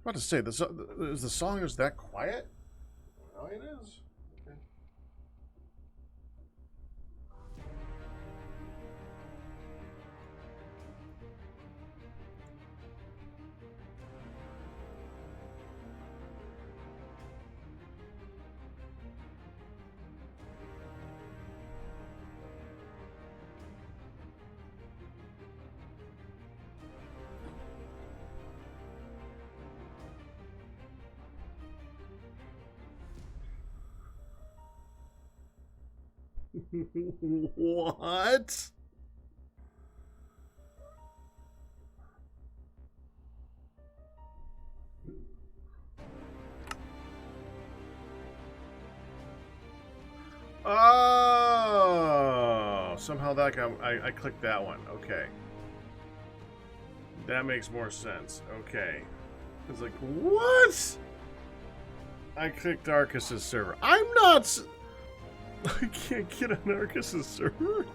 About to say, is the song just that quiet? Oh, it is. Okay. What? Oh, somehow that I clicked that one. Okay, that makes more sense. Okay, it's like what? I clicked Arcus's server. I'm not. I can't get on Arcus's server.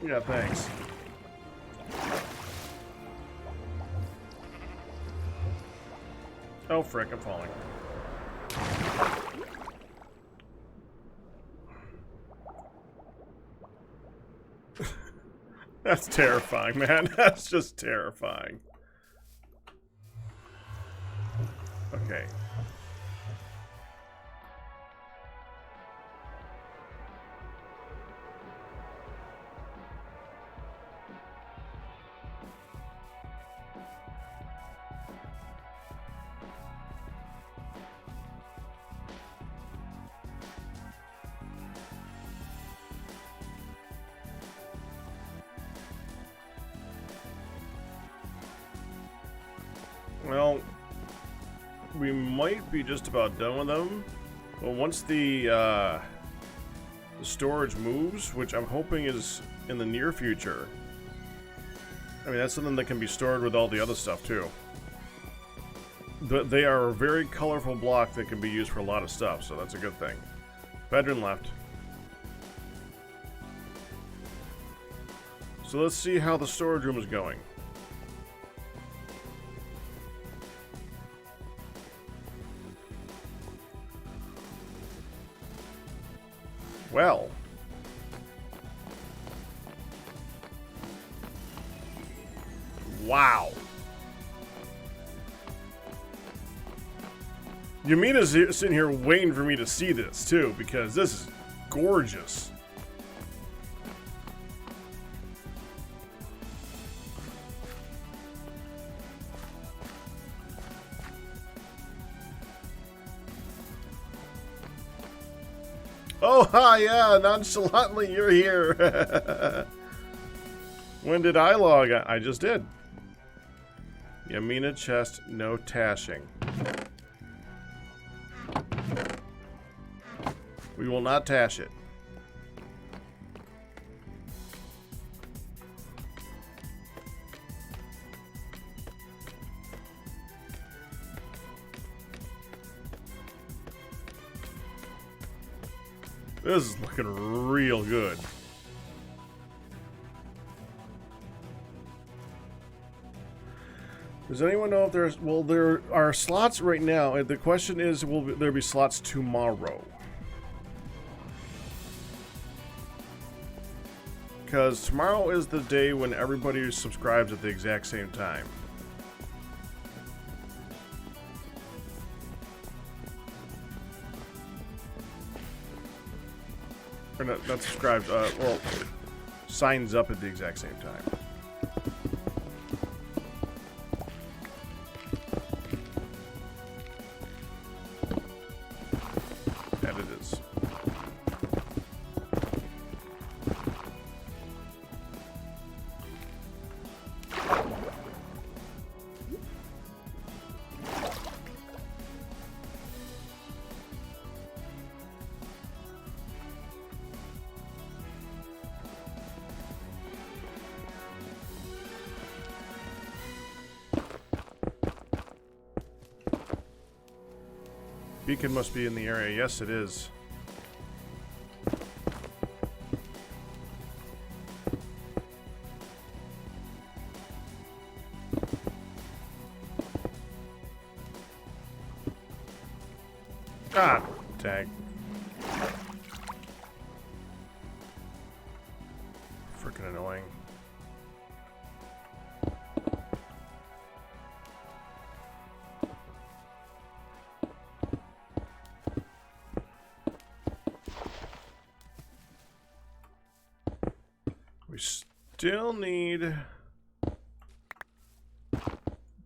Yeah, thanks. Oh, frick, I'm falling. That's terrifying, man. That's just terrifying. Okay. Well, we might be just about done with them. But once the storage moves, which I'm hoping is in the near future, I mean, that's something that can be stored with all the other stuff, too. They are a very colorful block that can be used for a lot of stuff, so that's a good thing. Bedroom left. So let's see how the storage room is going. Well. Wow. Yamina's sitting here waiting for me to see this, too, because this is gorgeous. Oh, hi, yeah, nonchalantly you're here. When did I log on? I just did. Yamina chest, no tashing. We will not tash it. This is looking real good. Does anyone know if there's... Well, there are slots right now. The question is, will there be slots tomorrow? Because tomorrow is the day when everybody subscribes at the exact same time. Or not subscribed, well, signs up at the exact same time. And it is. Beacon must be in the area. Yes, it is. Ah, tag. Freaking annoying. We still need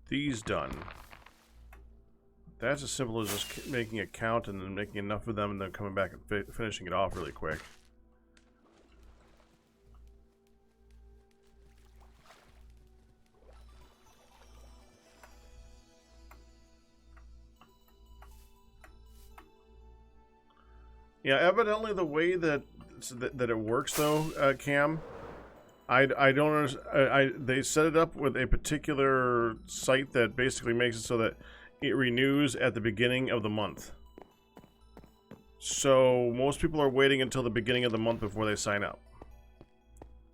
these done. That's as simple as just making a count and then making enough of them and then coming back and finishing it off really quick. Yeah, evidently the way that it works though, Cam, I don't understand. They set it up with a particular site that basically makes it so that it renews at the beginning of the month. So most people are waiting until the beginning of the month before they sign up.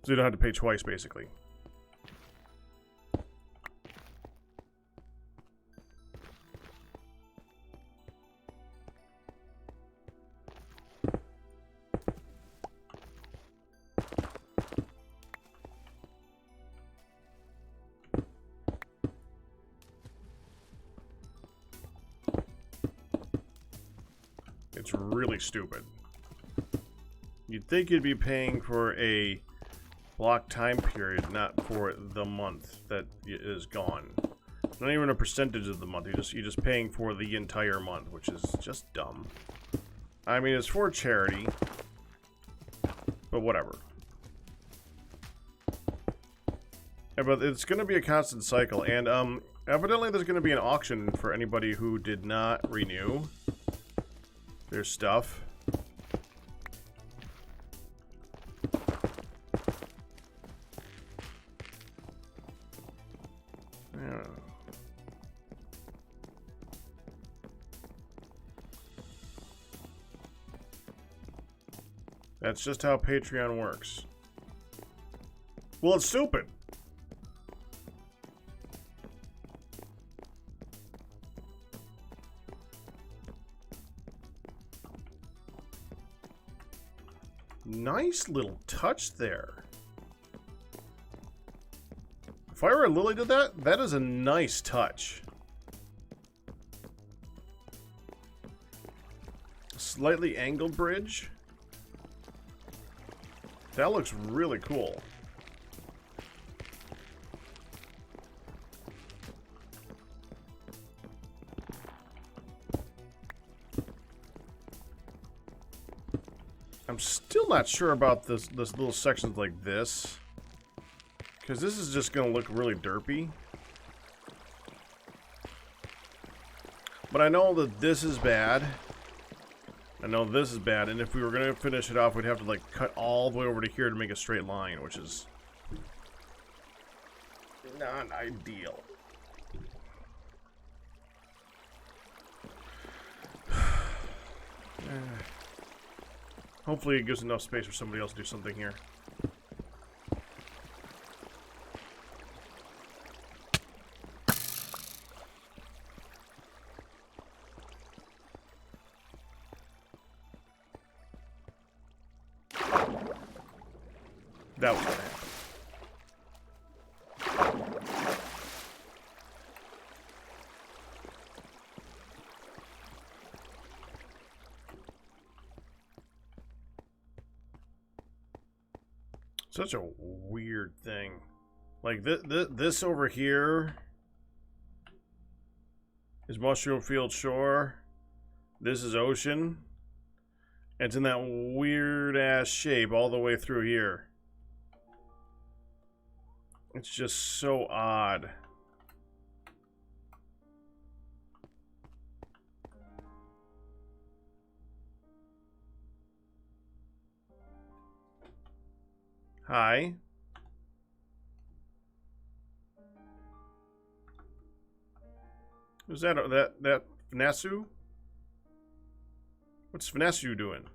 So you don't have to pay twice, basically. It's really stupid. You'd think you'd be paying for a block time period, not for the month that is gone. Not even a percentage of the month. You're just paying for the entire month, which is just dumb. I mean, it's for charity, but whatever. Yeah, but it's going to be a constant cycle, and evidently there's going to be an auction for anybody who did not renew their stuff. Yeah. That's just how Patreon works. Well, it's stupid. Nice little touch there. If I were a Lily did that, that is a nice touch. Slightly angled bridge. That looks really cool. I'm still not sure about this little sections like this, because this is just gonna look really derpy. But I know that this is bad. I know this is bad, and if we were gonna finish it off, we'd have to like cut all the way over to here to make a straight line, which is not ideal. Hopefully it gives enough space for somebody else to do something here. That was gonna happen. Such a weird thing. Like this over here is Mushroom Field Shore. This is ocean. It's in that weird ass shape all the way through here. It's just so odd. Hi. Who's that? That Fnasu? What's Fnasu doing?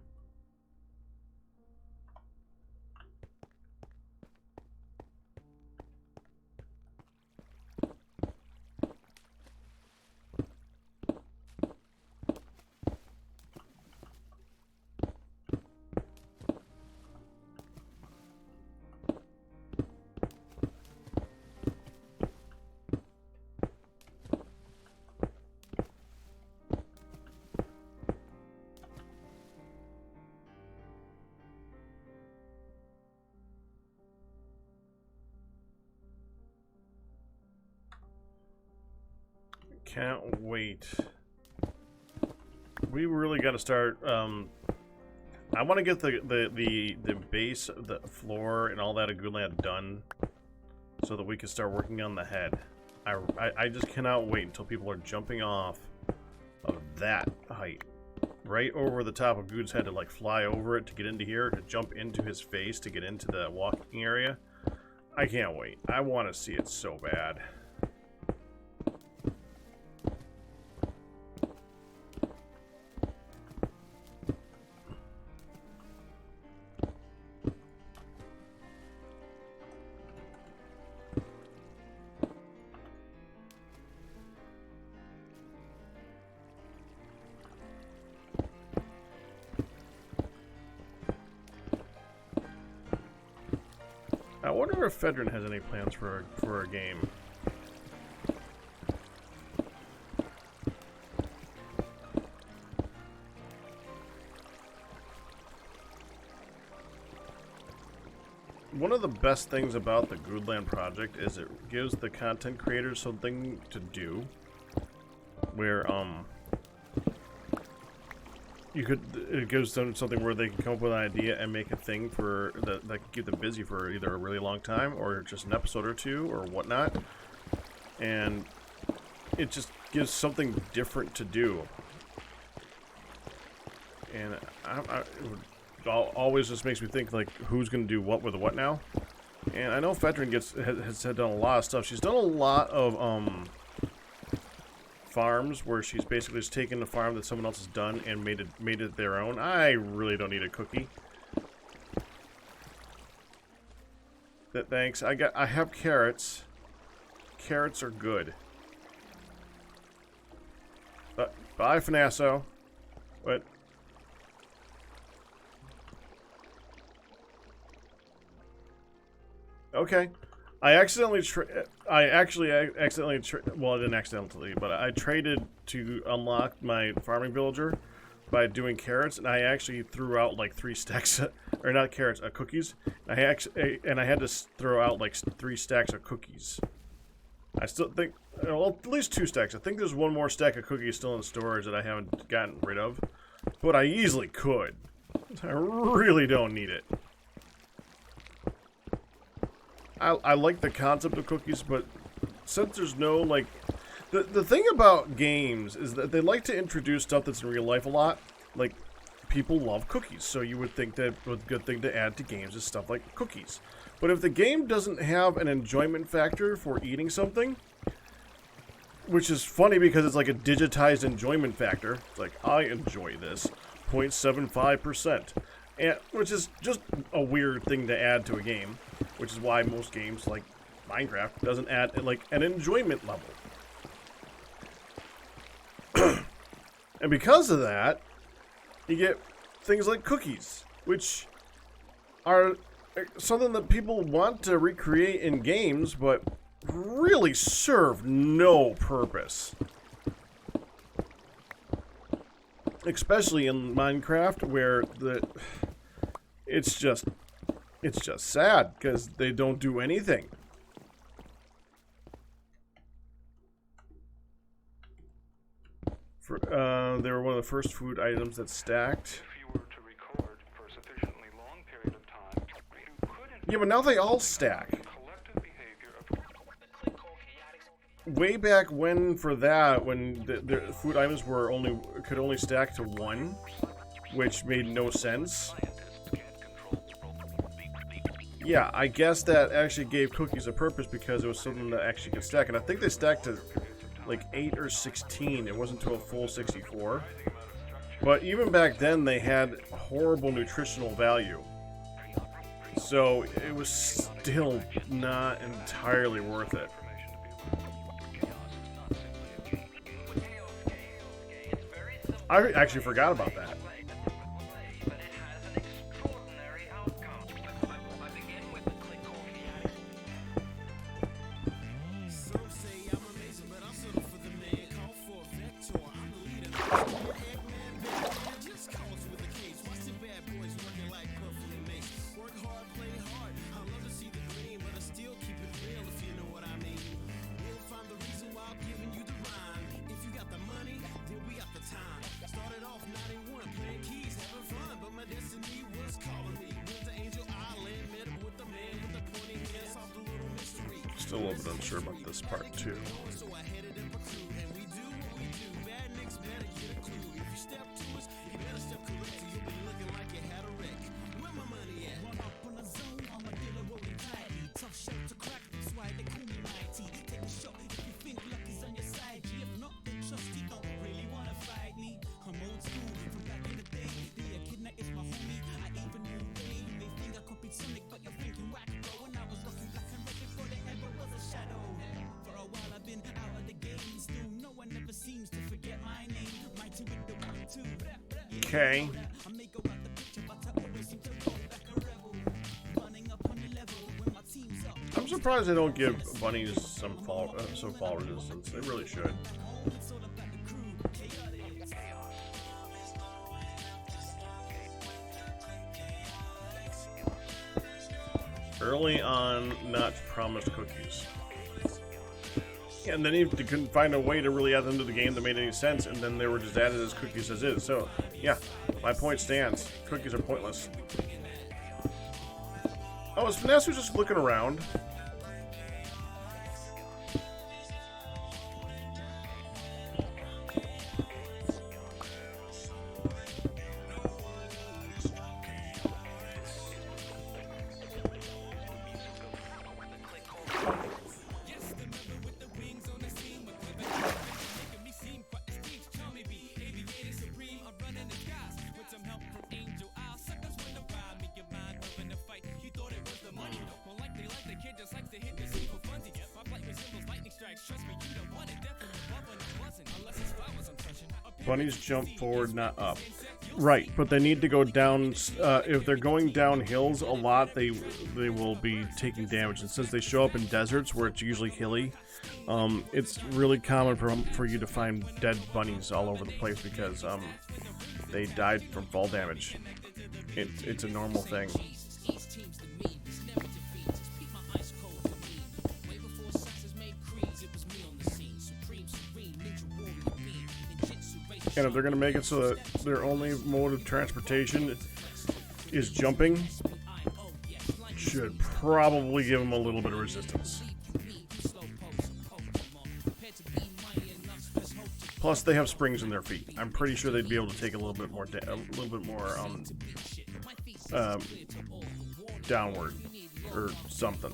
can't wait. We really got to start. I want to get the base, the floor, and all that of Goodland done, so that we can start working on the head. I just cannot wait until people are jumping off of that height, right over the top of Good's head, to like fly over it to get into here, to jump into his face to get into the walking area. I can't wait. I want to see it so bad. I wonder if Fedrin has any plans for a game. One of the best things about the Goodland project is it gives the content creators something to do, where it gives them something where they can come up with an idea and make a thing for that can keep them busy for either a really long time or just an episode or two or whatnot, and it just gives something different to do. And it always just makes me think, like, who's going to do what with what now? And I know Fedrin has done a lot of stuff. She's done a lot of farms where she's basically just taken the farm that someone else has done and made it their own. I really don't need a cookie. Thanks. I have carrots. Carrots are good. Bye, Finasso. What? Okay. I accidentally, well, I didn't accidentally, but I traded to unlock my farming villager by doing carrots, and I actually threw out like 3 stacks, or not carrots, cookies. I had to throw out like 3 stacks of cookies. I still think, well, at least 2 stacks. I think there's 1 more stack of cookies still in storage that I haven't gotten rid of, but I easily could. I really don't need it. I like the concept of cookies, but since there's no, like... The thing about games is that they like to introduce stuff that's in real life a lot. Like, people love cookies, so you would think that a good thing to add to games is stuff like cookies. But if the game doesn't have an enjoyment factor for eating something, which is funny because it's like a digitized enjoyment factor. It's like, I enjoy this, 0.75%. And, which is just a weird thing to add to a game, which is why most games, like Minecraft, doesn't add, like, an enjoyment level. And because of that, you get things like cookies, which are something that people want to recreate in games, but really serve no purpose. Especially in Minecraft, where it's just sad because they don't do anything. They were one of the first food items that stacked. If you were to record for a sufficiently long period of time, you could Yeah, but now they all stack. collective behavior of Way back when, for that, when the food items were could only stack to 1, which made no sense. Yeah, I guess that actually gave cookies a purpose because it was something that actually could stack, and I think they stacked to like 8 or 16. It wasn't to a full 64. But even back then, they had horrible nutritional value. So it was still not entirely worth it. I actually forgot about that. Still a little bit unsure about this part too. Okay. I'm surprised they don't give bunnies some fall resistance. They really should. Early on, not promised cookies. And then they couldn't find a way to really add them to the game that made any sense, and then they were just added as cookies as is. So, yeah, my point stands. Cookies are pointless. Oh, is Vanessa just looking around? Bunnies jump forward, not up. Right, but they need to go down. If they're going down hills a lot, they will be taking damage. And since they show up in deserts where it's usually hilly, it's really common for you to find dead bunnies all over the place because they died from fall damage. It's a normal thing. And if they're going to make it so that their only mode of transportation is jumping, should probably give them a little bit of resistance. Plus, they have springs in their feet. I'm pretty sure they'd be able to take a little bit more downward or something.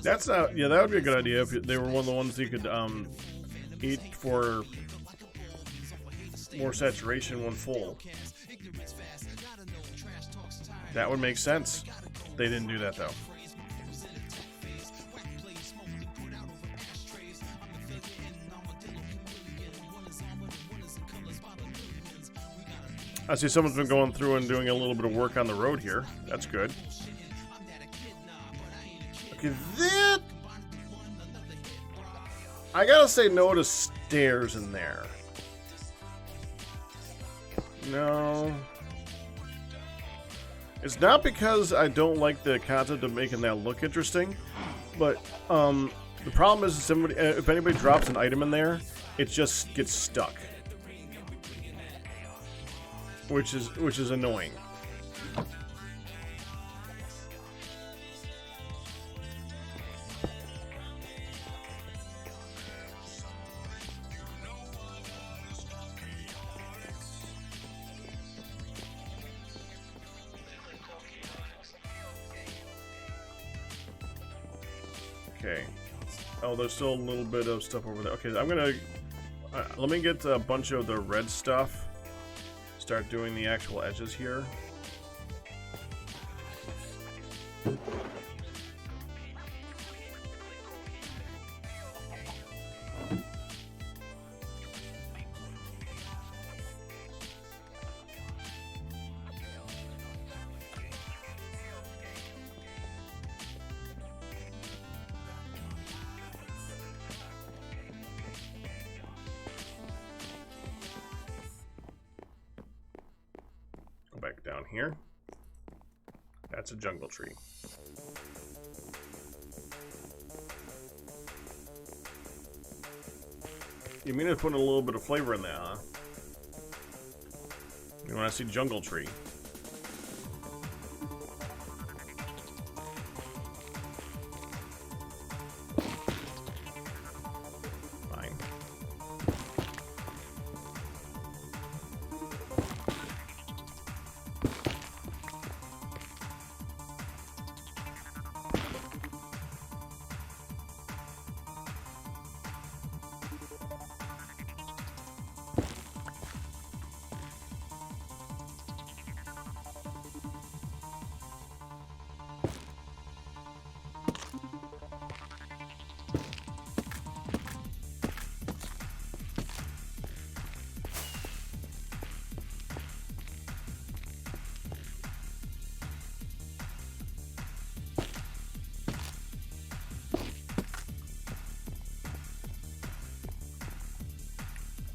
That's yeah, that would be a good idea if they were one of the ones you could eat for more saturation when full. That would make sense. They didn't do that though. I see someone's been going through and doing a little bit of work on the road here. That's good. Okay, that... I gotta say no to stairs in there. No. It's not because I don't like the concept of making that look interesting, but the problem is if anybody drops an item in there, it just gets stuck. Which is annoying. Okay. Oh, there's still a little bit of stuff over there. Okay, I'm gonna let me get a bunch of the red stuff. Start doing the actual edges here. Back down here. That's a jungle tree. You mean to put a little bit of flavor in there, huh? You know, when I see jungle tree. Fine.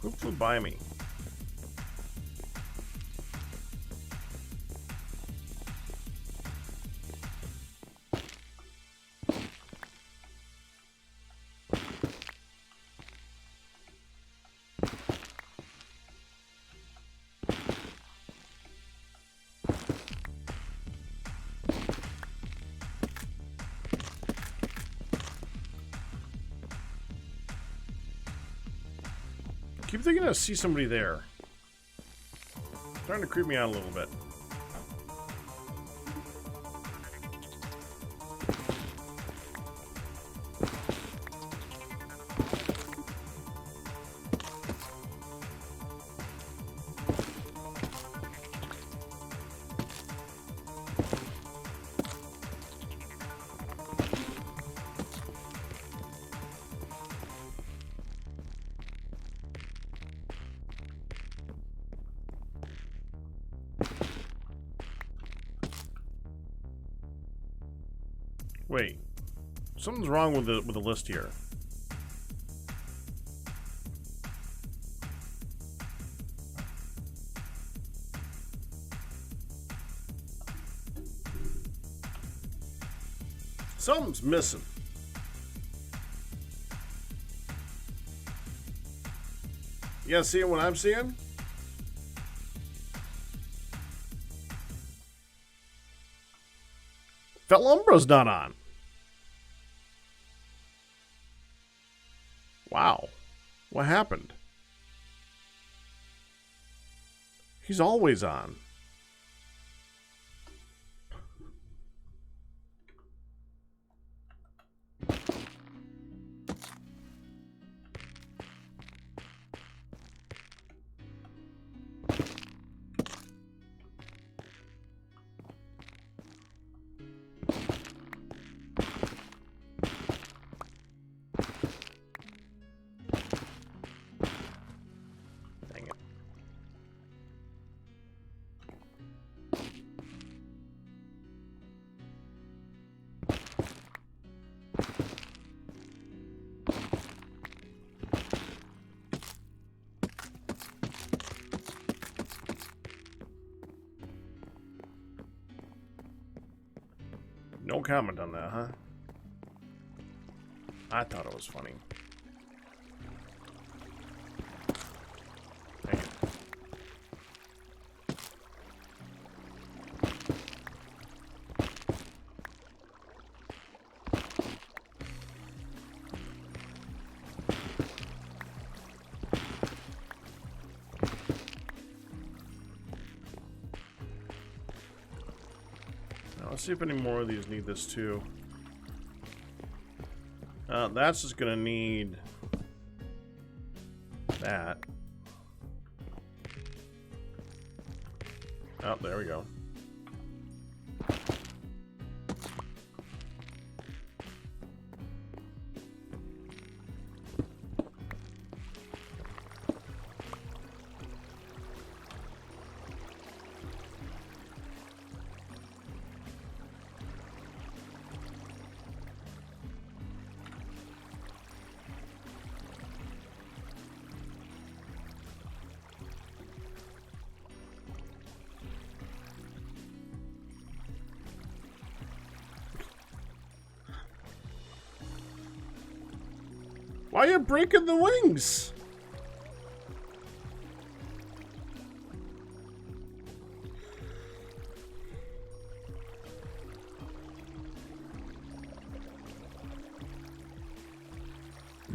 Who flew by me? Keep thinking I see somebody there. Starting to creep me out a little bit. Wait, something's wrong with the list here. Something's missing. You guys seeing what I'm seeing? Felumbra's not on. Wow. What happened? He's always on. No comment on that, huh? I thought it was funny. Dang it. Let's see if any more of these need this too. That's just gonna need that. Oh, there we go. Why are you breaking the wings?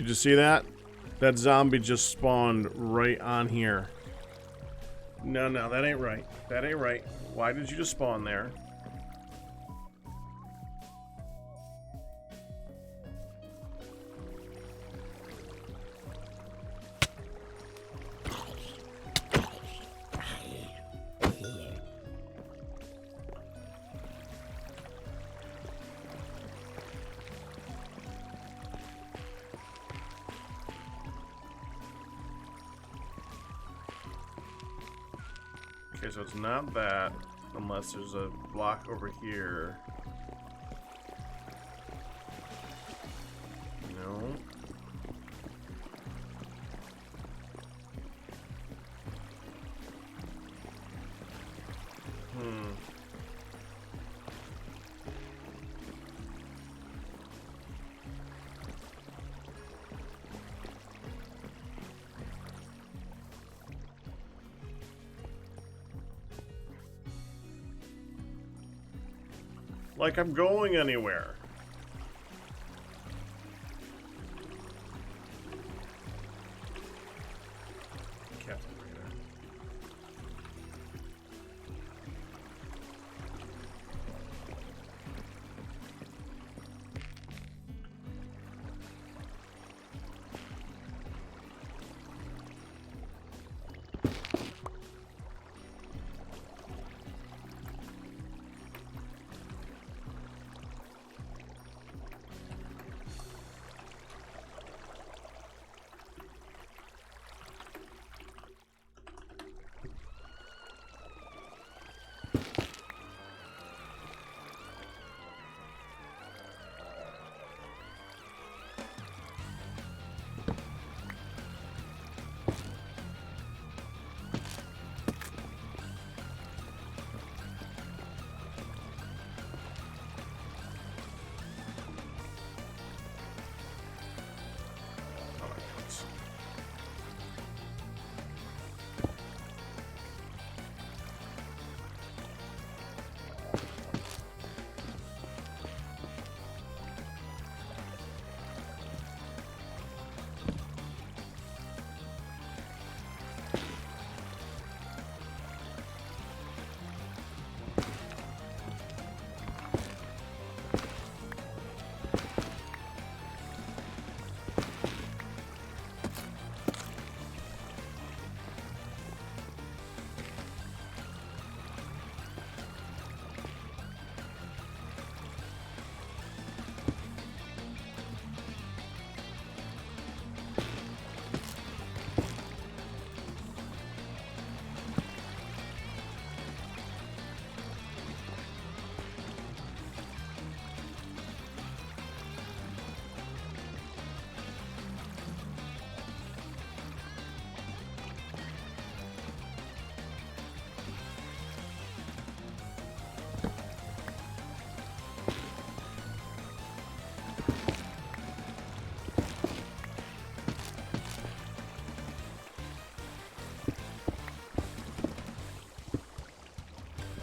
Did you see that? That zombie just spawned right on here. No, no, that ain't right. That ain't right. Why did you just spawn there? Okay, so it's not that, unless there's a block over here. No. Like I'm going anywhere. Captain Raider.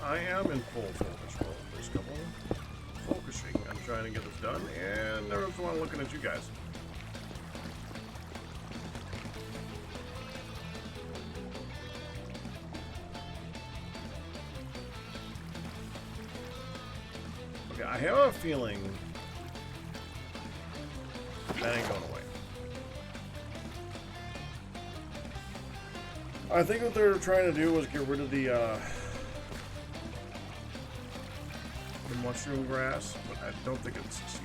I am in full focus mode this couple. Focusing on trying to get this done, and never just want looking at you guys. Okay, I have a feeling that ain't going away. I think what they're trying to do was get rid of the mushroom grass, but I don't think it succeeded.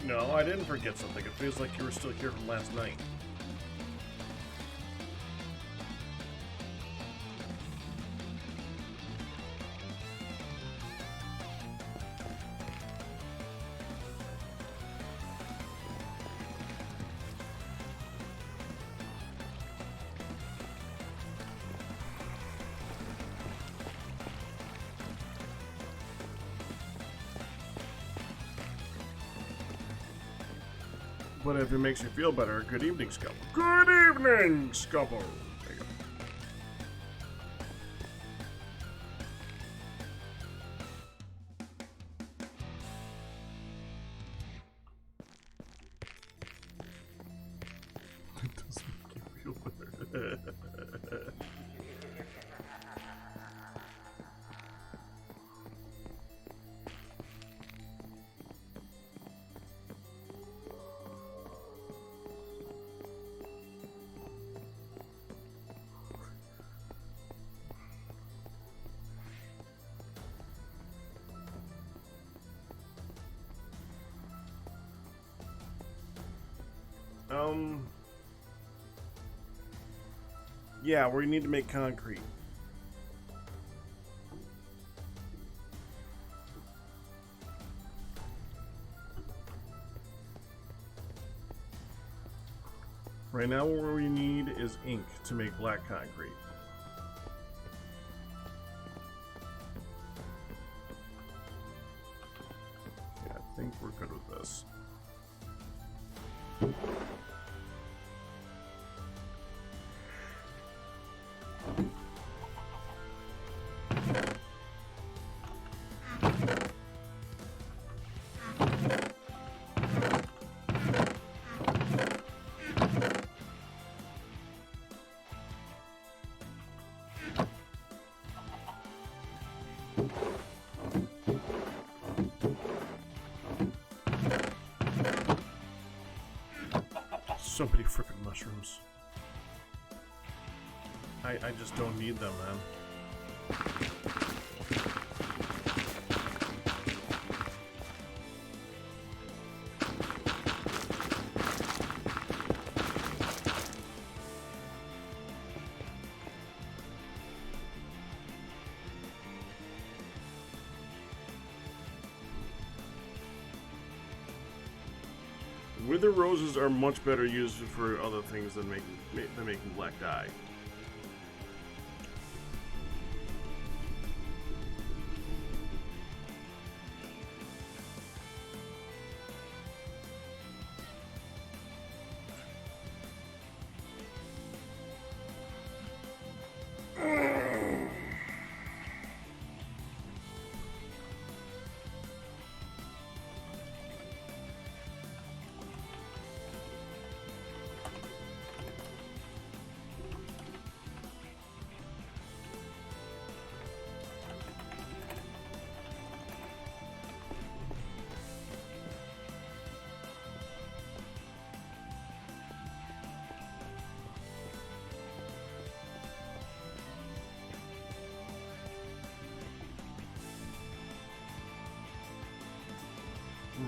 No, I didn't forget something. It feels like you were still here from last night. But if it makes you feel better, good evening, Scalpel. Good evening, Scalpel. There you go. It does make you feel better. Yeah, we need to make concrete. Right now what we need is ink to make black concrete. Yeah, I think we're good with this. So many frickin' mushrooms. I just don't need them, man. Wither roses are much better used for other things than making black dye.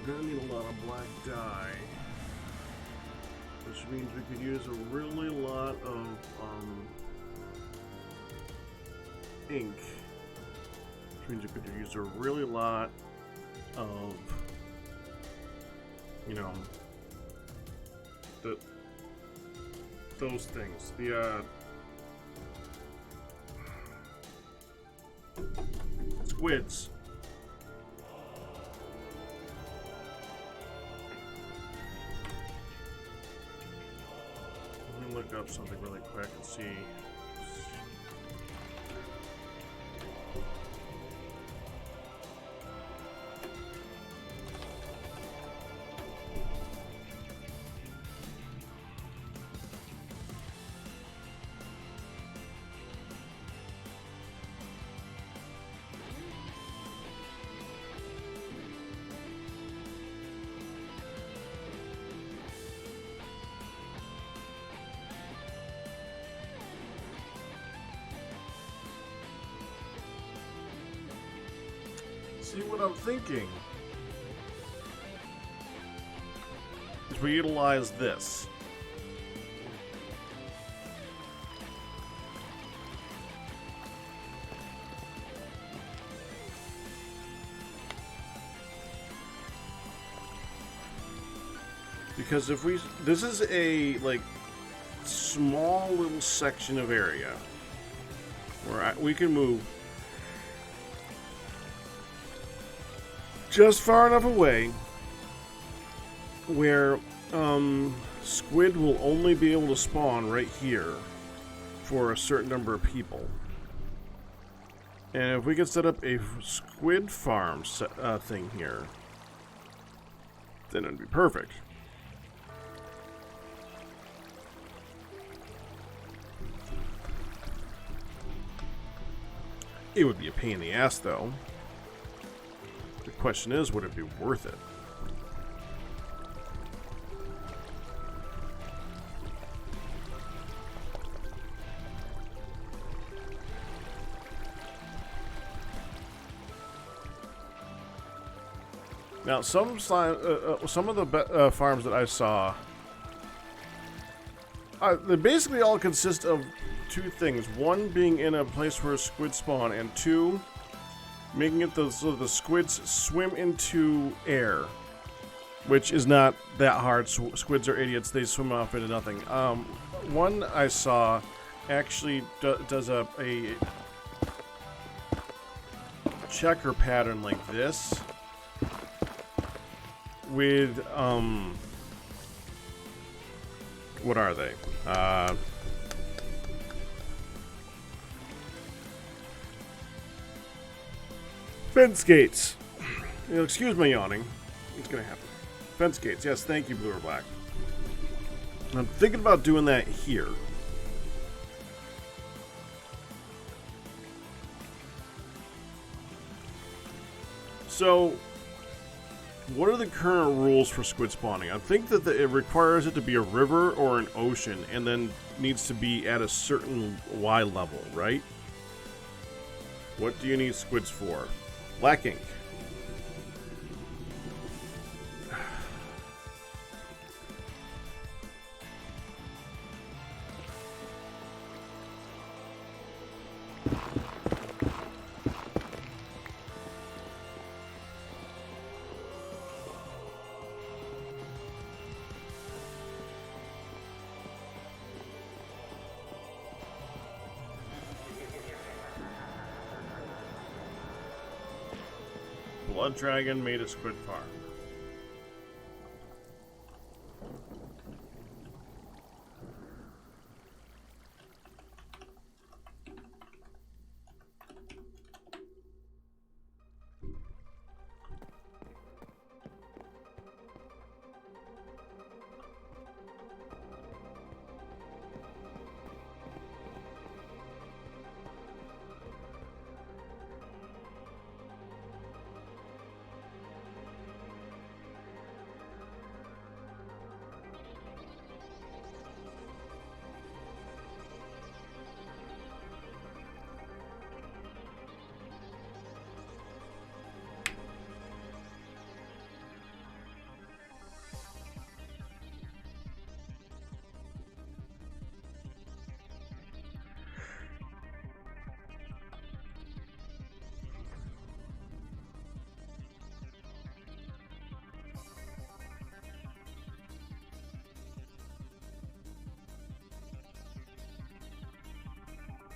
We're gonna need a lot of black dye, which means we could use a really lot of ink, which means we could use a really lot of, you know, those things. The squids. Look up something really quick and see. See what I'm thinking is we utilize this. Because if we, this is a like small little section of area where we can move just far enough away where Squid will only be able to spawn right here for a certain number of people. And if we could set up a squid farm thing here, then it'd be perfect. It would be a pain in the ass, though. The question is, would it be worth it? Now, some of the farms that I saw, they basically all consist of two things. One, being in a place where squid spawn, and two, making it so the squids swim into air, which is not that hard. Squids are idiots. They swim off into nothing. One I saw actually does a checker pattern like this with, what are they? Fence gates. Excuse my yawning. It's gonna happen. Fence gates. Yes, thank you, Blue or Black. I'm thinking about doing that here. So, what are the current rules for squid spawning? I think that it requires it to be a river or an ocean, and then needs to be at a certain Y level, right? What do you need squids for? Black ink. Blood Dragon made a squid farm.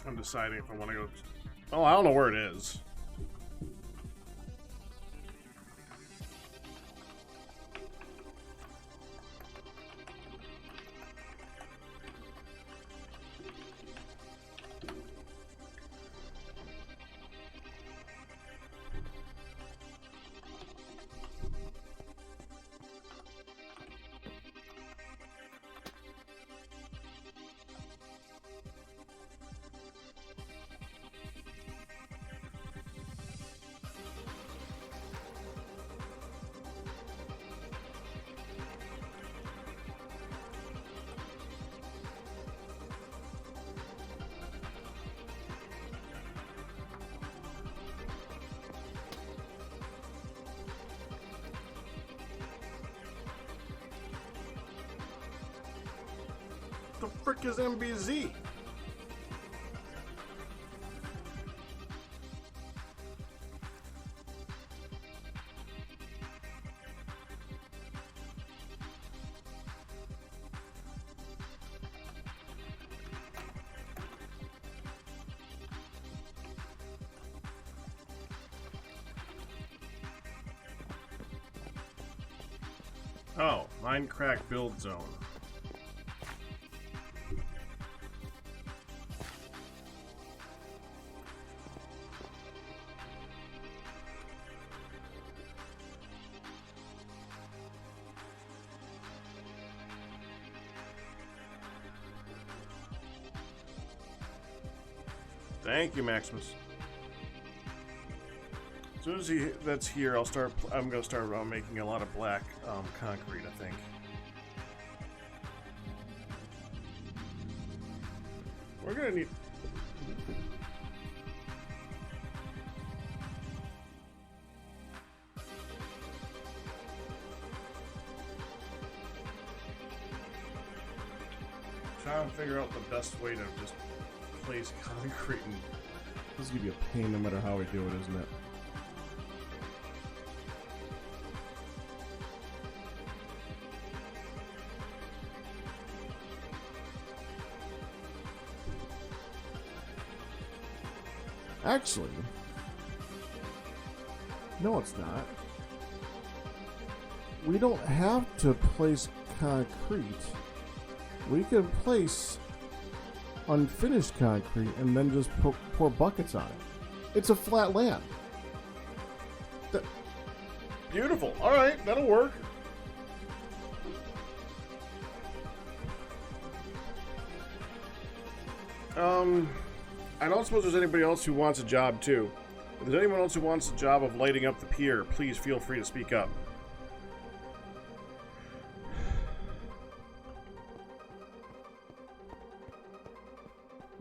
I'm deciding if I want to go. Oh, I don't know where it is. The frick is MBZ? Oh, Mindcrack build zone. Thank you, Maximus. As soon as that's here, I'm gonna start making a lot of black concrete, I think. We're gonna need. Trying to figure out the best way to just place concrete. And This is gonna be a pain no matter how we do it, isn't it? Actually, no, it's not. We don't have to place concrete. We can place unfinished concrete and then just pour buckets on it. It's a flat land. Beautiful. All right, that'll work. I don't suppose there's anybody else who wants a job too. If there's anyone else who wants the job of lighting up the pier, please feel free to speak up.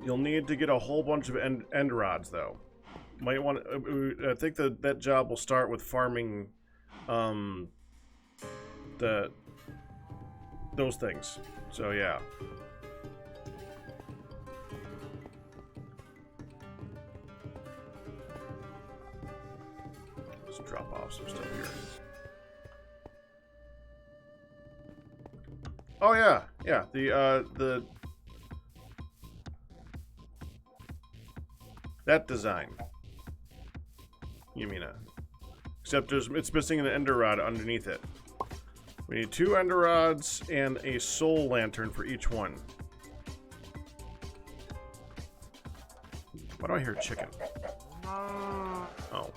You'll need to get a whole bunch of end rods, though. Might want. I think that job will start with farming, those things. So yeah. Let's drop off some stuff here. Oh yeah, yeah. That design. You mean except it's missing an ender rod underneath it. We need 2 ender rods and a soul lantern for each one. Why do I hear chicken? Oh.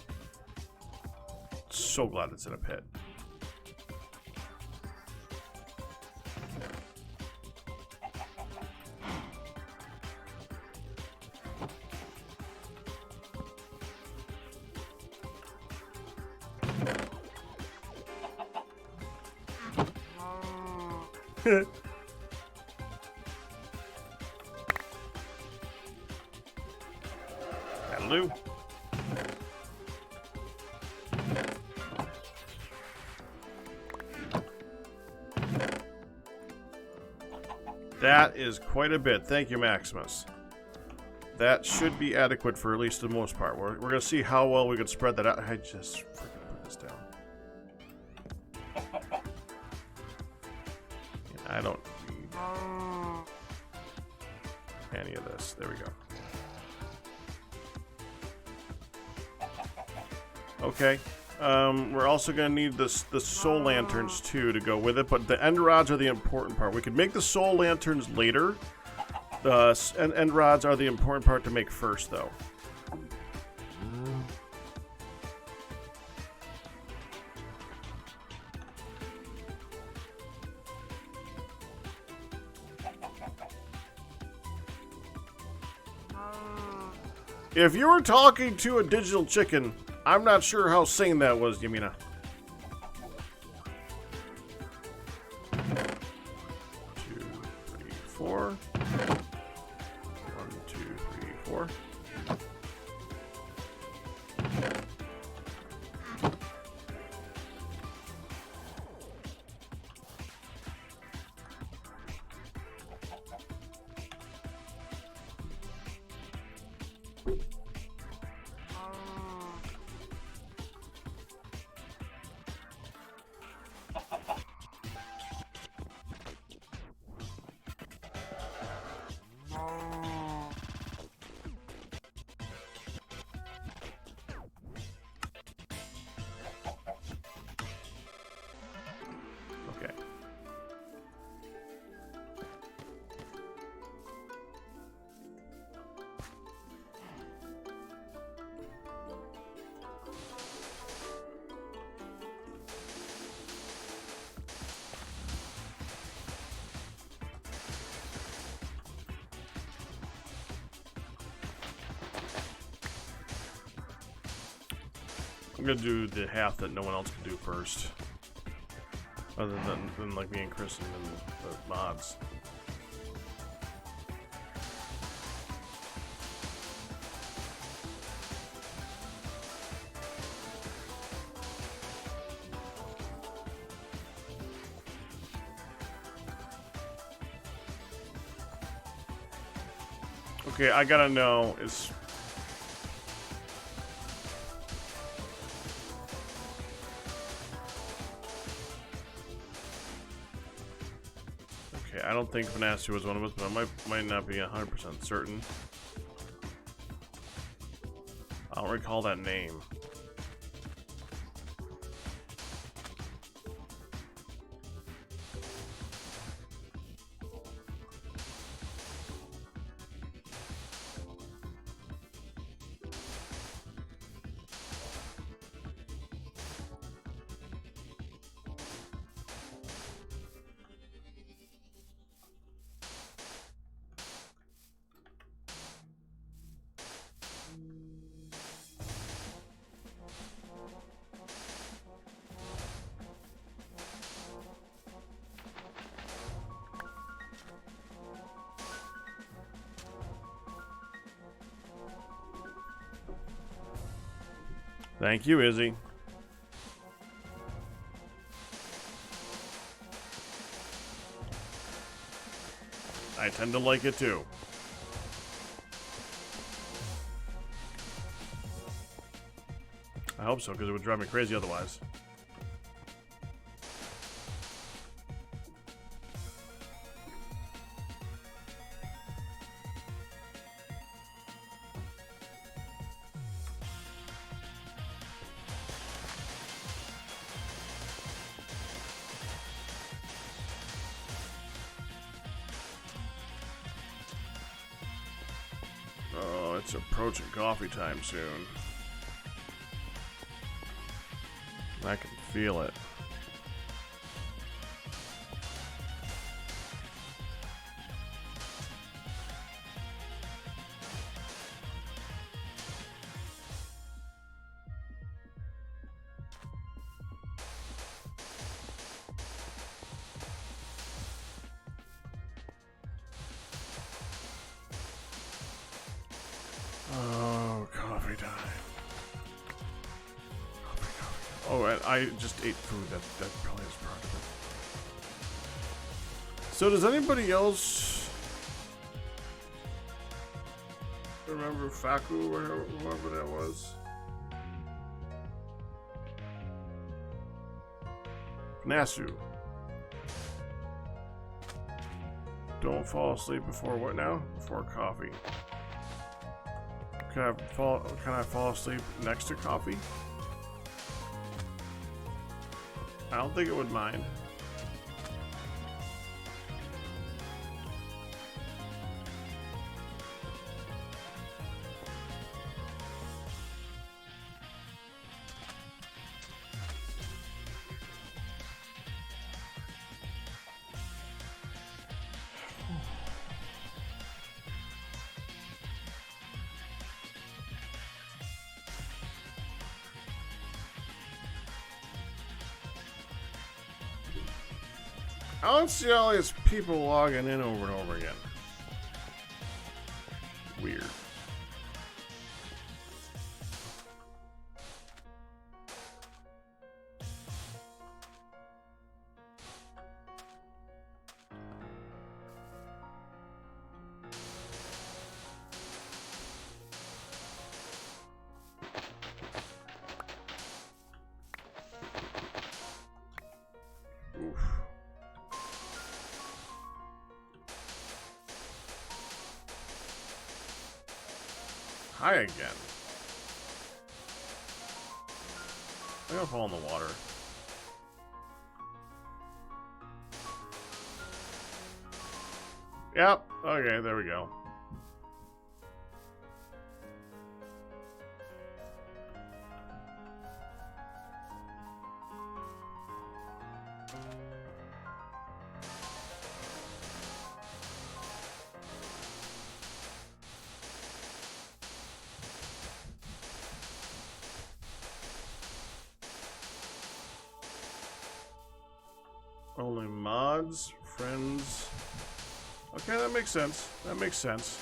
So glad it's in a pit. That'll do. That is quite a bit. Thank you, Maximus. That should be adequate for at least the most part. We're going to see how well we can spread that out. I just freaking put this down. I don't need any of this. There we go. Okay. We're also going to need the soul lanterns too to go with it, but the end rods are the important part. We could make the soul lanterns later. The end rods are the important part to make first, though. If you were talking to a digital chicken, I'm not sure how sane that was, Yamina. 2, 3, 4. 1, 2, 3, 4. I'm gonna do the half that no one else can do first. Other than like me and Chris and the mods. Okay, I gotta know is. Okay, I don't think Vanassi was one of us, but I might not be 100% certain. I don't recall that name. Thank you, Izzy. I tend to like it too. I hope so, because it would drive me crazy otherwise. Oh, it's approaching coffee time soon. I can feel it. Oh, coffee time. Oh, and I just ate food. That probably is part of it. So does anybody else remember Faku or whoever that was? Nasu. Don't fall asleep before what now? Before coffee. Can I fall asleep next to coffee? I don't think it would mind. I don't see all these people logging in over and over again. Weird. Oof. Hi again. I'm gonna fall in the water. Yep. Okay, there we go. Only mods, friends. Okay, that makes sense. That makes sense.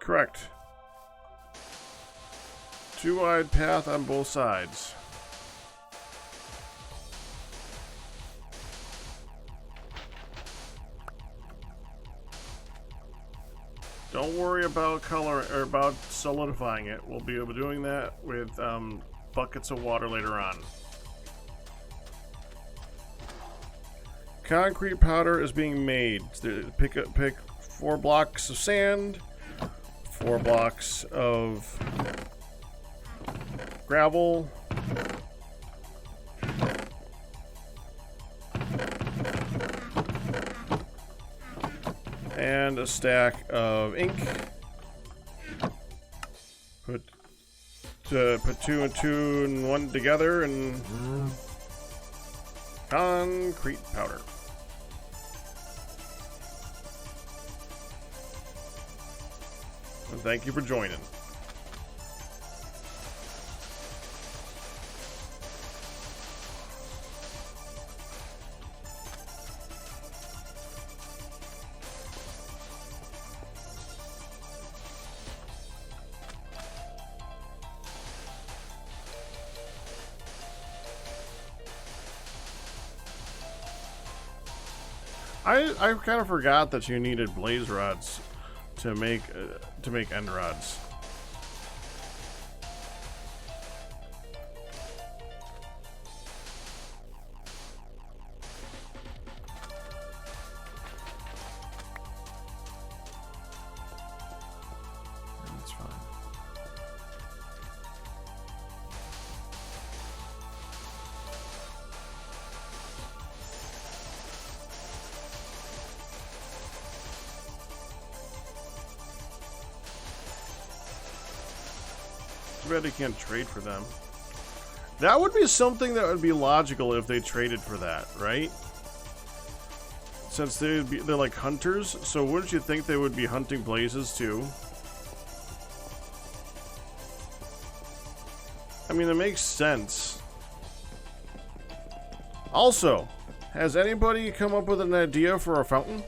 Correct. Two-wide path on both sides. Don't worry about color or about solidifying it. We'll be doing that with buckets of water later on. Concrete powder is being made. Pick 4 blocks of sand, 4 blocks of gravel, and a stack of ink. Put 2 and 2 and 1 together and concrete powder. And thank you for joining. I kind of forgot that you needed blaze rods to make end rods. That's fine. Too bad they can't trade for them. That would be something that would be logical if they traded for that, right? Since they're like hunters, so wouldn't you think they would be hunting blazes too? I mean, it makes sense. Also, has anybody come up with an idea for a fountain?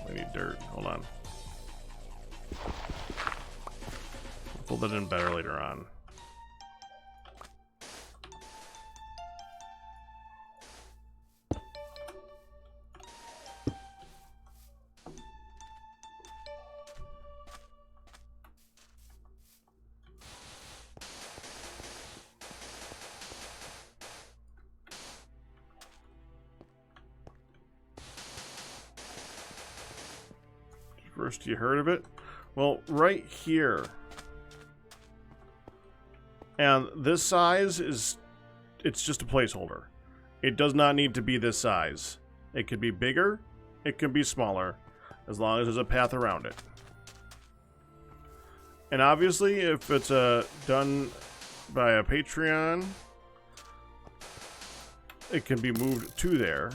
I need dirt. Hold on. I'll fill that in better later on. First, you heard of it? Well, right here. And this size is, it's just a placeholder. It does not need to be this size. It could be bigger, it could be smaller, as long as there's a path around it. And obviously, if it's done by a Patreon, it can be moved to there.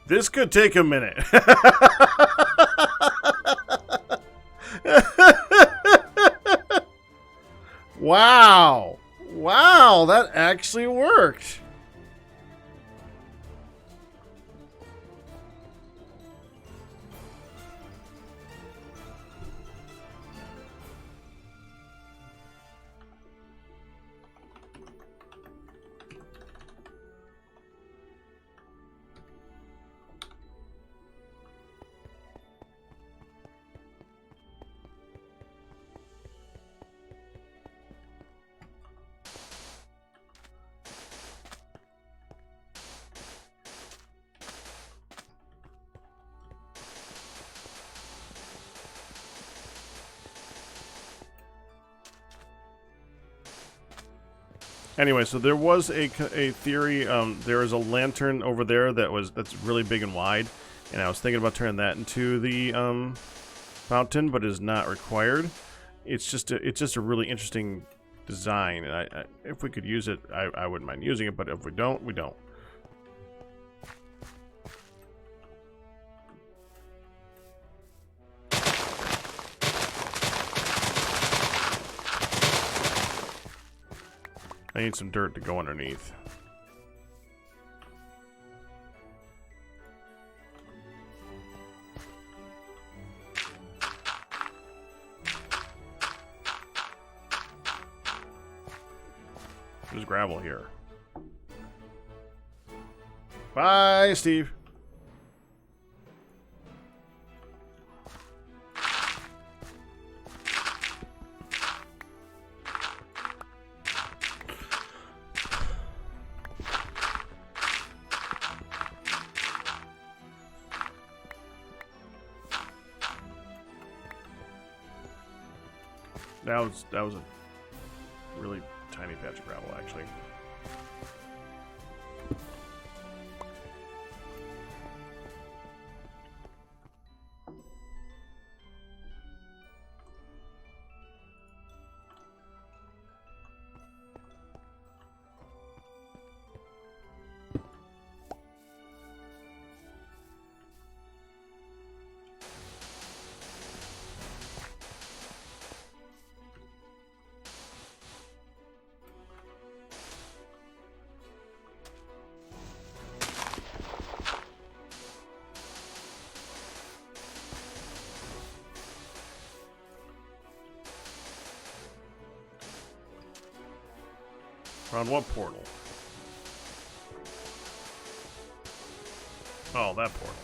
This could take a minute. Wow! Wow, that actually worked! Anyway, so there was a theory. There is a lantern over there that's really big and wide, and I was thinking about turning that into the fountain, but it is not required. It's just a really interesting design, and I if we could use it, I wouldn't mind using it. But if we don't, we don't. I need some dirt to go underneath. There's gravel here. Bye, Steve. That was a really tiny patch of gravel, actually. Around what portal? Oh, that portal.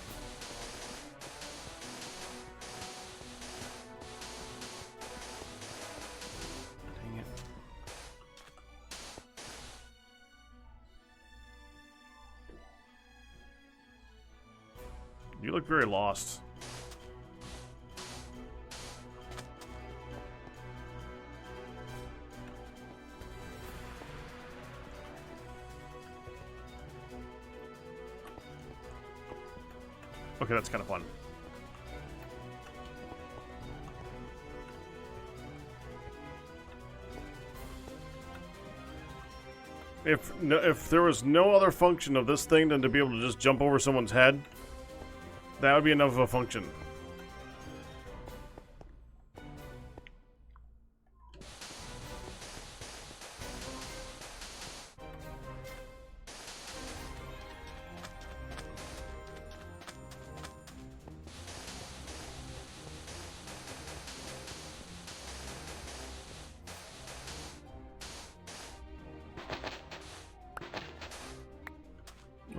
Dang it. You look very lost. Okay, that's kind of fun. If there was no other function of this thing than to be able to just jump over someone's head, that would be enough of a function.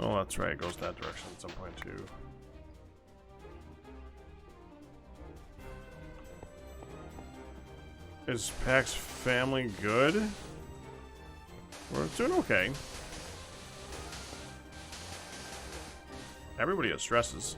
Oh, that's right. It goes that direction at some point, too. Is Pax's family good? We're doing okay. Everybody has stresses.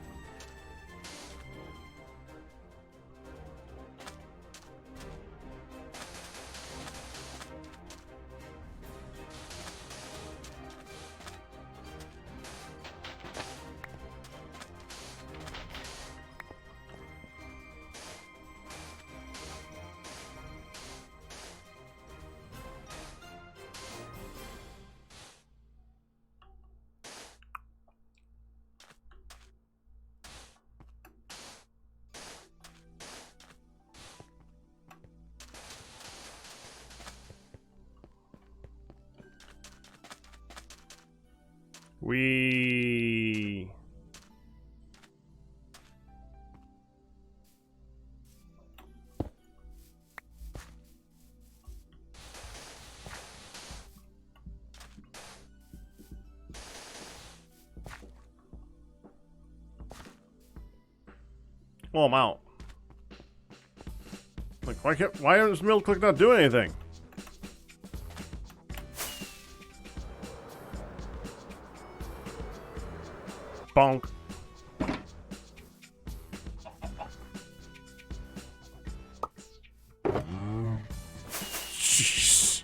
We... Well, I'm out. Like, why is Mill Click not doing anything? Bonk. Jeez.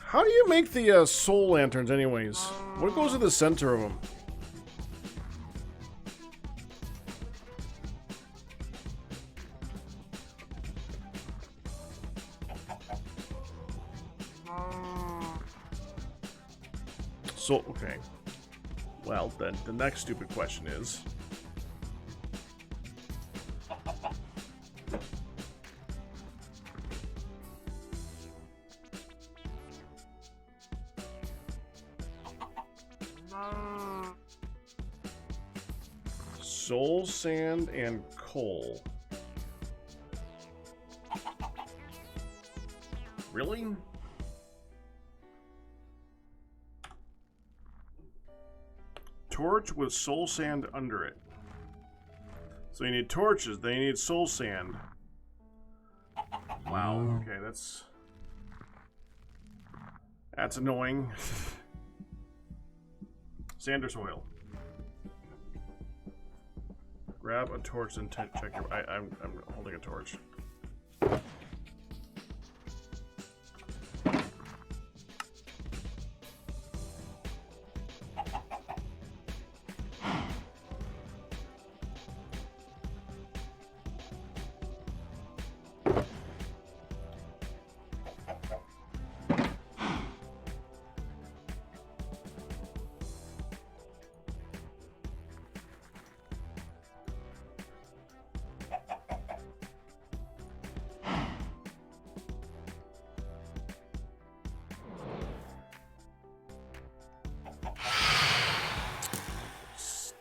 How do you make the soul lanterns anyways? What goes in the center of them? So, okay. Well, then the next stupid question is... Soul, sand, and coal. Really? Torch with soul sand under it. So you need torches, then you need soul sand. Wow, okay, that's annoying. Sand or soil? Grab a torch and check your... I'm holding a torch.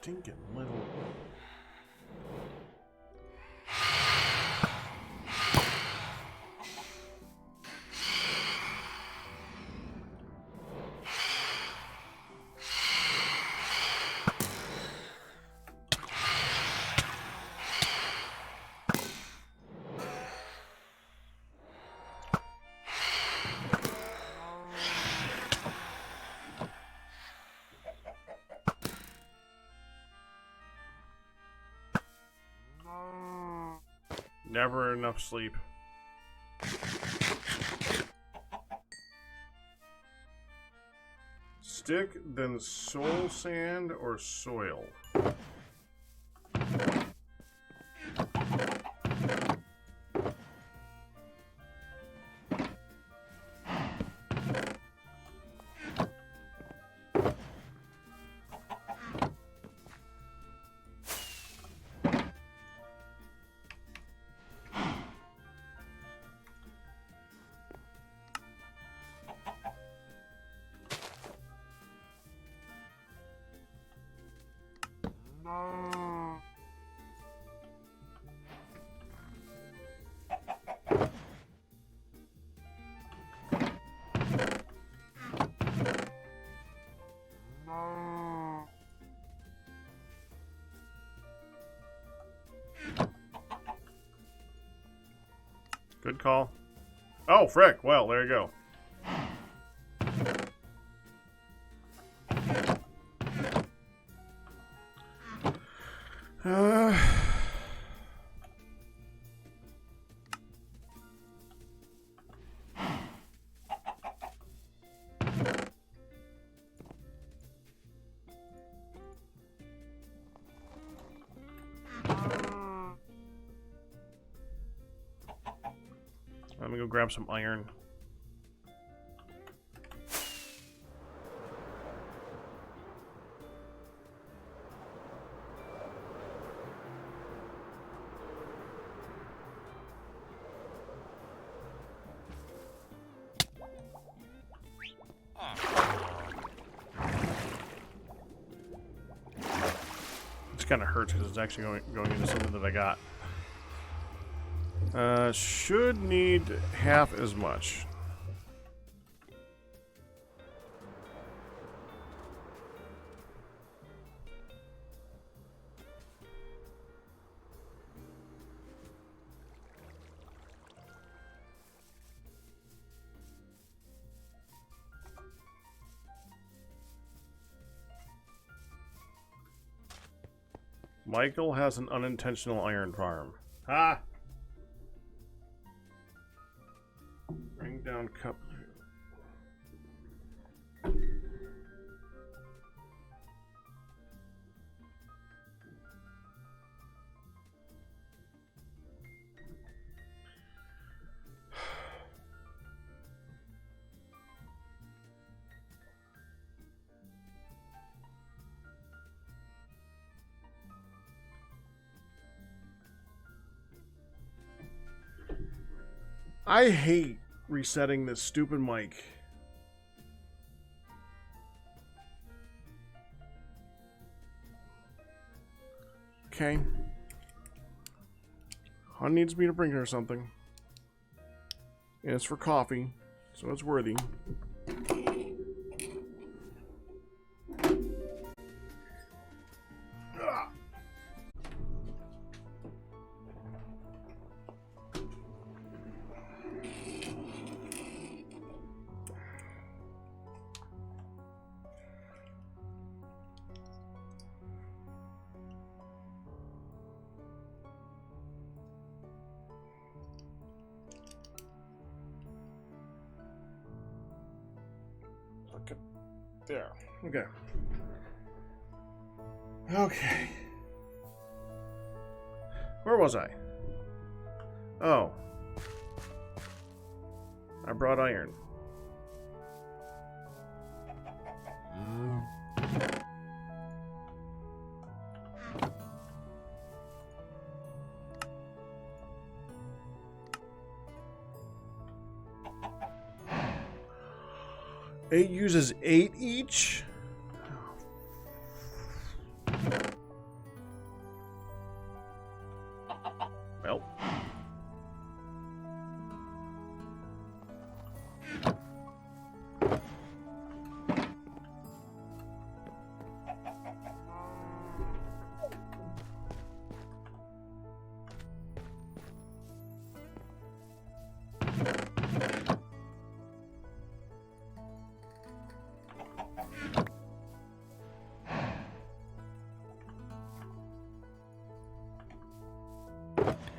Stinking little... Never enough sleep. Stick, then soul sand or soil. Good call. Oh, frick. Well, there you go. Let me go grab some iron. kind of hurts because it's actually going into something that I got. Should need half as much. Michael has an unintentional iron farm. Ah! Bring down cup. I hate resetting this stupid mic. Okay. Han needs me to bring her something. And it's for coffee, so it's worthy. There. Okay. Okay. Where was I? Oh. I brought iron. It uses 8 each? Well.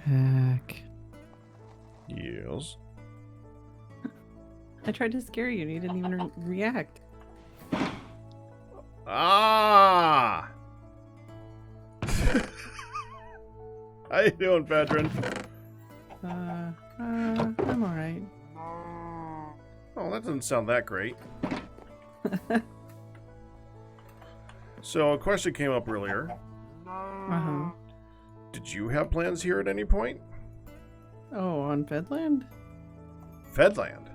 Heck. Yes. I tried to scare you and you didn't even react. Ah! How you doing, veteran? I'm alright. Oh, that doesn't sound that great. So, a question came up earlier. Uh-huh. Did you have plans here at any point? Oh, on Fedland? Fedland?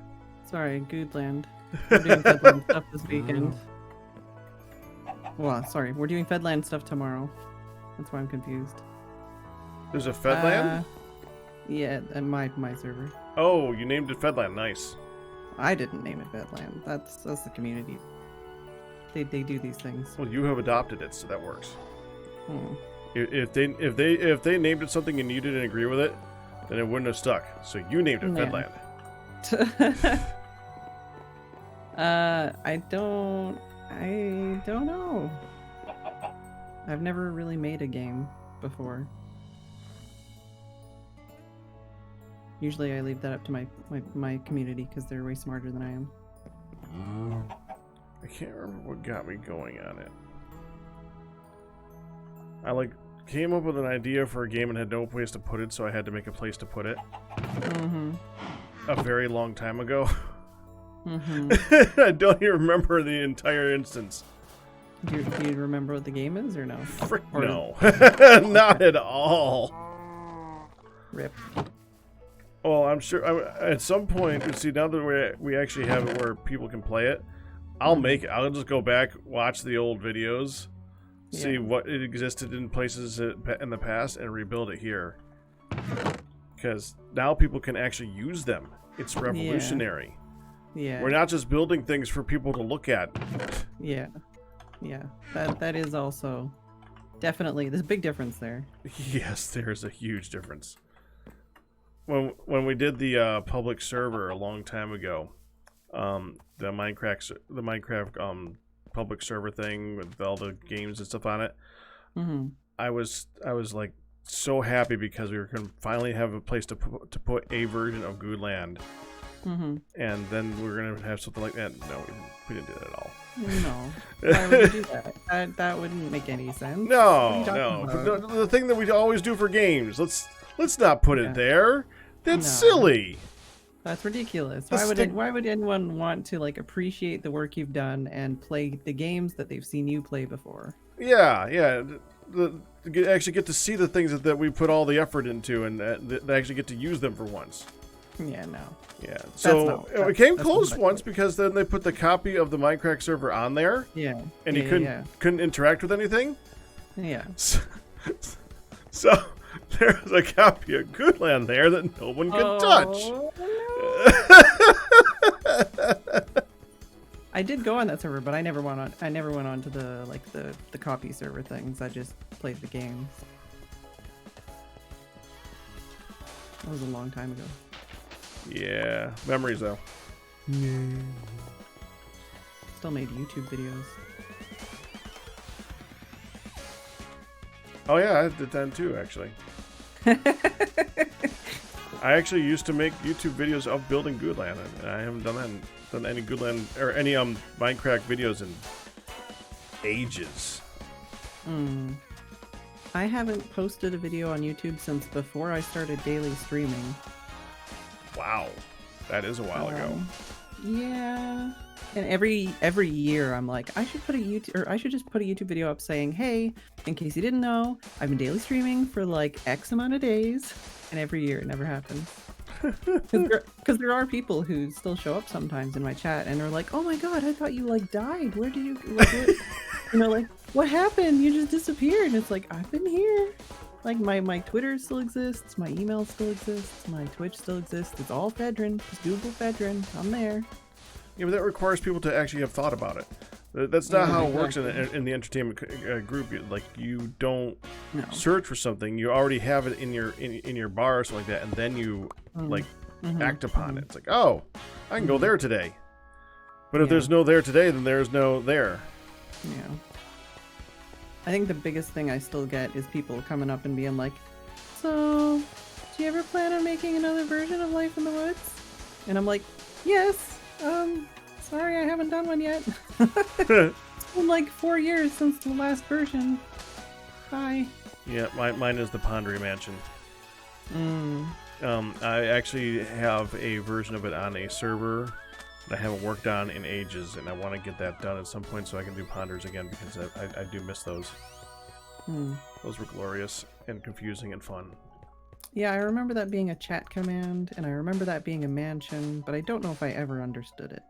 Sorry, Goodland. We're doing Fedland stuff this weekend. Well, sorry, we're doing Fedland stuff tomorrow. That's why I'm confused. There's a Fedland? Yeah, at my server. Oh, you named it Fedland. Nice. I didn't name it Fedland. That's the community. They do these things. Well, you have adopted it, so that works. Hmm. If they named it something and you didn't agree with it, then it wouldn't have stuck. So you named it Yeah. Fedland. I don't know. I've never really made a game before. Usually I leave that up to my community because they're way smarter than I am. I can't remember what got me going on it. I came up with an idea for a game and had no place to put it, so I had to make a place to put it. Mm-hmm. A very long time ago. Mm-hmm. I don't even remember the entire instance. Do you remember what the game is or no? Frick Or- no. Not at all. Rip. Well, I'm sure at some point, you see, now that we actually have it where people can play it, I'll make it. I'll just go back, watch the old videos see what it existed in places in the past and rebuild it here. Because now people can actually use them. It's revolutionary. Yeah. We're not just building things for people to look at. Yeah. Yeah. That is also definitely, there's a big difference there. Yes, there's a huge difference. When we did the public server a long time ago, the Minecraft public server thing with all the games and stuff on it, I was like so happy because we were going to finally have a place to put a version of Goodland. And then we were going to have something like that. No, we didn't do that at all. No. Why would you do that? That wouldn't make any sense. No. The thing that we always do for games. Let's not put it there. That's silly. That's ridiculous. Why would anyone want to like appreciate the work you've done and play the games that they've seen you play before? Yeah. Actually get to see the things that we put all the effort into, and they actually get to use them for once. Yeah, no. Yeah. So it came close once because then they put the copy of the Mindcrack server on there. Yeah. And you couldn't interact with anything. Yeah. So there's a copy of Goodland there that no one could touch. No. I did go on that server, but I never went on to the copy server things. I just played the games. That was a long time ago. Yeah, memories though. Yeah. Still made YouTube videos. Oh yeah, I did that too, actually. I actually used to make YouTube videos of building Goodland, and I haven't done any Goodland or any Minecraft videos in ages. I haven't posted a video on YouTube since before I started daily streaming. Wow, that is a while ago. Yeah, and every year I'm like, I should just put a YouTube video up saying, hey, in case you didn't know, I've been daily streaming for like X amount of days, and every year it never happens. Because there are people who still show up sometimes in my chat and are like, oh my god, I thought you like died. Where do you, like, what happened? You just disappeared. And it's like, I've been here. Like my Twitter still exists, my email still exists, my Twitch still exists. It's all Fedrin. Just Google Fedrin. I'm there. Yeah, but that requires people to actually have thought about it. That's not how it works in the entertainment group. Like you don't search for something; you already have it in your bar or something like that, and then you act upon it. It's like, oh, I can go there today. But if there's no there today, then there's no there. Yeah. I think the biggest thing I still get is people coming up and being like, so, do you ever plan on making another version of Life in the Woods? And I'm like, yes, sorry I haven't done one yet. It's been like 4 years since the last version. Bye. Yeah, mine is the Pondery Mansion. I actually have a version of it on a server that I haven't worked on in ages, and I want to get that done at some point so I can do Ponders again, because I do miss those. Those were glorious and confusing and fun. Yeah, I remember that being a chat command, and I remember that being a mansion, but I don't know if I ever understood it.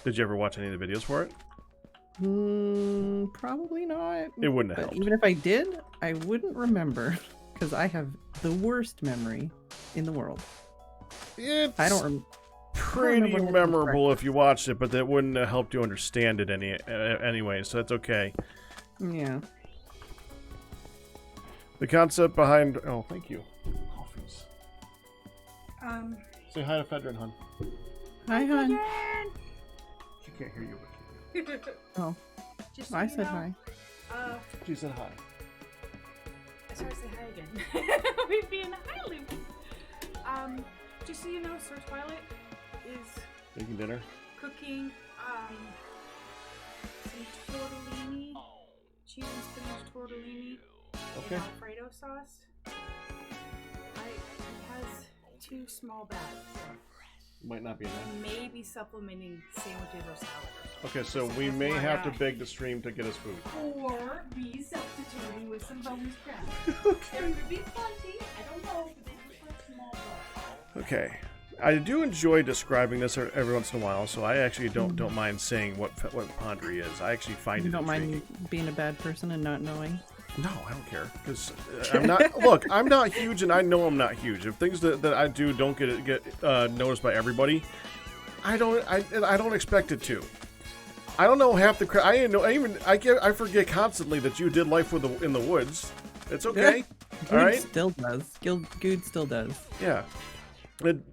Did you ever watch any of the videos for it? Probably not. It wouldn't have helped. Even if I did, I wouldn't remember, because I have the worst memory in the world. It's I don't remember. Pretty memorable if you watched it, but that wouldn't have helped you understand it anyway, so that's okay. Yeah. The concept behind... Oh, thank you. Coffees. Say hi to Fedrin, hon. Hi, hon. She can't hear you, but Oh. Just I said hi. she said hi. I started to say hi again. We'd be in hi loop. Just so you know, Sir Twilight is Making dinner? cooking some tortellini, cheese and spinach tortellini in Alfredo sauce. He has 2 small bags. Might not be enough. Maybe supplementing sandwiches or salad. Okay, so we may have to beg the stream to get us food. Or be substituting with some bonus crab. There could be plenty. I don't know, but they just like small bags. Okay. I do enjoy describing this every once in a while, so I actually don't mind saying what Pondry is. I actually find You it don't intriguing. mind being a bad person and not knowing? No, I don't care, because I'm not. Look, I'm not huge, and I know I'm not huge. If things that I do don't get noticed by everybody, I don't expect it to. I don't know half the. I forget constantly that you did life in the woods. It's okay. All right. Still does. Good still does. Yeah. You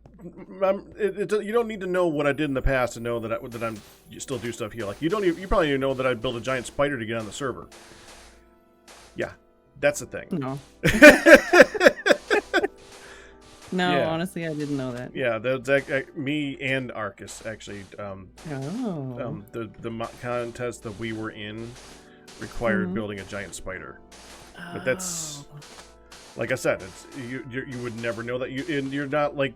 don't need to know what I did in the past to know that I'm still do stuff here. Like you probably even know that I built a giant spider to get on the server. Yeah, that's the thing. No. No, Yeah. honestly, I didn't know that. Yeah, that's me and Arcus actually. The contest that we were in required building a giant spider, but that's like I said, it's you would never know that you're not like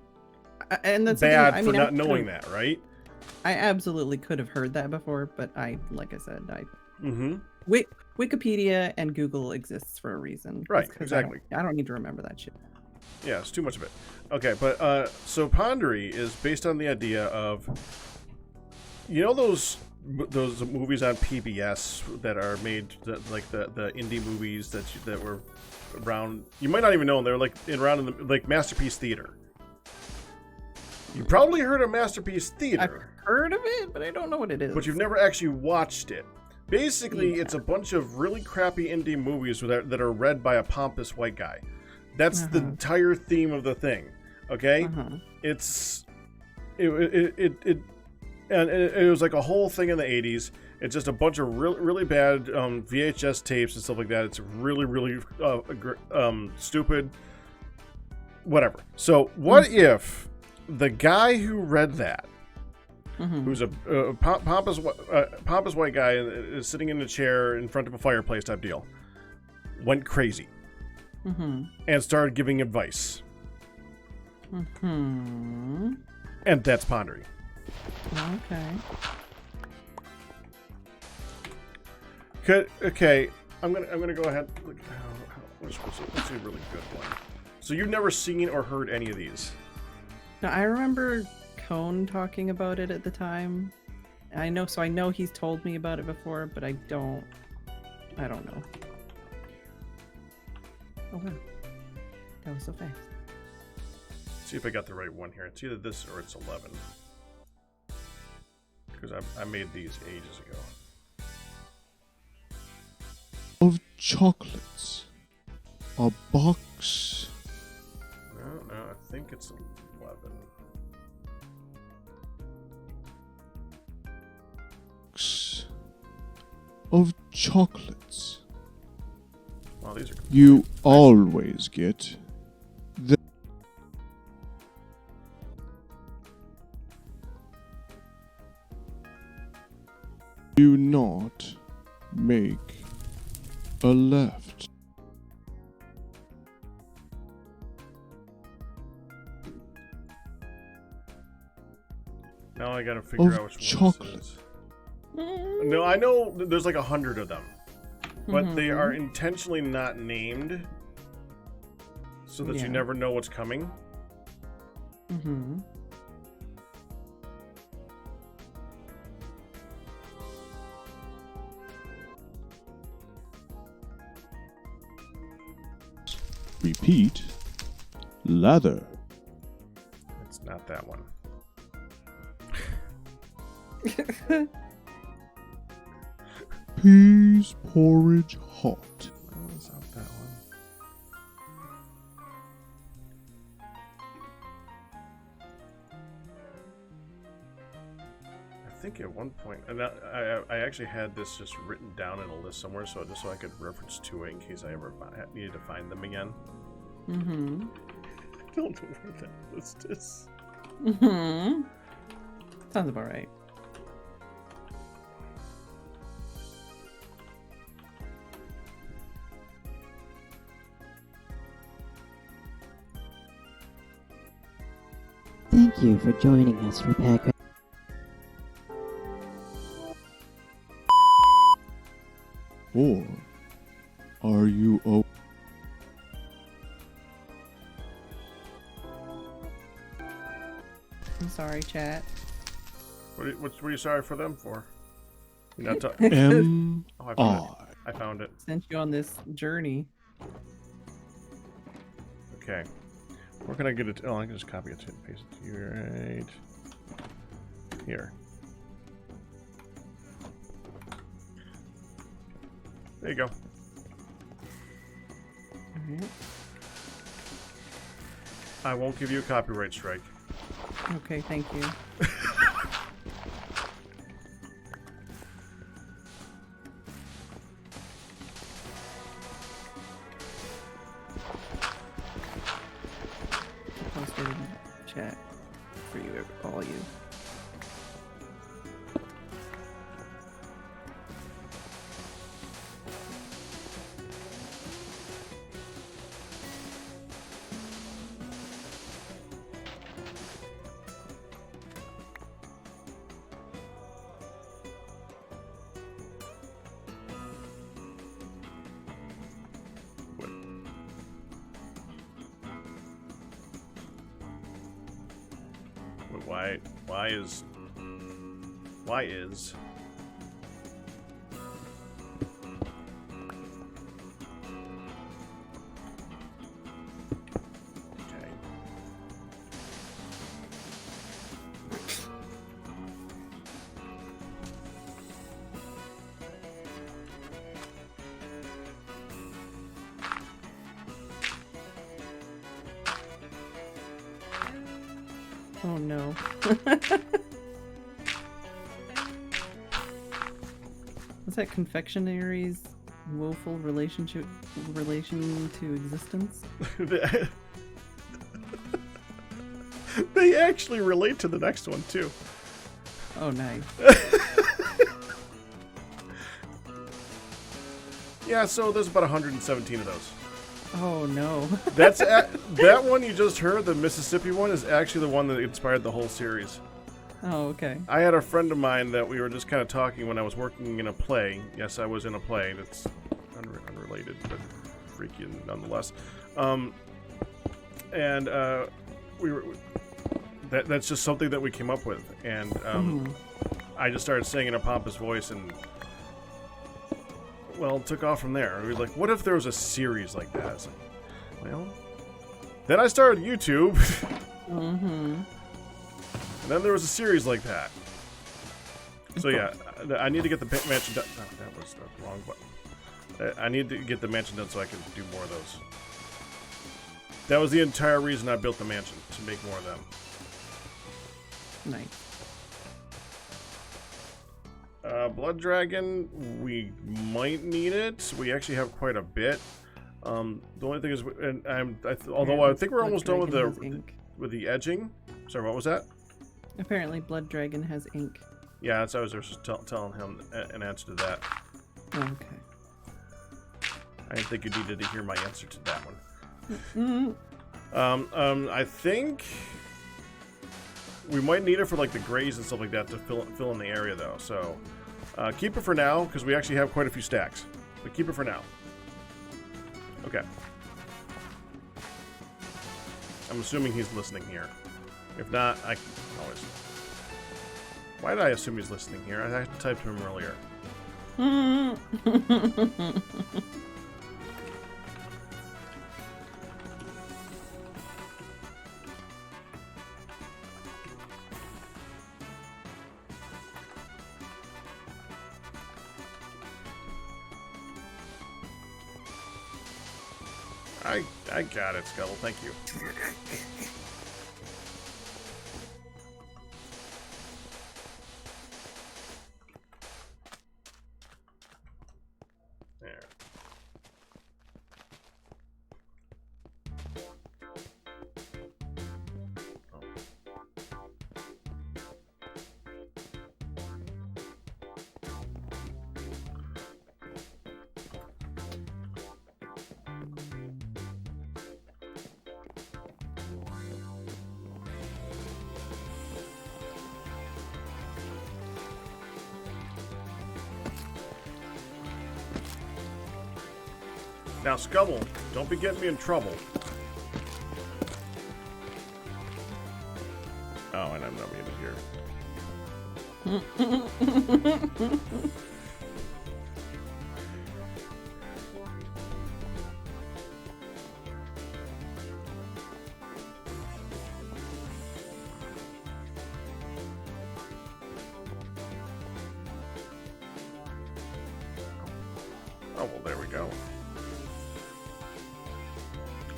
and that's bad the thing. for not knowing that, right? I absolutely could have heard that before, but like I said, Mm-hmm. Wikipedia and Google exists for a reason. Right, It's 'cause exactly. I don't need to remember that shit. Yeah, it's too much of it. Okay, but so Pondry is based on the idea of, you know, those movies on PBS that are made like the indie movies that were around. You might not even know them. They're like around in the like Masterpiece Theater. You probably heard of Masterpiece Theater. I've heard of it, but I don't know what it is. But you've never actually watched it. Basically, it's a bunch of really crappy indie movies that are read by a pompous white guy. That's the entire theme of the thing. Okay, it was like a whole thing in the 80s. It's just a bunch of really bad VHS tapes and stuff like that. It's really stupid. Whatever. So what if the guy who read that, who's a pompous white guy, is sitting in a chair in front of a fireplace type deal, went crazy and started giving advice? And that's Pondry. Okay. I'm gonna go ahead. What's a really good one? So you've never seen or heard any of these? No, I remember Cone talking about it at the time. I know he's told me about it before, but I don't know. Oh wow, that was so fast. See if I got the right one here. It's either this or it's 11. Because I made these ages ago. Of chocolates. A box. No, I think it's 11. Of chocolates. Wow, these are You always get the do not make a left. Now I gotta figure Of out which chocolate. one this is. No, I know there's like 100 of them. But they are intentionally not named so that you never know what's coming. Repeat. Leather. It's not that one. Peas porridge hot. No, it's not that one. I think at one point, and I actually had this just written down in a list somewhere, so I could reference to it in case I ever needed to find them again. I don't know where that list is. Sounds about right. Thank you for joining us for Pack. Or are you sorry, chat. What are you sorry for them for? You're not M Oh, I found it. I. I found it. Sent you on this journey. Okay. Where can I get it? Oh, I can just copy it and paste it right here. There you go. Alright. I won't give you a copyright strike. Okay, thank you. Posted in chat for you, all you. Wait, why is okay. Oh no. Was that confectionary's woeful relation to existence? They actually relate to the next one too. Oh, nice. Yeah, so there's about 117 of those. Oh no. That's that one you just heard, the Mississippi one, is actually the one that inspired the whole series. Oh, okay. I had a friend of mine that we were just kind of talking when I was working in a play. Yes, I was in a play. That's unrelated, but freaky nonetheless. We were. That's just something that we came up with, and I just started saying in a pompous voice, and well, it took off from there. We were like, "What if there was a series like that?" I was like, well, then I started YouTube. And then there was a series like that. So yeah, I need to get the mansion done. Oh, that was the wrong button. I need to get the mansion done so I can do more of those. That was the entire reason I built the mansion, to make more of them. Nice. Blood Dragon, we might need it. We actually have quite a bit. The only thing is, although I think we're almost done with the edging. Sorry, what was that? Apparently, Blood Dragon has ink. Yeah, that's what I was just telling him an answer to that. Oh, okay. I didn't think you needed to hear my answer to that one. I think we might need it for like the grays and stuff like that to fill in the area though. So keep it for now because we actually have quite a few stacks. But keep it for now. Okay. I'm assuming he's listening here. If not, I can always. Why did I assume he's listening here? I typed to him earlier. I got it, Scuttle. Thank you. There. Now, Scubble, don't be getting me in trouble. Oh, I fine. I'm not muted here. Oh, well, there we go.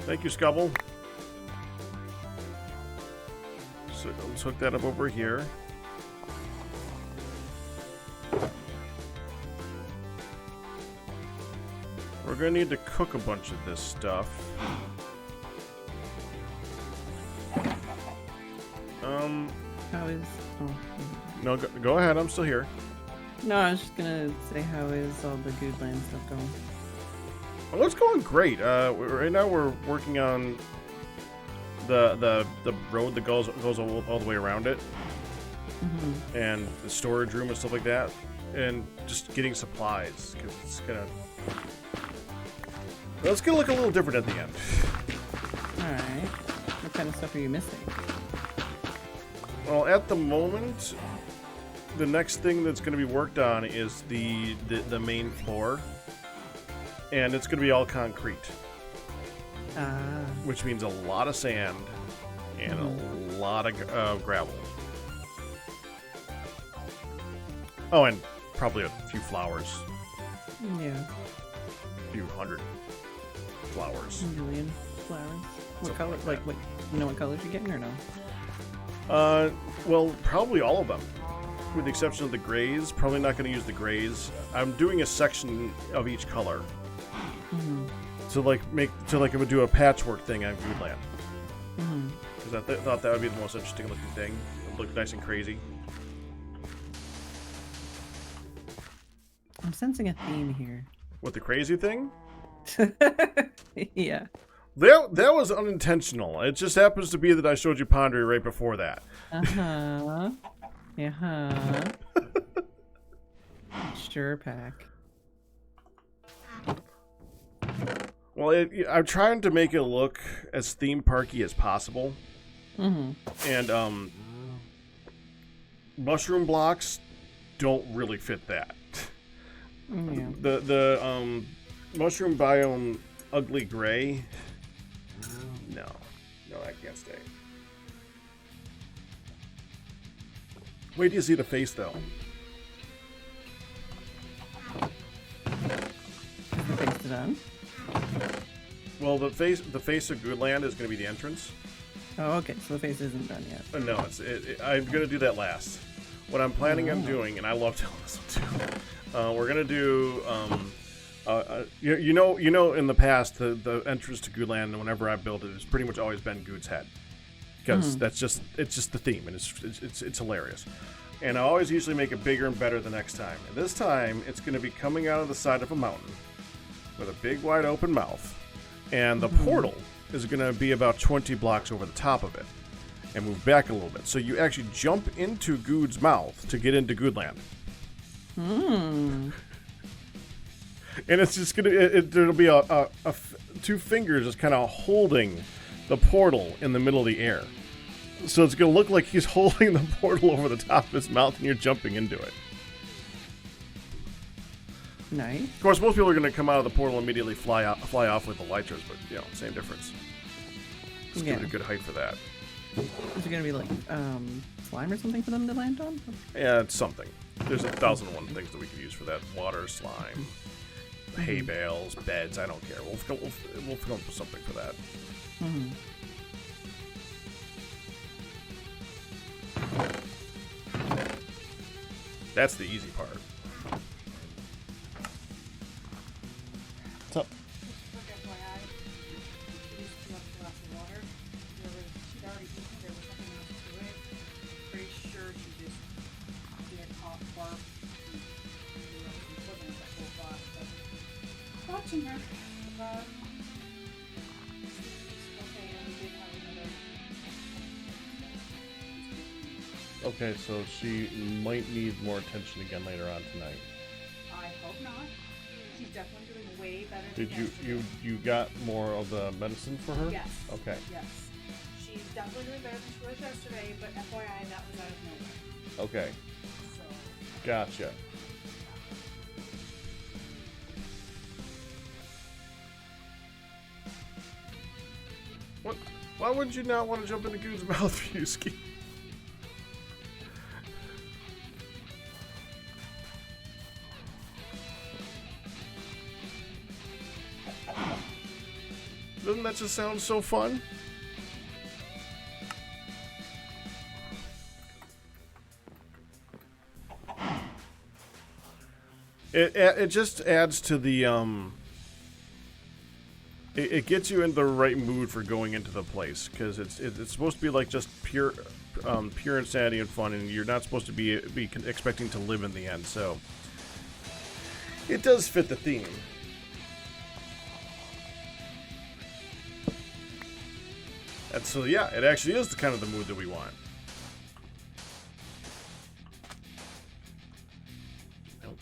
Thank you, Scubble. So let's hook that up over here. We're gonna need to cook a bunch of this stuff. How is? Oh. No, go ahead. I'm still here. No, I was just gonna say, how is all the good land stuff going? Well, it's going great. Right now we're working on the road that goes all the way around it, and the storage room and stuff like that, and just getting supplies because it's gonna look a little different at the end. All right. What kind of stuff are you missing? Well, at the moment, the next thing that's going to be worked on is the main floor, and it's going to be all concrete, which means a lot of sand and a lot of gravel. Oh, and probably a few flowers. Yeah. A few hundred flowers. A million flowers. What color? Like, what? You know what colors you're getting or no? Well, probably all of them, with the exception of the grays. Probably not going to use the grays. I'm doing a section of each color. So like I would do a patchwork thing on Goodland. Because I thought that would be the most interesting looking thing. It would look nice and crazy. I'm sensing a theme here. With the crazy thing? Yeah. That was unintentional. It just happens to be that I showed you Pondry right before that. Uh-huh. Yeah. Sure, Pack. Well, I'm trying to make it look as theme parky as possible. And mushroom blocks don't really fit that. Yeah. The mushroom biome ugly gray. No, that can't stay. Wait till you see the face, though. The face done? Well, the face of Goodland is going to be the entrance. Oh, okay. So the face isn't done yet. No, I'm going to do that last. What I'm planning on doing, and I love telling this one too. We're going to do. You know, in the past, the entrance to Goodland, whenever I built it, has pretty much always been Good's head, because it's just the theme, and it's hilarious. And I always usually make it bigger and better the next time. And this time, it's going to be coming out of the side of a mountain with a big, wide open mouth, and the portal is going to be about 20 blocks over the top of it, and move back a little bit. So you actually jump into Good's mouth to get into Goodland. And it's just there'll be two fingers just kind of holding the portal in the middle of the air. So it's going to look like he's holding the portal over the top of his mouth and you're jumping into it. Nice. Of course, most people are going to come out of the portal and immediately fly off with the elytras, but, same difference. Just give it a good height for that. Is it going to be like slime or something for them to land on? Yeah, it's something. There's 1,001 things that we can use for that. Water, slime, hay bales, beds, I don't care. We'll come up with something for that. That's the easy part. What's up? Quick FYI, she used to have a glass of water. She'd already eaten, there was nothing else to it. Pretty sure she just did hot barf. Looking at that whole box, but watching her. Okay, and we did have another. Okay, so she might need more attention again later on tonight. I hope not. She's definitely doing way better Did than yesterday. you got more of the medicine for her? Yes. Okay. Yes. She she's definitely doing better than she was yesterday, but FYI, that was out of nowhere. Okay, So, gotcha. What? Why would you not want to jump into Goon's mouth, Fusky? Doesn't that just sound so fun? It just adds to the it gets you in the right mood for going into the place, because it's supposed to be like just pure insanity and fun, and you're not supposed to be expecting to live in the end. So it does fit the theme. And so yeah, it actually is the kind of the mood that we want. Nope.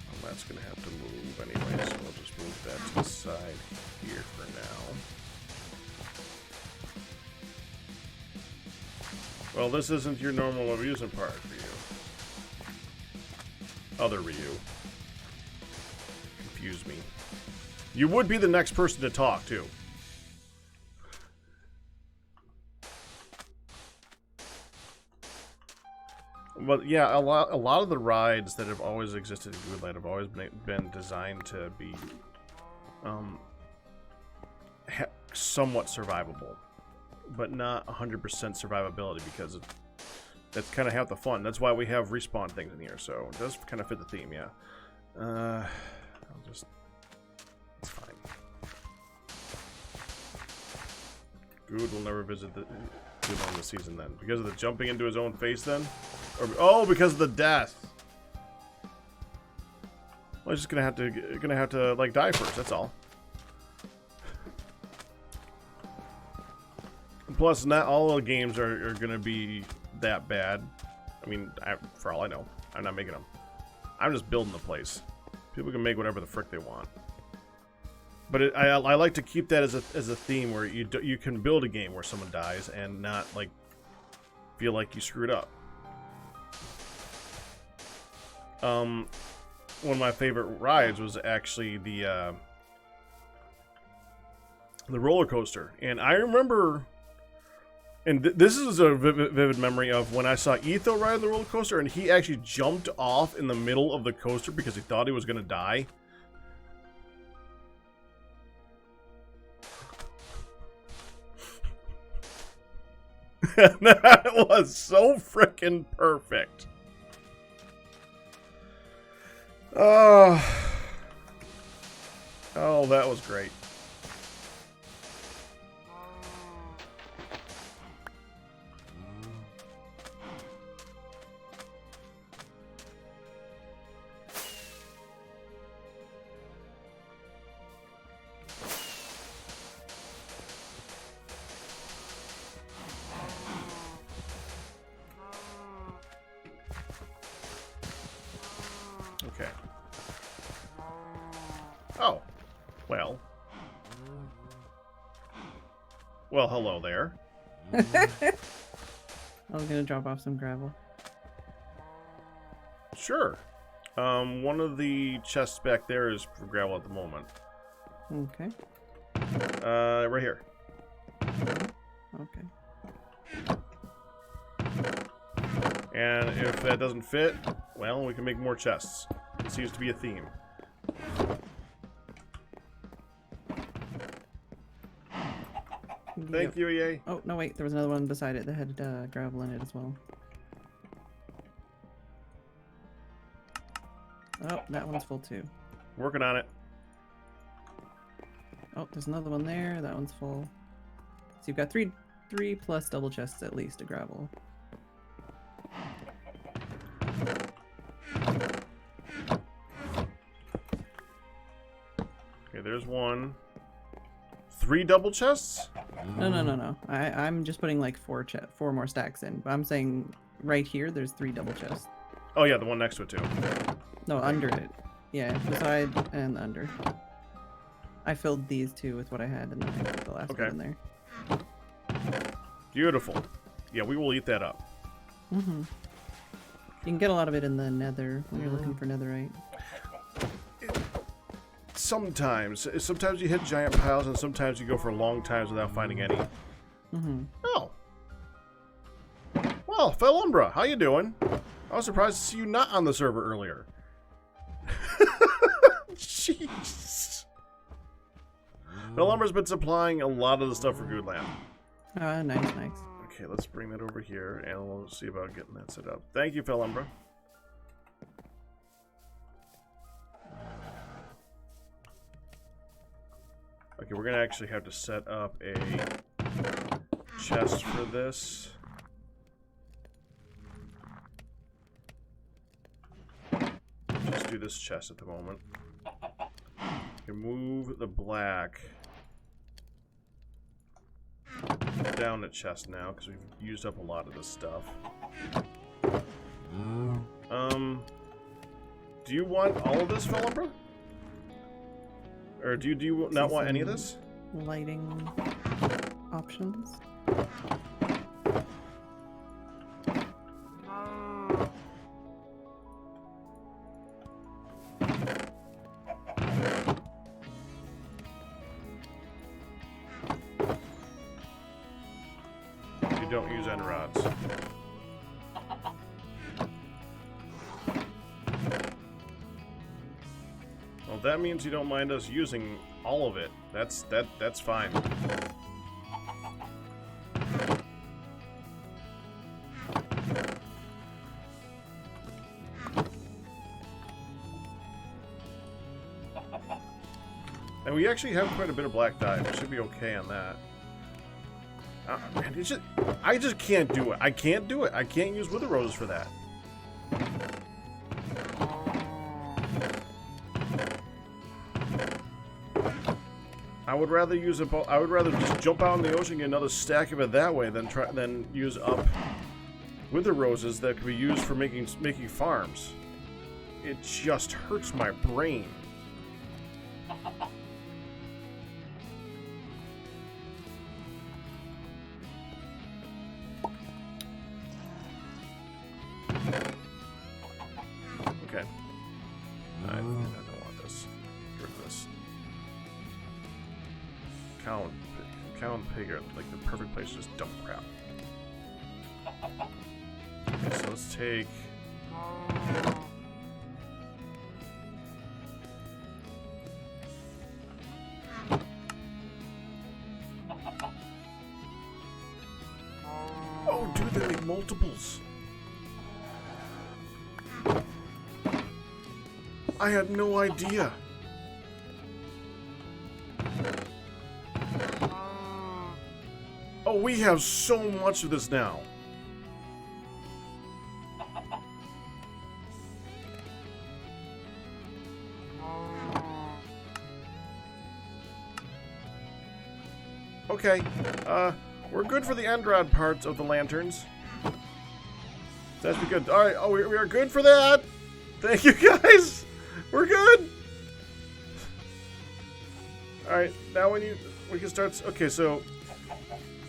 Well, that's gonna have to move anyway, so we'll just move that to the side here for now. Well, this isn't your normal amusement park, Ryu. Other Ryu. Confuse me. You would be the next person to talk, too. But yeah, a lot of the rides that have always existed in Goodland have always been designed to be somewhat survivable, but not 100% survivability, because that's kind of half the fun. That's why we have respawn things in here, so it does kind of fit the theme, yeah. It's fine. Good will never visit the Goodland this season then, because of the jumping into his own face then. Oh, because of the death. Well, he's just gonna have to like die first. That's all. Plus, not all the games are gonna be that bad. I mean, for all I know, I'm not making them. I'm just building the place. People can make whatever the frick they want. But I like to keep that as a theme where you can build a game where someone dies and not like feel like you screwed up. One of my favorite rides was actually the roller coaster, and I remember, and this is a vivid memory of when I saw Etho ride the roller coaster, and he actually jumped off in the middle of the coaster because he thought he was gonna die. That was so freaking perfect. Oh, that was great. Okay. Oh. Well. Well, hello there. I was gonna drop off some gravel. Sure. One of the chests back there is for gravel at the moment. Okay. Right here. Okay. And if that doesn't fit, well, we can make more chests. It seems to be a theme. Thank you, EA. Oh, no, wait. There was another one beside it that had gravel in it as well. Oh, that one's full too. Working on it. Oh, there's another one there. That one's full. So you've got three plus double chests at least of gravel. there's one. 3 double chests? No. I'm just putting like 4 more stacks in. But I'm saying right here, there's 3 double chests. Oh yeah, the one next to it too. No, under it. Yeah, beside and under. I filled these 2 with what I had, and then I put the last one in there. Beautiful. Yeah, we will eat that up. Mm-hmm. You can get a lot of it in the nether when you're looking for netherite. Sometimes you hit giant piles, and sometimes you go for long times without finding any. Mm-hmm. Oh. Well, Felumbra, how you doing? I was surprised to see you not on the server earlier. Jeez. Felumbra's been supplying a lot of the stuff for Goodland. Nice. Okay, let's bring that over here, and we'll see about getting that set up. Thank you, Felumbra. Okay, we're gonna actually have to set up a chest for this. Just do this chest at the moment. Okay, move the black down the chest now, because we've used up a lot of this stuff. Do you want all of this, Felumbra? Or do you not want any of this? Lighting options. You don't use end rods. Well, that means you don't mind us using all of it. That's fine. And we actually have quite a bit of black dye. We should be okay on that. Man, I just can't do it. I can't do it. I can't use wither roses for that. I would rather use I would rather just jump out in the ocean and get another stack of it that way than use up wither roses that could be used for making farms. It just hurts my brain. Okay. I don't want this. Get rid of this. Cow and pig are like the perfect place to just dump crap. Okay, so let's take... Oh, dude, they make multiples. I had no idea. Oh, we have so much of this now. Okay, we're good for the end rod parts of the lanterns. That should be good. Alright, oh, we are good for that! Thank you, guys! We're good! Alright, now we can start... Okay, so...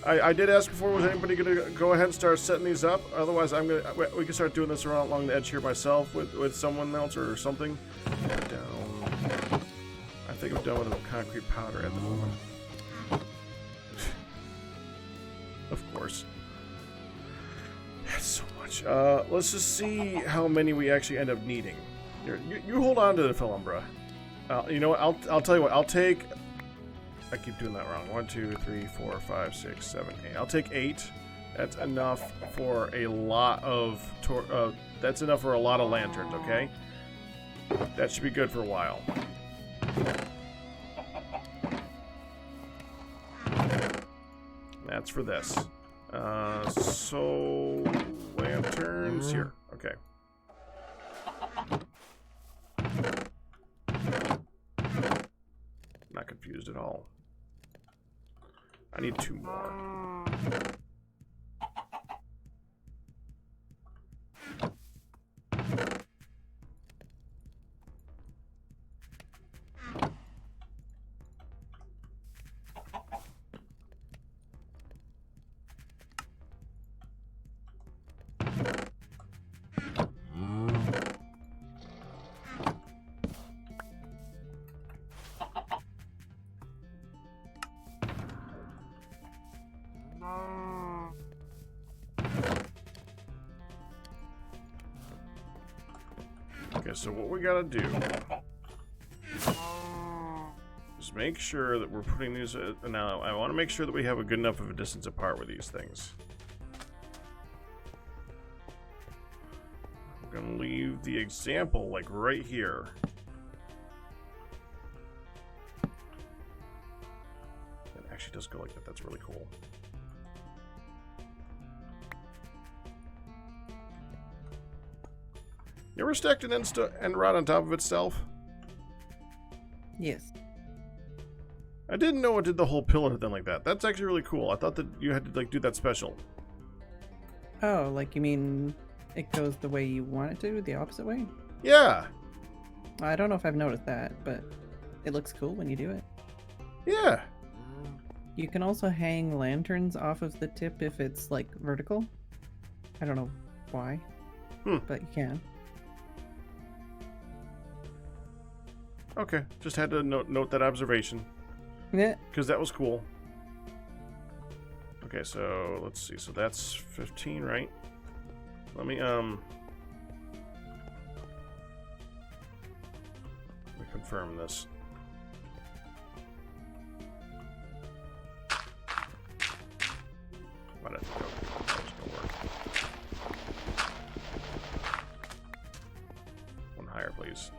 I did ask before, was anybody gonna go ahead and start setting these up? Otherwise, we can start doing this around along the edge here myself with someone else or something. Put down... I think I'm done with the concrete powder at the moment. Of course. That's so much. Let's just see how many we actually end up needing. You hold on to the Felumbra. You know what? I'll tell you what. I'll take... I keep doing that wrong. 1, 2, 3, 4, 5, 6, 7, 8. I'll take 8. That's enough for a lot of... that's enough for a lot of lanterns, okay? That should be good for a while. That's for this. So... lanterns here. Okay. confused at all. I need 2 more. Okay, so what we gotta do is make sure that we're putting these. Now, I want to make sure that we have a good enough of a distance apart with these things. I'm gonna leave the example like right here. It actually does go like that. That's really cool. You ever stacked an end rod on top of itself? Yes. I didn't know it did the whole pillar thing like that. That's actually really cool. I thought that you had to like do that special. Oh, like you mean it goes the way you want it to, the opposite way? Yeah. I don't know if I've noticed that, but it looks cool when you do it. Yeah. You can also hang lanterns off of the tip if it's like vertical. I don't know why, but you can. Okay, just had to note that observation. Yeah. Because that was cool. Okay, so let's see. So that's 15, right? Let me confirm this. Why did that was gonna work? One higher, please.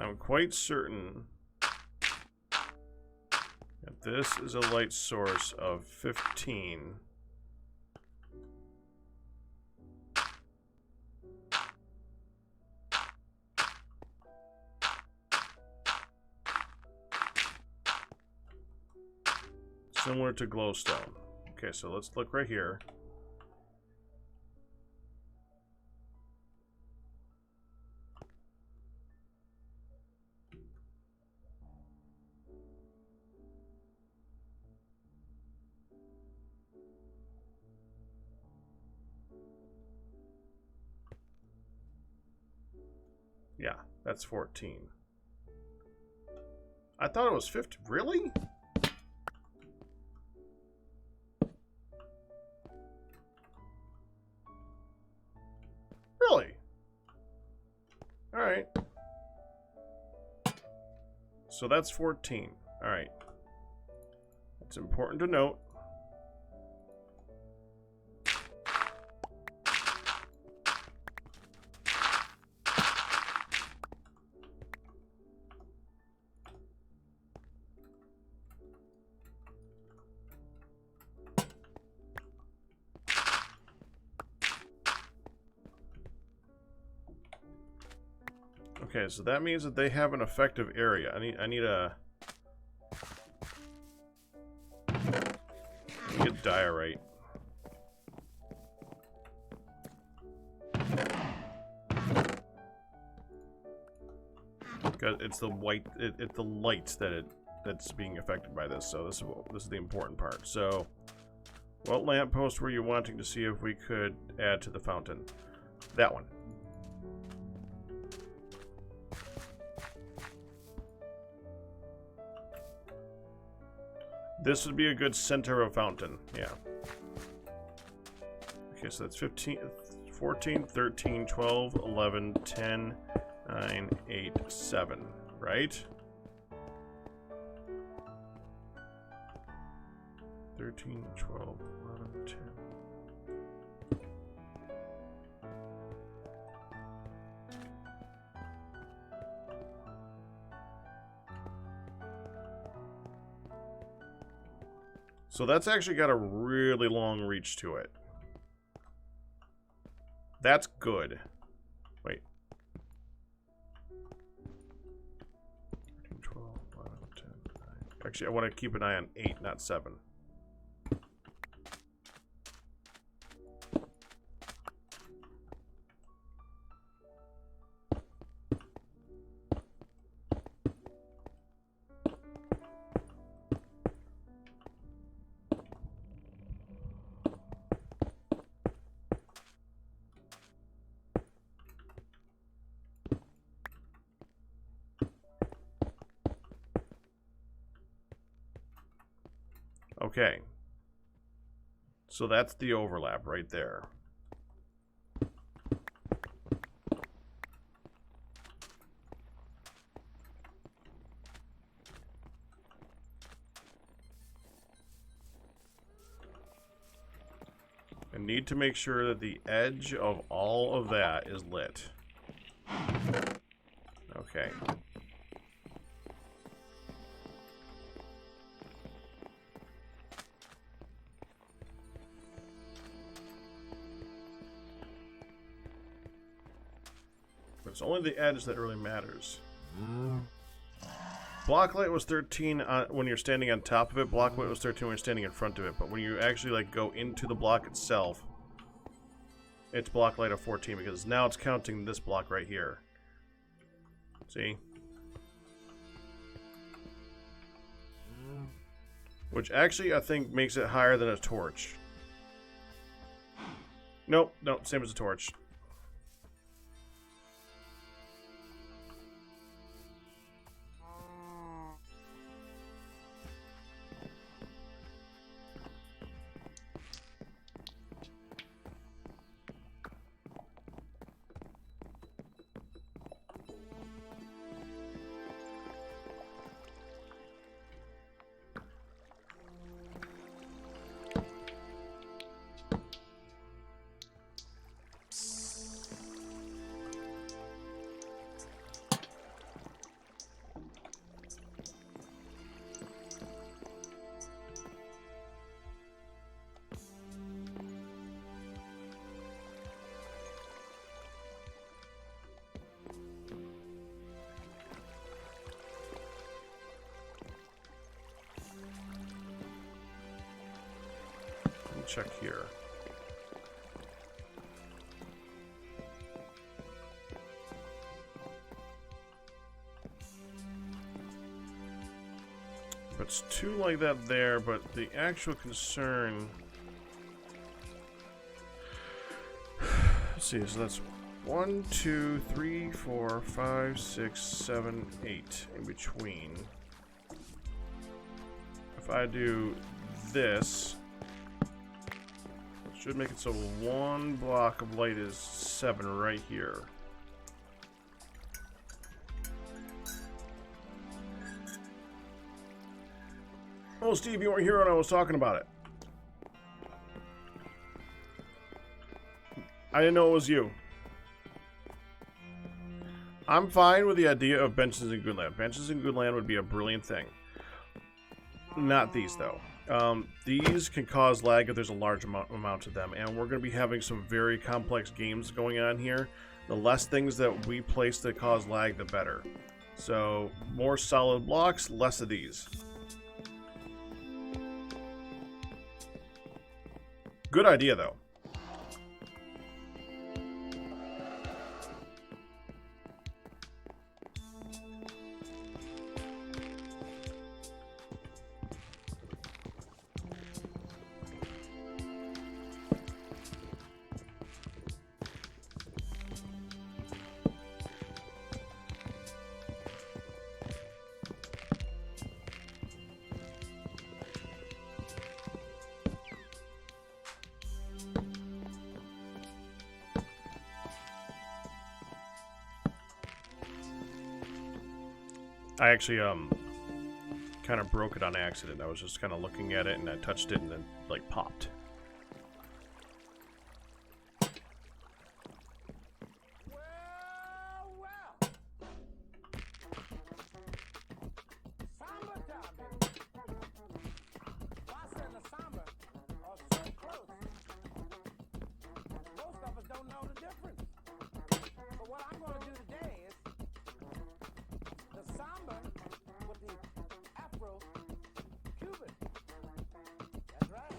I'm quite certain that this is a light source of 15. Similar to glowstone. Okay, so let's look right here. Yeah, that's 14. I thought it was 50. Really? Really? Alright. So that's 14. Alright. It's important to note. Okay, so that means that they have an effective area. I need a... Let me get diorite. Because it's the white, it's the light that's being affected by this. So this is the important part. So, what lamppost were you wanting to see if we could add to the fountain? That one. This would be a good center of fountain, yeah. Okay, so that's 15, 14, 13, 12, 11, 10, 9, 8, 7, right? 13, 12, 11, 10. So that's actually got a really long reach to it. That's good. Wait. 12, 11, 10, 9. Actually, I want to keep an eye on 8, not 7. Okay. So that's the overlap right there. I need to make sure that the edge of all of that is lit. Okay. But it's only the edge that really matters. Block light was 13 when you're standing on top of it. Block light was 13 when you're standing in front of it. But when you actually like go into the block itself, it's block light of 14 because now it's counting this block right here. See? Which actually I think makes it higher than a torch. Nope, nope, same as a torch. Check here. But it's two like that there, but the actual concern... Let's see, so that's 1, 2, 3, 4, 5, 6, 7, 8 in between. If I do this... Should make it so one block of light is 7 right here. Oh, Steve, you weren't here when I was talking about it. I didn't know it was you. I'm fine with the idea of benches in Goodland. Benches in Goodland would be a brilliant thing. Not these, though. These can cause lag if there's a large amount of them, and we're going to be having some very complex games going on here. The less things that we place that cause lag, the better. So, more solid blocks, less of these. Good idea, though. I actually kind of broke it on accident. I was just kind of looking at it and I touched it and then like popped. don't know the difference. But what I'm going to do today is the samba with the Afro Cuban. That's right.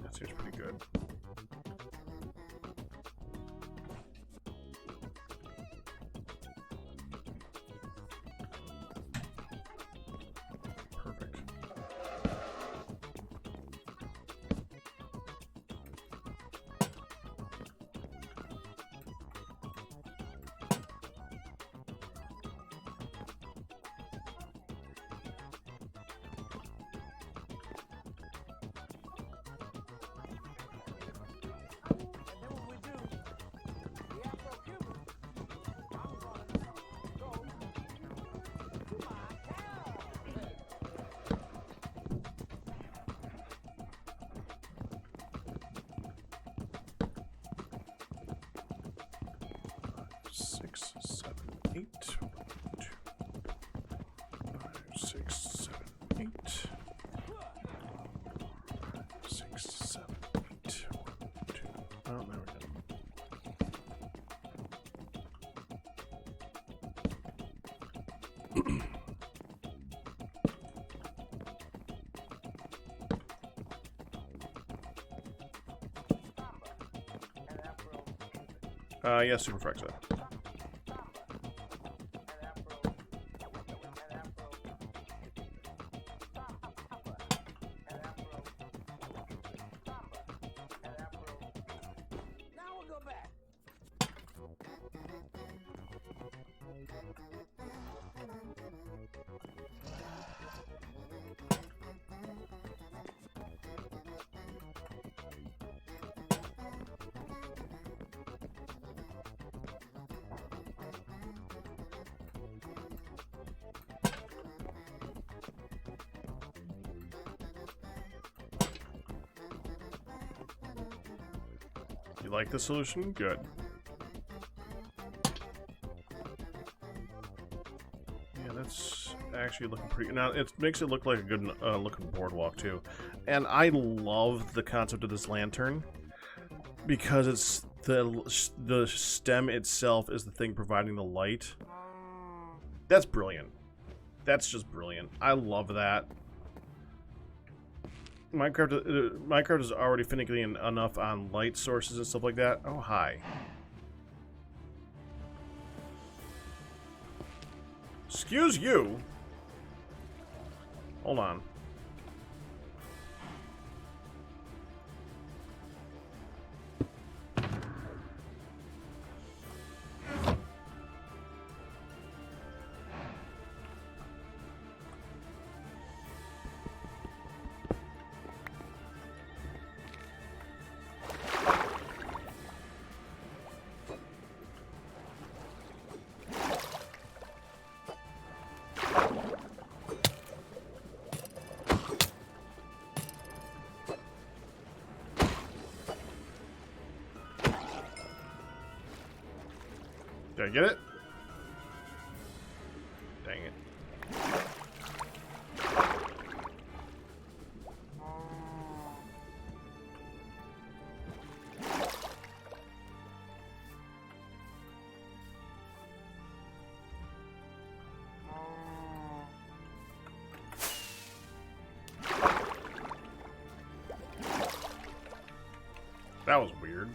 That seems pretty good. Perfect. And then when we do the Afro Cuban, I'm going to go to my town. 6, 7, 8. 1, 2, 5, 6, 7, 8. 6, 7, 8. 1, 2. Oh, there we go. Yeah, super Frexa. Now we'll go back. You like the solution? Good. Yeah, that's actually looking pretty. Now it makes it look like a good looking boardwalk too, and I love the concept of this lantern because it's the stem itself is the thing providing the light. That's brilliant. That's just brilliant. I love that. Minecraft is already finicky enough on light sources and stuff like that. Oh, hi. Excuse you. Hold on. Did I get it? Dang it. That was weird.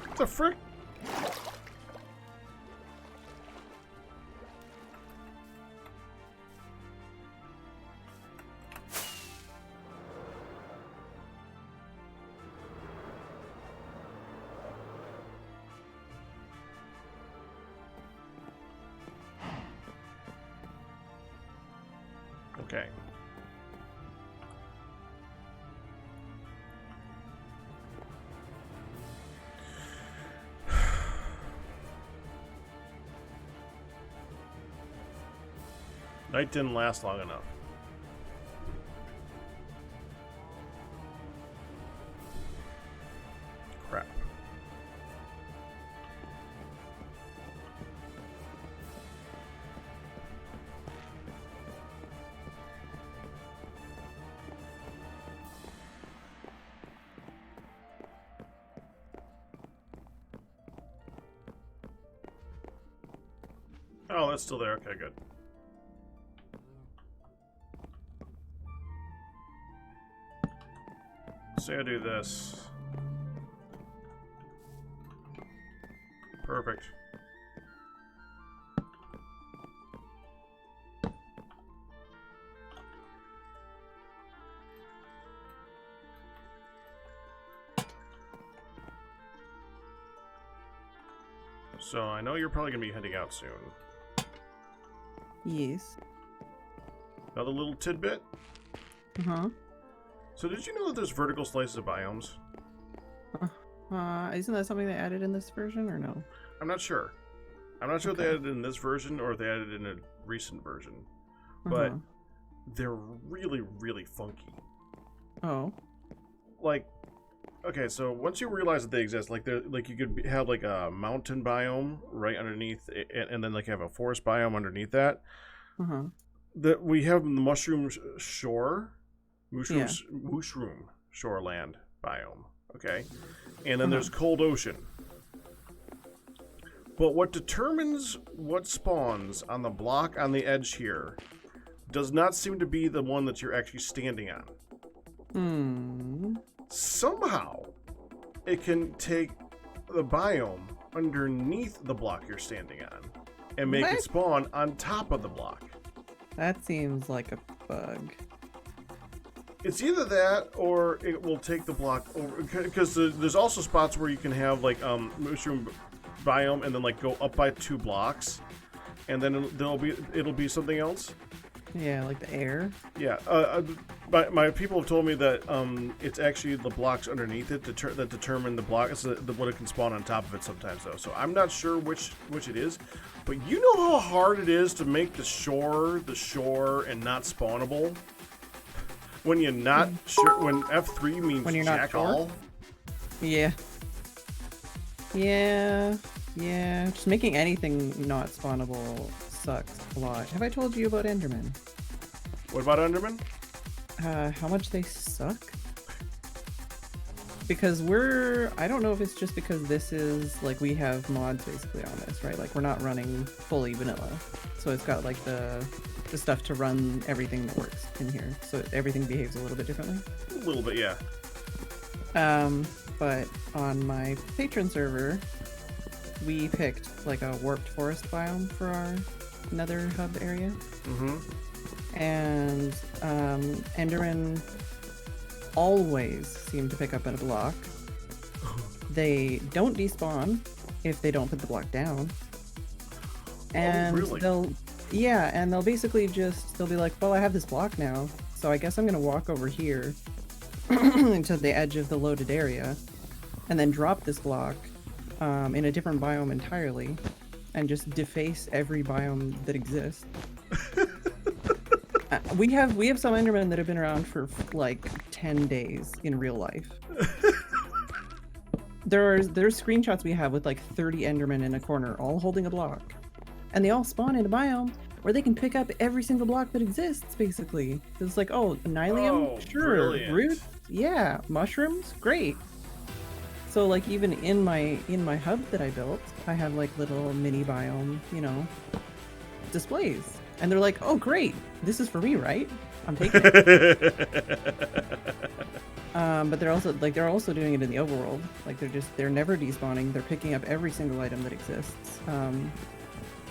What the frick? Okay. Night didn't last long enough. Crap. Oh, that's still there. Okay, good. Say I do this. Perfect. So I know you're probably gonna be heading out soon. Yes. Another little tidbit. Uh-huh. So did you know that there's vertical slices of biomes? Isn't that something they added in this version or no? I'm not sure. I'm not sure if they added it in this version or if they added it in a recent version. But they're really, really funky. Oh. Like, okay, so once you realize that they exist, like you could have like a mountain biome right underneath, and then like have a forest biome underneath that. That we have the mushroom shoreland biome. Okay, and then there's cold ocean. But what determines what spawns on the block on the edge here does not seem to be the one that you're actually standing on. Somehow, it can take the biome underneath the block you're standing on and make it spawn on top of the block. That seems like a bug. It's either that or it will take the block over, because there's also spots where you can have like mushroom biome and then like go up by 2 blocks, and then it'll be something else. Yeah, like the air. Yeah, my people have told me that it's actually the blocks underneath it that determine the block. It's what it can spawn on top of it sometimes, though. So I'm not sure which it is, but you know how hard it is to make the shore and not spawnable. When you're not sure, when F3 means when you're jack not sure? all. Yeah. Yeah. Just making anything not spawnable sucks a lot. Have I told you about Enderman? What about Enderman? How much they suck? Because I don't know if it's just because this is, like, we have mods basically on this, right? Like, we're not running fully vanilla. So it's got, like, the stuff to run everything that works in here. So everything behaves a little bit differently. A little bit, yeah. But on my patron server, we picked, like, a warped forest biome for our nether hub area. And Endermen always seem to pick up in a block. They don't despawn if they don't put the block down. And really? they'll basically they'll be like, well, I have this block now, so I guess I'm gonna walk over here to the edge of the loaded area and then drop this block in a different biome entirely and just deface every biome that exists. We have some Endermen that have been around for like 10 days in real life. There's screenshots we have with like 30 Endermen in a corner, all holding a block, and they all spawn in a biome where they can pick up every single block that exists. Basically, it's like, oh, Nylium, sure, brilliant. roots, yeah, mushrooms, great. So like even in my hub that I built, I have like little mini biome, displays. And they're like, oh great, this is for me, right? I'm taking it. But they're also doing it in the overworld. Like they're never despawning. They're picking up every single item that exists.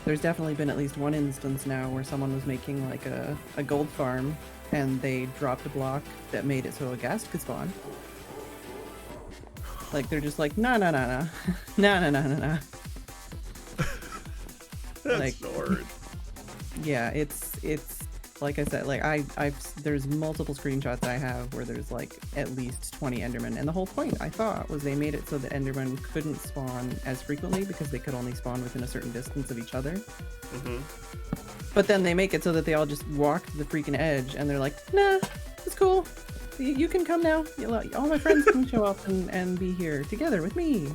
There's definitely been at least one instance now where someone was making like a gold farm and they dropped a block that made it so a ghast could spawn. Like they're just like, nah. That's like, so hard. yeah, it's Like I said, like there's multiple screenshots I have where there's like at least 20 Endermen, and the whole point I thought was they made it so the Endermen couldn't spawn as frequently because they could only spawn within a certain distance of each other. Mm-hmm. But then they make it so that they all just walk to the freaking edge, and they're like, nah, it's cool. You can come now. All my friends can show up and be here together with me.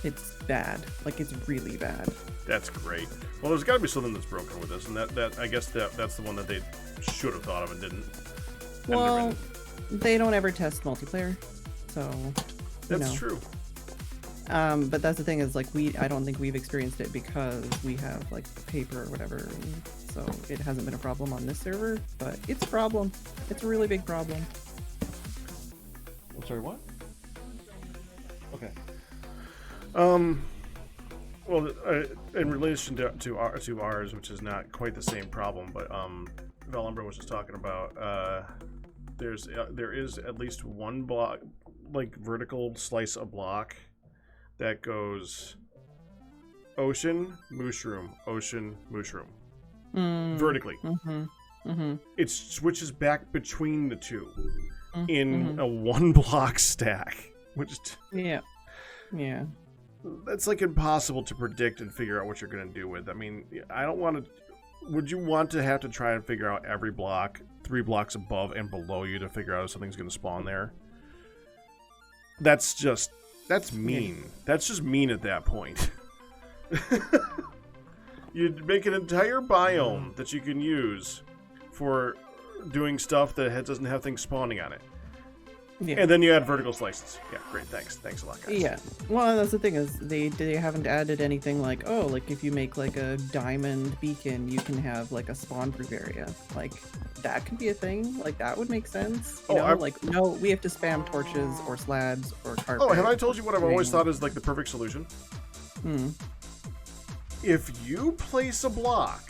It's bad. Like, it's really bad. That's great. Well, there's got to be something that's broken with this, and that I guess that's the one that they should have thought of and didn't. Well, they don't ever test multiplayer, so that's true. But that's the thing is, like, I don't think we've experienced it because we have like paper or whatever, so it hasn't been a problem on this server. But it's a problem. It's a really big problem. I'm sorry, what? Okay. Well, in relation to ours, which is not quite the same problem, but Valumbra was just talking about, there is at least one block, like vertical slice of block that goes ocean, mushroom, vertically. It switches back between the two in a one block stack, which yeah. That's like impossible to predict and figure out what you're going to do with. I mean, I don't want to. Would you want to have to try and figure out every block, 3 blocks above and below you to figure out if something's going to spawn there? That's mean. Yeah. That's just mean at that point. You'd make an entire biome that you can use for doing stuff that doesn't have things spawning on it. Yeah. And then you add vertical slices. Yeah, great. Thanks a lot, guys. Yeah. Well, that's the thing is they haven't added anything like, oh, like if you make like a diamond beacon, you can have like a spawn-proof area. Like that could be a thing. Like that would make sense. You know, like no, we have to spam torches or slabs or carpet. Oh, have I told you what I've always thought is like the perfect solution? If you place a block,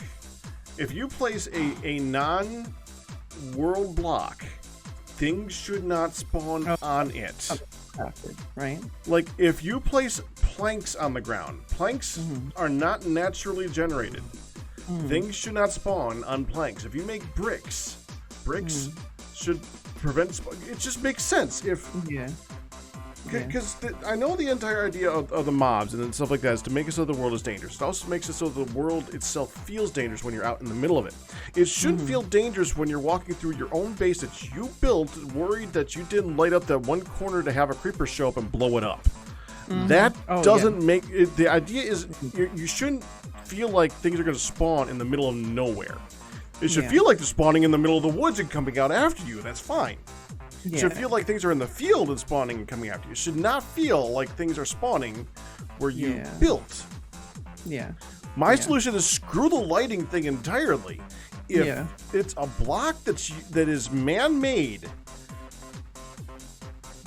if you place a non-world block, things should not spawn on it. Right? Like, if you place planks on the ground, planks are not naturally generated. Things should not spawn on planks. If you make bricks should prevent it just makes sense. Because I know the entire idea of the mobs and stuff like that is to make it so the world is dangerous. It also makes it so the world itself feels dangerous when you're out in the middle of it. It shouldn't feel dangerous when you're walking through your own base that you built, worried that you didn't light up that one corner to have a creeper show up and blow it up. That doesn't make it. The idea is you shouldn't feel like things are going to spawn in the middle of nowhere. It should feel like they're spawning in the middle of the woods and coming out after you. That's fine. It should feel like things are in the field and spawning and coming after you. It should not feel like things are spawning where you built. My solution is screw the lighting thing entirely. If it's a block that is man-made,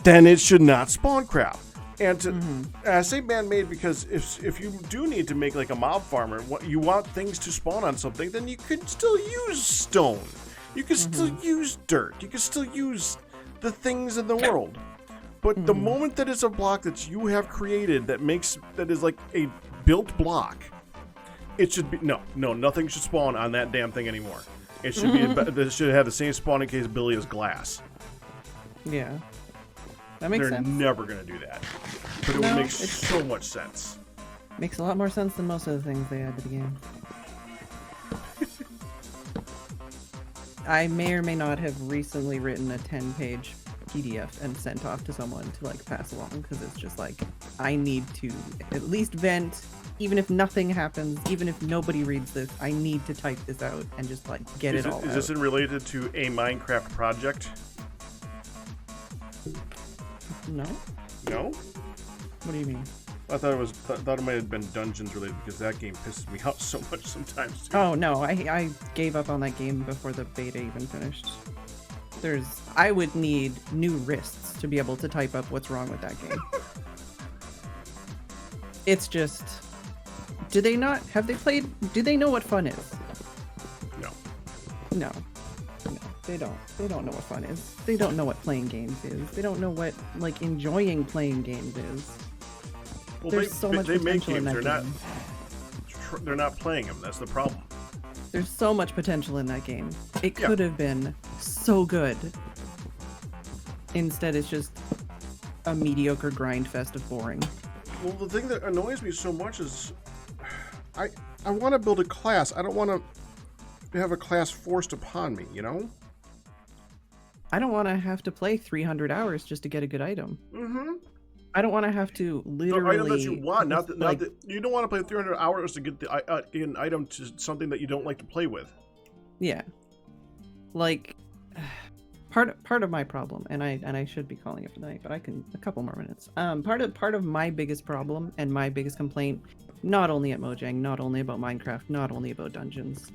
then it should not spawn crap. And I say man-made because if you do need to make like a mob farmer, you want things to spawn on something, then you could still use stone. You could still use dirt. You could still use the things in the world. But the moment that it's a block that you have created that is like a built block, it should be nothing should spawn on that damn thing anymore. It should be it should have the same spawning capability as glass. Yeah. That makes sense. They're never going to do that. But it would make so much sense. Makes a lot more sense than most of the things they add to the game. I may or may not have recently written a 10-page PDF and sent off to someone to like pass along because it's just like I need to at least vent, even if nothing happens, even if nobody reads this. I need to type this out and just like get it all out. Is this related to a Minecraft project? No. No? What do you mean? I thought it might have been Dungeons related because that game pisses me off so much sometimes too. Oh no, I gave up on that game before the beta even finished. I would need new wrists to be able to type up what's wrong with that game. It's just, do they know what fun is? No, they don't know what fun is. They don't know what playing games is. They don't know what like enjoying playing games is. Well, There's so much they make potential in games. that game. They're not playing them. That's the problem. There's so much potential in that game. It Yeah. could have been so good. Instead, it's just a mediocre grind fest of boring. Well, the thing that annoys me so much is I want to build a class. I don't want to have a class forced upon me, you know? I don't want to have to play 300 hours just to get a good item. Mm-hmm. I don't want to have to literally... The item that you want, not like, that you don't want to play 300 hours to get an item to something that you don't like to play with. Yeah. Like, part of my problem, and I should be calling it for the night, but I can a couple more minutes. Part of my biggest problem and my biggest complaint, not only at Mojang, not only about Minecraft, not only about dungeons,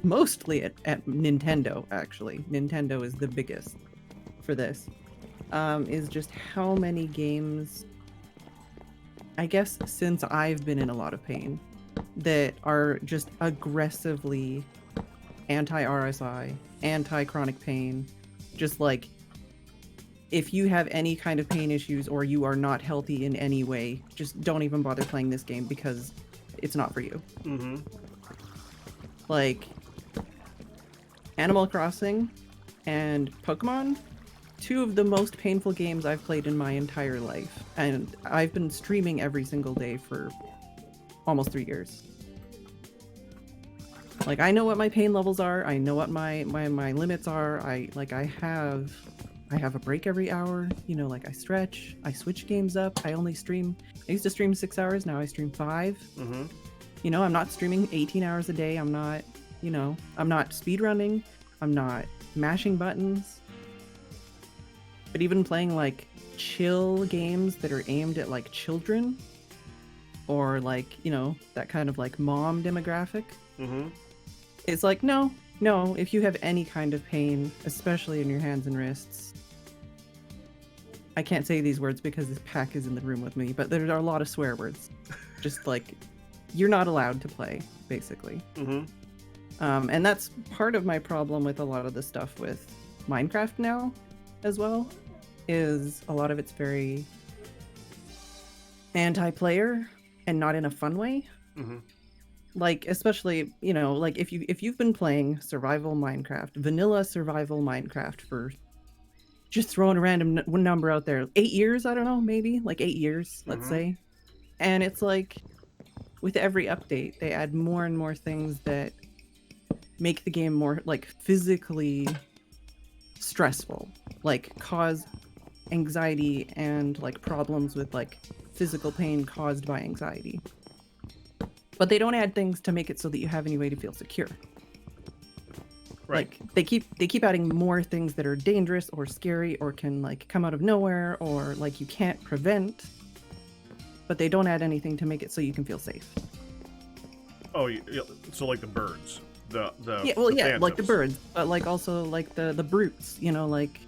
mostly at Nintendo. Actually, Nintendo is the biggest for this. Is just how many games, I guess, since I've been in a lot of pain, that are just aggressively anti-RSI, anti-chronic pain. Just like, if you have any kind of pain issues or you are not healthy in any way, just don't even bother playing this game because it's not for you. Mm-hmm. Like, Animal Crossing and Pokemon, two of the most painful games I've played in my entire life. And I've been streaming every single day for almost 3 years. Like, I know what my pain levels are. I know what my limits are. I have a break every hour. You know, like I stretch. I switch games up. I only stream. I used to stream 6 hours. Now I stream 5. Mm-hmm. You know, I'm not streaming 18 hours a day. I'm not, you know, I'm not speedrunning. I'm not mashing buttons. But even playing like chill games that are aimed at like children or like, you know, that kind of like mom demographic. Mm-hmm. It's like, no, if you have any kind of pain, especially in your hands and wrists. I can't say these words because this pack is in the room with me, but there are a lot of swear words. Just like, you're not allowed to play, basically. Mm-hmm. And that's part of my problem with a lot of the stuff with Minecraft now as well, is a lot of it's very anti-player and not in a fun way. Mm-hmm. Like, especially, you know, like if you've been playing survival Minecraft, vanilla survival Minecraft for, just throwing a random number out there, 8 years, I don't know, maybe like 8 years, let's say. And it's like, with every update, they add more and more things that make the game more like physically stressful, like cause anxiety and like problems with like physical pain caused by anxiety. But they don't add things to make it so that you have any way to feel secure. Right. Like they keep adding more things that are dangerous or scary or can like come out of nowhere or like you can't prevent. But they don't add anything to make it so you can feel safe. Oh, yeah, so like the birds, the like the phantoms. birds, but like also like the brutes. You know, like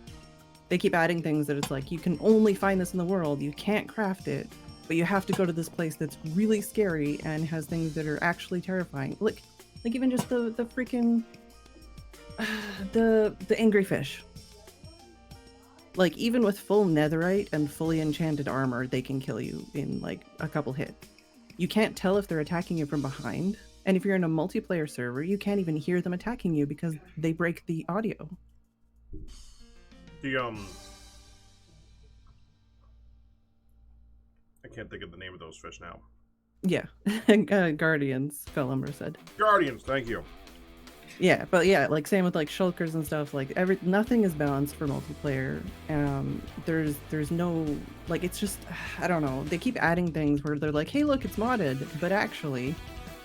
they keep adding things that it's like you can only find this in the world. You can't craft it. But you have to go to this place that's really scary and has things that are actually terrifying. Like even just the freaking the angry fish. Like even with full netherite and fully enchanted armor, they can kill you in like a couple hits. You can't tell if they're attacking you from behind, and if you're in a multiplayer server, you can't even hear them attacking you because they break the audio. I can't think of the name of those fish now. Yeah, Guardians, Felumber said. Guardians, thank you. Yeah, but yeah, like same with like shulkers and stuff. Like nothing is balanced for multiplayer. There's no like it's just I don't know. They keep adding things where they're like, hey, look, it's modded, but actually,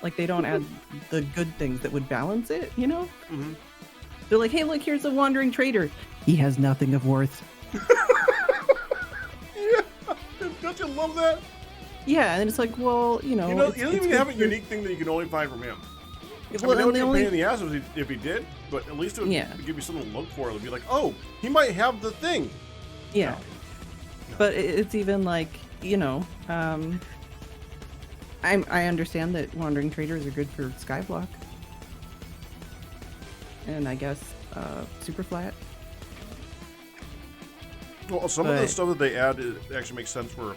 like they don't add the good things that would balance it. You know? Mm-hmm. They're like, hey, look, here's a wandering trader. He has nothing of worth. Don't you love that? Yeah, and it's like, well, you know, You don't even have a unique thing that you can only find from him. Well, I mean, that would and be a the pain in only the ass if he did, but at least it would Yeah. give you something to look for. It would be like, oh, he might have the thing. yeah, No. but it's even like, you know, I understand that wandering traders are good for skyblock, and I guess super flat. Well, some of the But- stuff that they add it actually makes sense for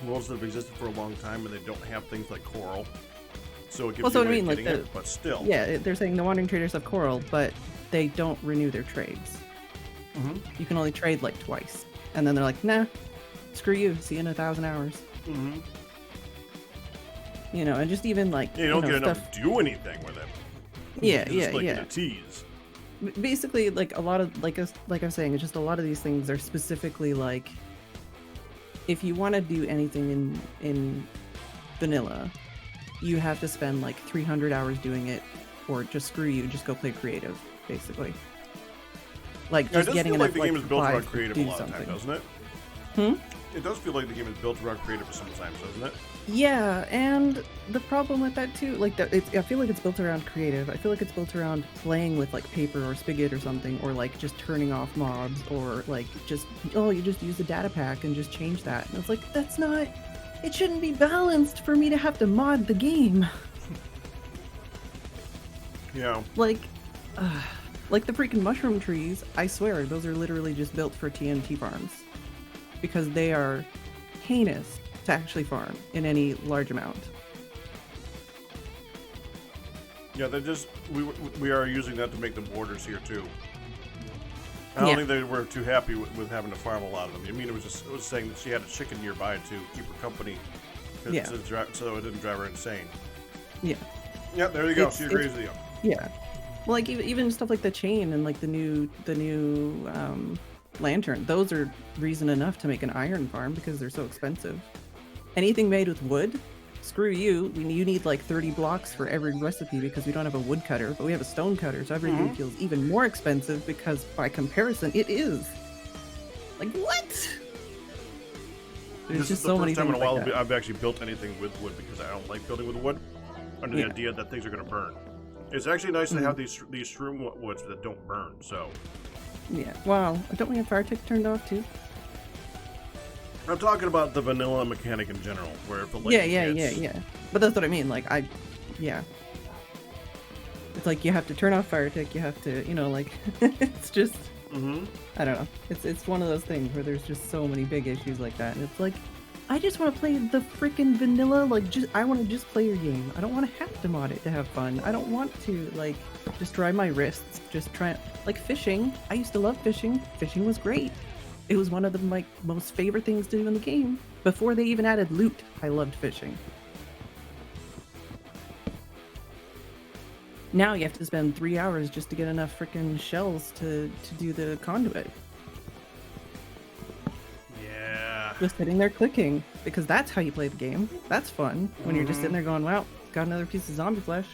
worlds that have existed for a long time and they don't have things like coral. So it gives Well, you so a what I way mean, of like getting the it, but still. yeah, they're saying the wandering traders have coral, but they don't renew their trades. Mm-hmm. You can only trade like twice, and then they're like, nah, screw you, see you in 1,000 hours. Mm-hmm. You know, and just even like You don't know, get enough stuff. to do anything with it. Yeah, It's yeah, just like yeah. a tease. Basically, like a lot of like I was saying, it's just a lot of these things are specifically like, if you want to do anything in vanilla, you have to spend like 300 hours doing it, or just screw you, just go play creative, basically. Like Yeah, it just does getting feel enough like the game is built supplies around to creative do a lot of something. time, doesn't it? Hmm? It does feel like the game is built around creative sometimes, doesn't it? Yeah, and the problem with that too, like I feel like it's built around creative. I feel like it's built around playing with like paper or spigot or something, or like just turning off mobs, or like just you just use the data pack and just change that. And it's like that's not. It shouldn't be balanced for me to have to mod the game. Yeah. Like the freaking mushroom trees. I swear, those are literally just built for TNT farms, because they are heinous to actually farm in any large amount. Yeah, they're just we are using that to make the borders here too. I don't Yeah. think they were too happy with having to farm a lot of them. I mean, it was saying that she had a chicken nearby to keep her company, Yeah. so it didn't drive her insane. Yeah. Yeah, there you go. She agrees with you. Yeah. Well, like even stuff like the chain and like the new lantern, those are reason enough to make an iron farm because they're so expensive. Anything made with wood, screw you. You need like 30 blocks for every recipe because we don't have a wood cutter, but we have a stone cutter, so everything feels even more expensive because by comparison it is. Like what? There's This just is the so first many time in things a while like that. I've actually built anything with wood because I don't like building with wood under the Yeah. idea that things are going to burn. It's actually nice to have these shroom woods that don't burn. So Yeah. Wow. Don't we have fire tick turned off too? I'm talking about the vanilla mechanic in general, where if the Yeah, lightning hits, yeah. But that's what I mean. Like yeah. It's like you have to turn off fire tick. You have to, like, it's just. I don't know. It's one of those things where there's just so many big issues like that, and it's like, I just want to play the freaking vanilla. Like, I want to just play your game. I don't want to have to mod it to have fun. I don't want to like just dry my wrists. Just try like fishing. I used to love fishing. Fishing was great. It was one of my most favorite things to do in the game. Before they even added loot, I loved fishing. Now you have to spend 3 hours just to get enough freaking shells to do the conduit. yeah, Just sitting there clicking, because that's how you play the game. That's fun. When you're just sitting there going, wow, got another piece of zombie flesh.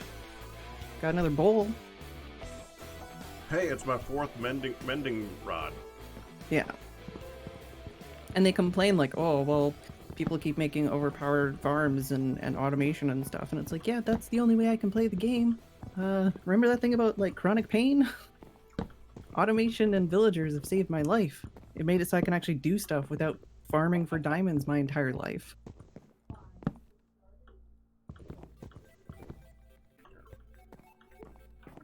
Got another bowl. hey, it's my fourth mending rod. Yeah. And they complain like, oh, well, people keep making overpowered farms and automation and stuff. And it's like, yeah, that's the only way I can play the game. Remember that thing about like chronic pain? Automation and villagers have saved my life. It made it so I can actually do stuff without farming for diamonds my entire life.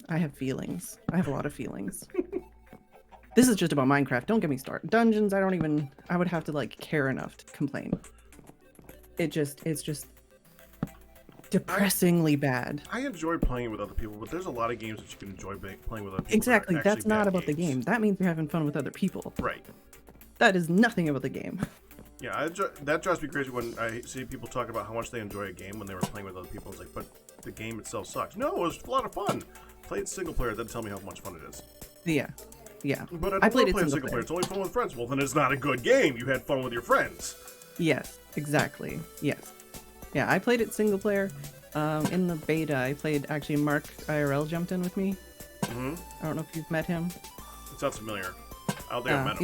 I have feelings. I have a lot of feelings. This is just about Minecraft. Don't get me started. Dungeons, I would have to like care enough to complain. It's just depressingly bad. I enjoy playing with other people, but there's a lot of games that you can enjoy playing with other people. Exactly. that are That's actually not bad about the games. game. That means you're having fun with other people. Right. That is nothing about the game. Yeah, that drives me crazy when I see people talk about how much they enjoy a game when they were playing with other people. It's like, but the game itself sucks. No, it was a lot of fun. Play it single player, then tell me how much fun it is. Yeah. Yeah. But I I don't played want to it play single player. It's only fun with friends. Well, then it's not a good game. You had fun with your friends. Yes, exactly. Yes. Yeah, I played it single player. In the beta, I played, actually, Mark IRL jumped in with me. Mm-hmm. I don't know if you've met him. It sounds familiar. I don't think I've met him.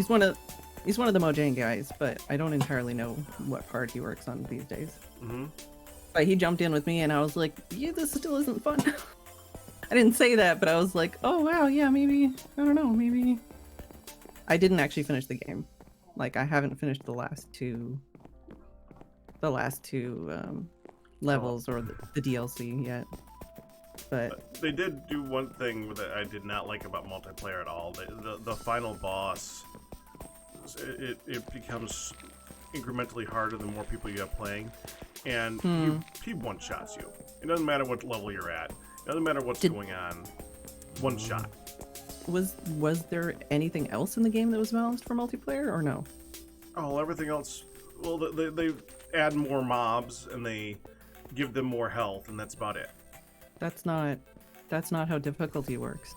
He's one of the Mojang guys, but I don't entirely know what part he works on these days. Mm-hmm. But he jumped in with me, and I was like, yeah, this still isn't fun. I didn't say that, but I was like, oh, wow, yeah, maybe, I don't know, maybe. I didn't actually finish the game. Like, I haven't finished the last two levels or the DLC yet. But They did do one thing that I did not like about multiplayer at all. The final boss, it becomes incrementally harder the more people you have playing, and Hmm. he one-shots you. It doesn't matter what level you're at. It doesn't matter what's Did- going on. One shot. Was there anything else in the game that was balanced for multiplayer, or no? Oh, everything else. Well, they add more mobs and they give them more health, and that's about it. That's not how difficulty works.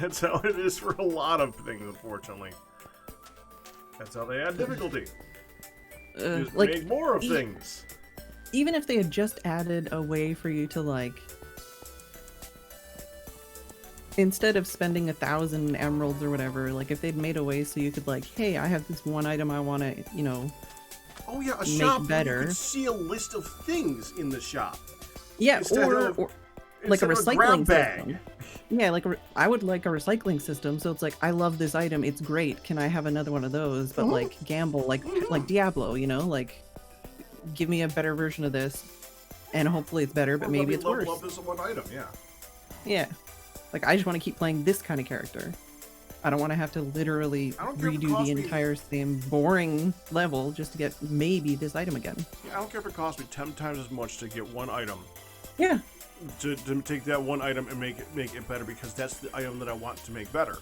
That's how it is for a lot of things, unfortunately. That's how they add difficulty. Just Like, make more of things. even if they had just added a way for you to, like, instead of spending 1,000 emeralds or whatever, like if they'd made a way so you could, like, hey, I have this one item I want to, you know, Oh yeah, a make shop where better. you could see a list of things in the shop. yeah, Instead or of- like a Instead of recycling grab bag. system. Yeah, like I would like a recycling system. So it's like, I love this item, it's great. Can I have another one of those? But like gamble, like Diablo, you know, like give me a better version of this, and hopefully it's better, but Or maybe let me it's level worse. up this one item, yeah. Yeah, like I just want to keep playing this kind of character. I don't want to have to literally I don't care if it redo costs the me- entire same boring level just to get maybe this item again. I don't care if it costs me 10 times as much to get one item. Yeah. To take that one item and make it better, because that's the item that I want to make better.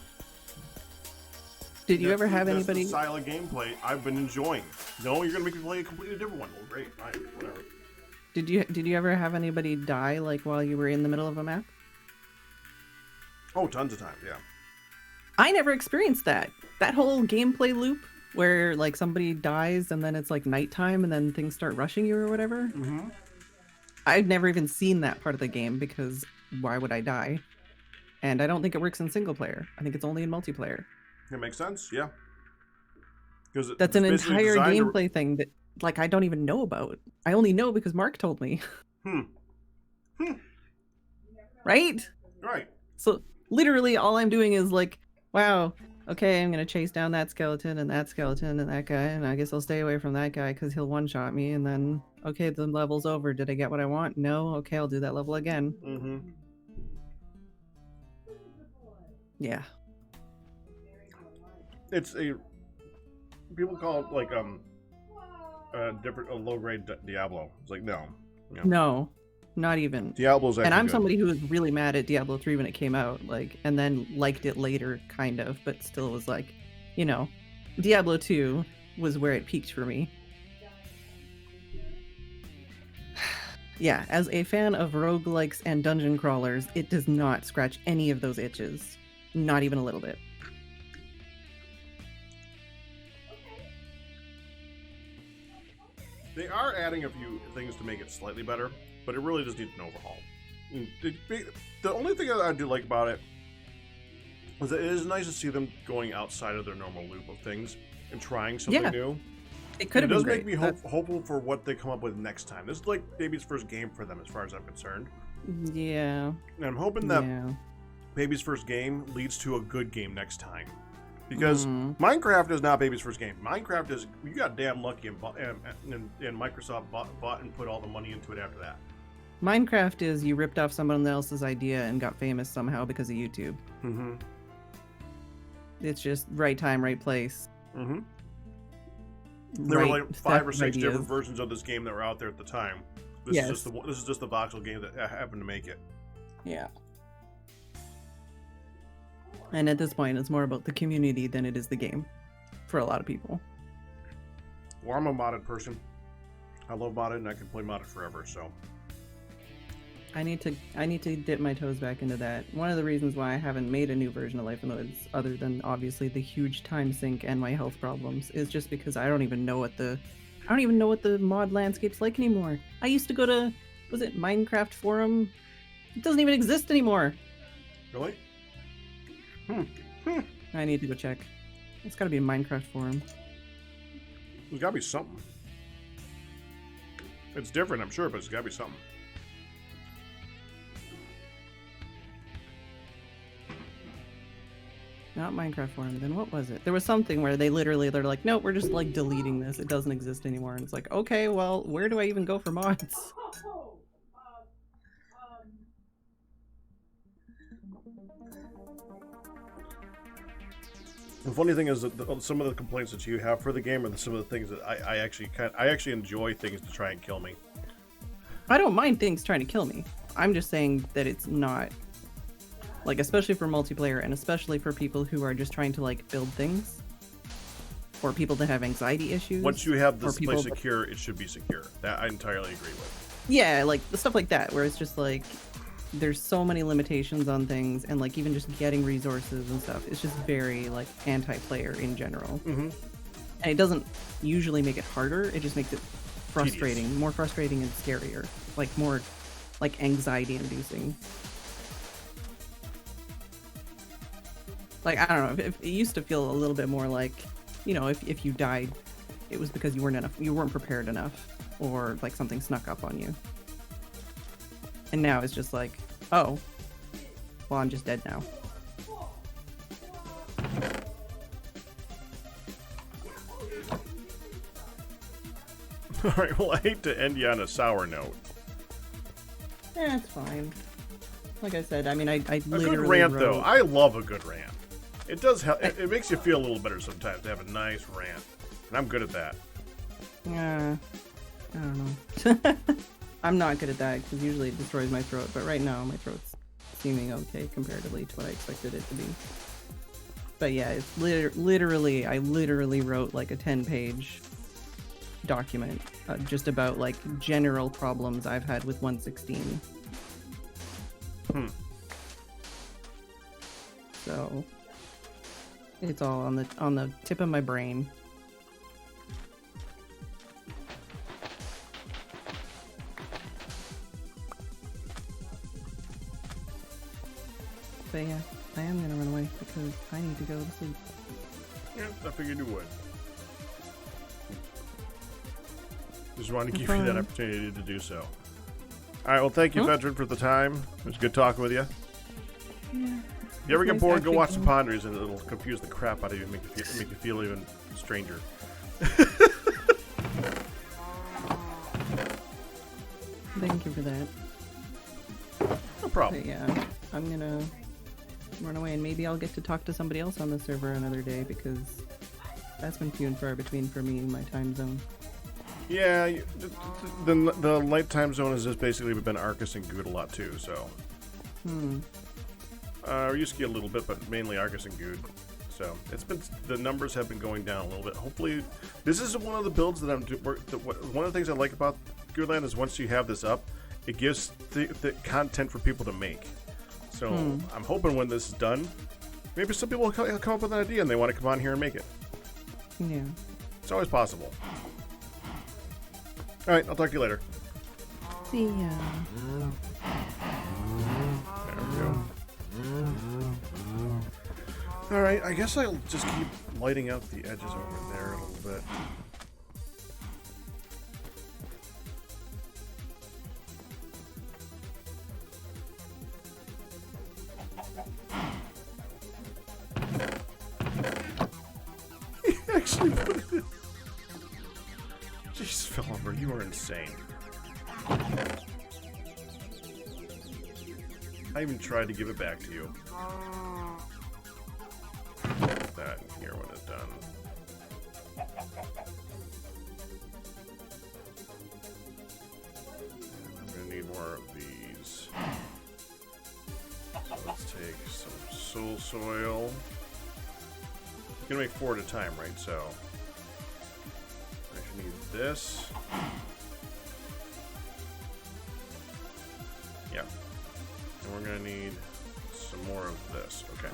Did you ever have That's anybody? the style of gameplay I've been enjoying. No, you're gonna make me play a completely different one. Well, great, fine, whatever. Did you ever have anybody die like while you were in the middle of a map? Oh, tons of times, yeah. I never experienced that. That whole gameplay loop where like somebody dies and then it's like nighttime and then things start rushing you or whatever. Mm-hmm. I've never even seen that part of the game because why would I die? And I don't think it works in single player. I think it's only in multiplayer. It makes sense, yeah. Because That's an entire gameplay thing that like I don't even know about. I only know because Mark told me. Right? Right. So literally all I'm doing is like, wow, okay, I'm gonna chase down that skeleton and that guy, and I guess I'll stay away from that guy because he'll one-shot me, and then, okay, the level's over. Did I get what I want? No? Okay, I'll do that level again. Mm-hmm. Yeah. It's a... People call it, like, a low-grade Diablo. It's like, no. No, not even. Diablo's actually And I'm good. somebody who was really mad at Diablo 3 when it came out, like, and then liked it later, kind of, but still was like, you know, Diablo 2 was where it peaked for me. Yeah, as a fan of roguelikes and dungeon crawlers, it does not scratch any of those itches. Not even a little bit. They are adding a few things to make it slightly better, but it really just needs an overhaul. The only thing I do like about it is that it is nice to see them going outside of their normal loop of things and trying something Yeah. new. It could It have been does great. make me hopeful for what they come up with next time. This is like Baby's first game for them, as far as I'm concerned. Yeah. And I'm hoping that Yeah. Baby's first game leads to a good game next time. Because Mhm. Minecraft is not Baby's first game. Minecraft is, you got damn lucky and Microsoft bought and put all the money into it after that. Minecraft is you ripped off someone else's idea and got famous somehow because of YouTube. Mm-hmm. It's just right time, right place. Mm-hmm. There were right like 5 or set 6 of different ideas. versions of this game that were out there at the time. This Yes. is just the voxel game that happened to make it. Yeah. And at this point, it's more about the community than it is the game for a lot of people. Well, I'm a modded person. I love modded, and I can play modded forever. So I need to dip my toes back into that. One of the reasons why I haven't made a new version of Life in the Woods, other than obviously the huge time sink and my health problems, is just because I don't even know what the mod landscape's like anymore. I used to go to, was it Minecraft forum? It doesn't even exist anymore. really, I need to go check. It's got to be a Minecraft forum. there's got to be something. It's different, I'm sure, but it's got to be something. Not Minecraft forum. Then what was it? There was something where they're like, no, we're just like deleting this. It doesn't exist anymore. And it's like, okay, well, where do I even go for mods? The funny thing is that some of the complaints that you have for the game are some of the things that I actually enjoy things to try and kill me. I don't mind things trying to kill me. I'm just saying that it's not, like, especially for multiplayer and especially for people who are just trying to, like, build things, or people that have anxiety issues. Once you have this or people place secure, it should be secure. That I entirely agree with. Yeah, like the stuff like that, where it's just like there's so many limitations on things, and like even just getting resources and stuff, it's just very like anti-player in general. Mm-hmm. And it doesn't usually make it harder; it just makes it frustrating, Tedious. more frustrating and scarier, like more like anxiety-inducing. Like I don't know, if it used to feel a little bit more like, you know, if you died, it was because you weren't prepared enough, or like something snuck up on you. And now it's just like, oh, well, I'm just dead now. All right. Well, I hate to end you on a sour note. It's fine. Like I said, I mean, I A literally good rant, wrote... though. I love a good rant. It does help. It makes you feel a little better sometimes to have a nice rant, and I'm good at that. I don't know. I'm not good at that because usually it destroys my throat, but right now my throat's seeming okay comparatively to what I expected it to be. But yeah, it's literally, I literally wrote like a 10-page document just about like general problems I've had with 1.16. So it's all on the tip of my brain. But yeah, I am gonna run away because I need to go to sleep. Yeah, I figured you would. Just wanted to give you fine. that opportunity to do so. All right, well, thank you, Veteran, for the time. It was good talking with you. Yeah. If you ever get nice bored, go actually watch the going. Ponders, and it'll confuse the crap out of you and make you feel even stranger. Thank you for that. No problem. But yeah, I'm gonna run away and maybe I'll get to talk to somebody else on the server another day because that's been few and far between for me in my time zone. Yeah, the light time zone has just basically been Arcus and Good a lot too, so. We used to get a little bit, but mainly Arcus and Good. So it's been, the numbers have been going down a little bit. Hopefully, this is one of the builds that I'm doing. One of the things I like about Goodland is once you have this up, it gives the content for people to make. So I'm hoping when this is done, maybe some people will come up with an idea and they want to come on here and make it. Yeah. It's always possible. All right, I'll talk to you later. See ya. There we go. All right, I guess I'll just keep lighting up the edges over there a little bit. He actually put it in. Jeez, Philipper, you are insane. I even tried to give it back to you. Put that in here when it's done. I'm gonna need more of these. So let's take some soul soil. I'm gonna make 4 at a time, right? So I actually need this. Yeah. And we're gonna need some more of this. Okay.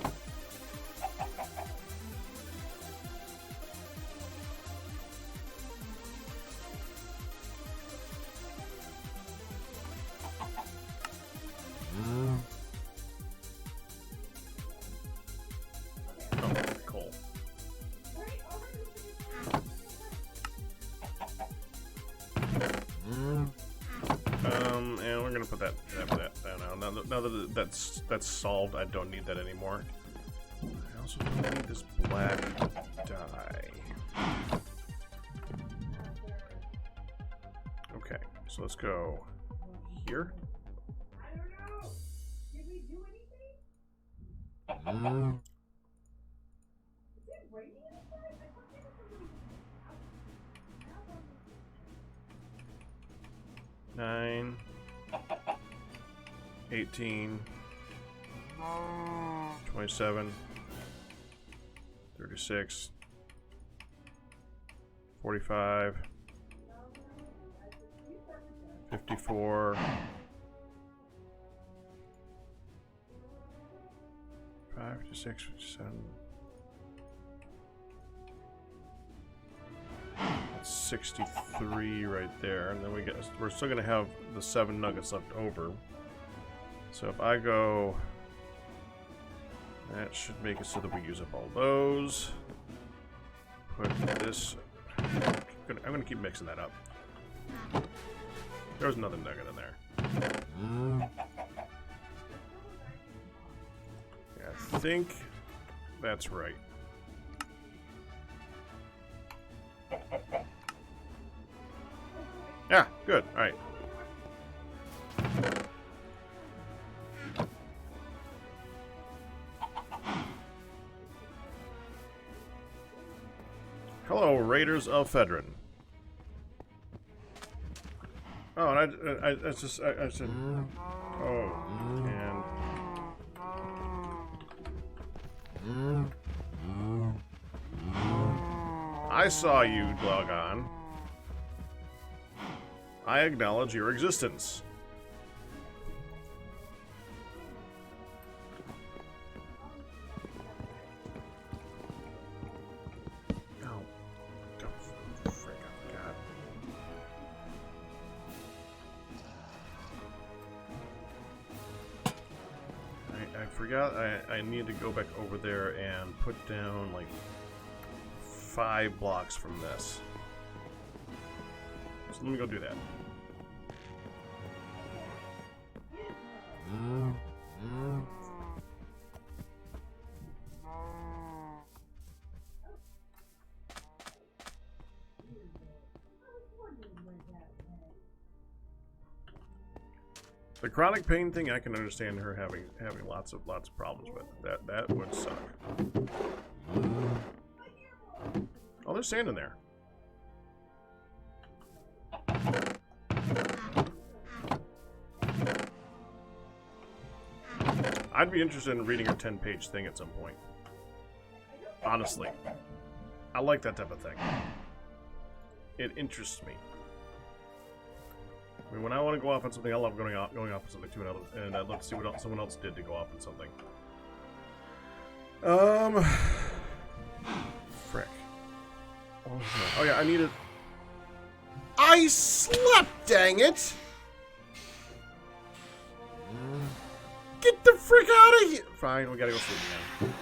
Oh, coal. And we're gonna put that down now. Now that that's solved, I don't need that anymore. I also don't need this black dye. Okay, so let's go here. 9, 18, 27, 36, 45, 54, 56, 57. That's 63 right there, and then we're still gonna have the 7 nuggets left over. So if I go, that should make it so that we use up all those. Put this. I'm gonna keep mixing that up. There was another nugget in there. Yeah, I think that's right. Yeah, good. All right. Hello, Raiders of Fedrin. Oh, and I said, oh, and I saw you, Glogon. I acknowledge your existence. I need to go back over there and put down like 5 blocks from this. So let me go do that. The chronic pain thing, I can understand her having lots of problems with. That would suck. Oh, there's sand in there. I'd be interested in reading her 10-page thing at some point. Honestly. I like that type of thing. It interests me. I mean, when I want to go off on something, I love going off on something too, and I'd love to see what else someone else did to go off on something. Frick. Oh yeah, I needed. I slept, dang it! Get the frick out of here! Fine, we gotta go sleep again.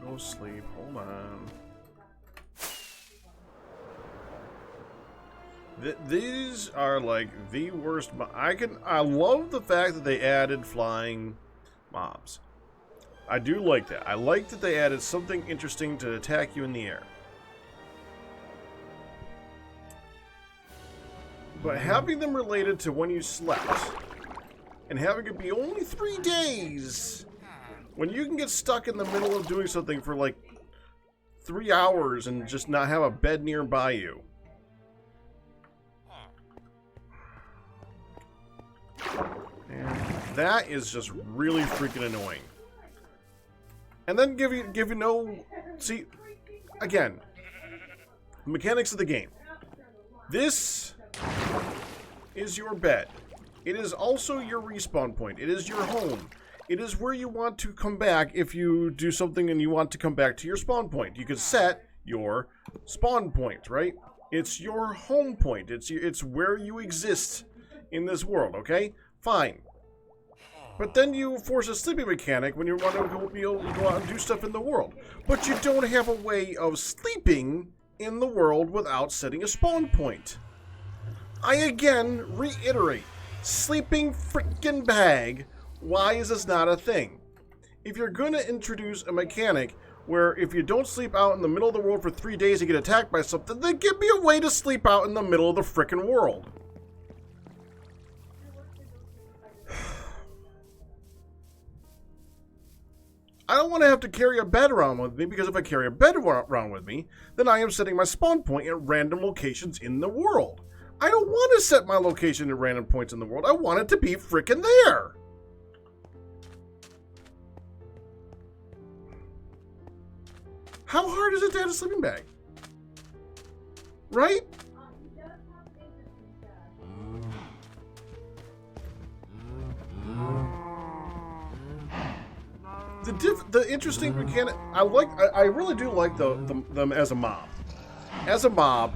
Go sleep. Hold on. These are like the worst. I love the fact that they added flying mobs. I do like that. I like that they added something interesting to attack you in the air. But having them related to when you slept and having it be only 3 days. When you can get stuck in the middle of doing something for like 3 hours and just not have a bed nearby you. And that is just really freaking annoying. And then give you no... See, again, mechanics of the game. This is your bed. It is also your respawn point. It is your home. It is where you want to come back if you do something and you want to come back to your spawn point. You can set your spawn point, right? It's your home point. It's where you exist in this world, okay? Fine. But then you force a sleeping mechanic when you want to be able to go out and do stuff in the world. But you don't have a way of sleeping in the world without setting a spawn point. I again reiterate, sleeping frickin' bag. Why is this not a thing? If you're going to introduce a mechanic where if you don't sleep out in the middle of the world for 3 days, you get attacked by something, then give me a way to sleep out in the middle of the frickin' world. I don't want to have to carry a bed around with me, because if I carry a bed around with me, then I am setting my spawn point at random locations in the world. I don't want to set my location at random points in the world. I want it to be frickin' there. How hard is it to add a sleeping bag? Right? The interesting mechanic, I really do like them as a mob. As a mob,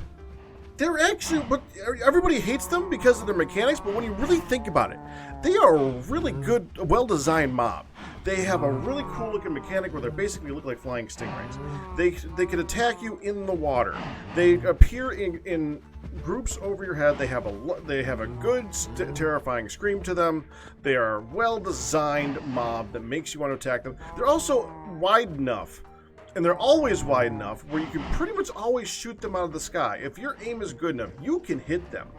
they're actually, but everybody hates them because of their mechanics, but when you really think about it, they are a really good, well-designed mob. They have a really cool looking mechanic where they basically look like flying stingrays. They can attack you in the water. They appear in groups over your head. They have a good terrifying scream to them. They are a well-designed mob that makes you want to attack them. They're also wide enough, and they're always wide enough where you can pretty much always shoot them out of the sky. If your aim is good enough, you can hit them.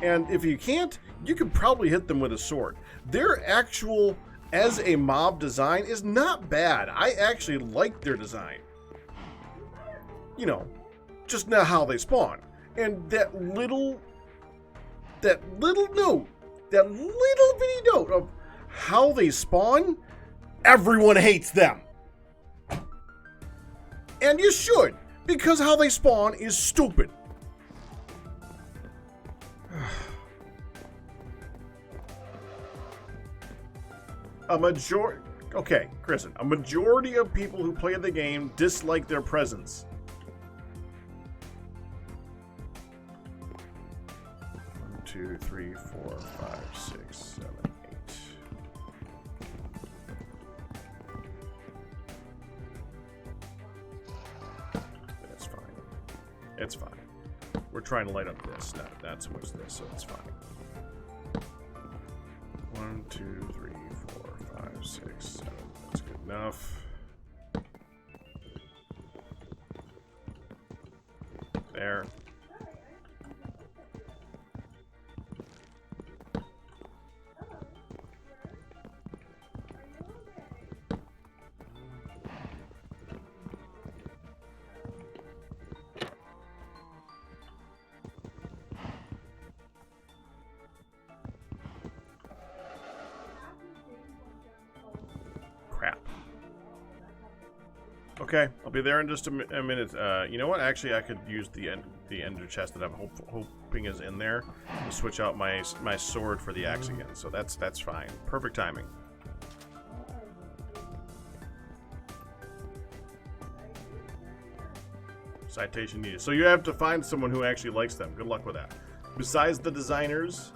And if you can't, you can probably hit them with a sword. Their actual, as a mob design, is not bad. I actually like their design. You know, just not how they spawn. And that little note, that little bitty note of how they spawn, everyone hates them. And you should, because how they spawn is stupid. Okay, Kristen, a majority of people who play the game dislike their presence. 1, 2, 3, 4, 5, 6, 7, 8. That's fine. It's fine. We're trying to light up this, not so much this, so it's fine. 1, 2, 3, 4, 5, 6, 7. That's good enough. There. Okay, I'll be there in just a minute. You know what? Actually, I could use the ender chest that I'm hoping is in there to switch out my sword for the axe again. So that's fine. Perfect timing. Citation needed. So you have to find someone who actually likes them. Good luck with that. Besides the designers,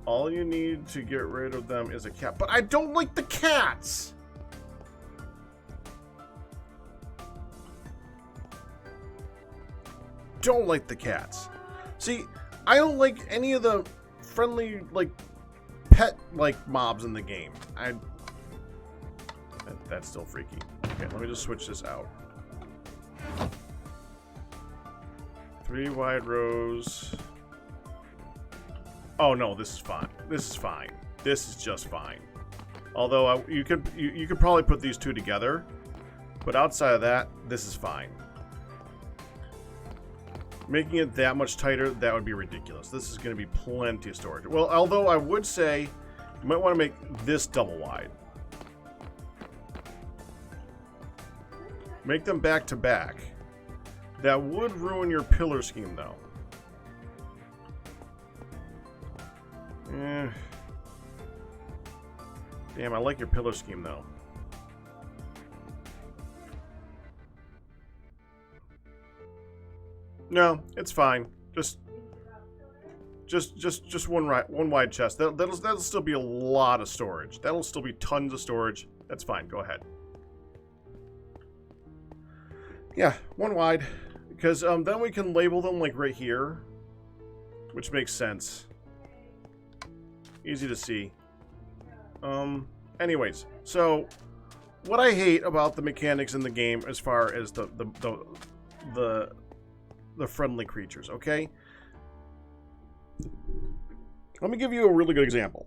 all you need to get rid of them is a cat. But I don't like the cats! Don't like the cats. See, I don't like any of the friendly, like, pet-like mobs in the game. That's still freaky. Okay, let me just switch this out. 3 wide rows. Oh no, this is fine. This is fine. This is just fine. Although you could probably put these two together, but outside of that, this is fine. Making it that much tighter, that would be ridiculous. This is going to be plenty of storage. Well, although I would say you might want to make this double wide. Make them back to back. That would ruin your pillar scheme, though. Damn, I like your pillar scheme though. No, it's fine. Just one wide chest. That'll still be a lot of storage. That'll still be tons of storage. That's fine. Go ahead. Yeah, one wide, because then we can label them like right here, which makes sense. Easy to see. Anyways, so what I hate about the mechanics in the game as far as the friendly creatures, okay? Let me give you a really good example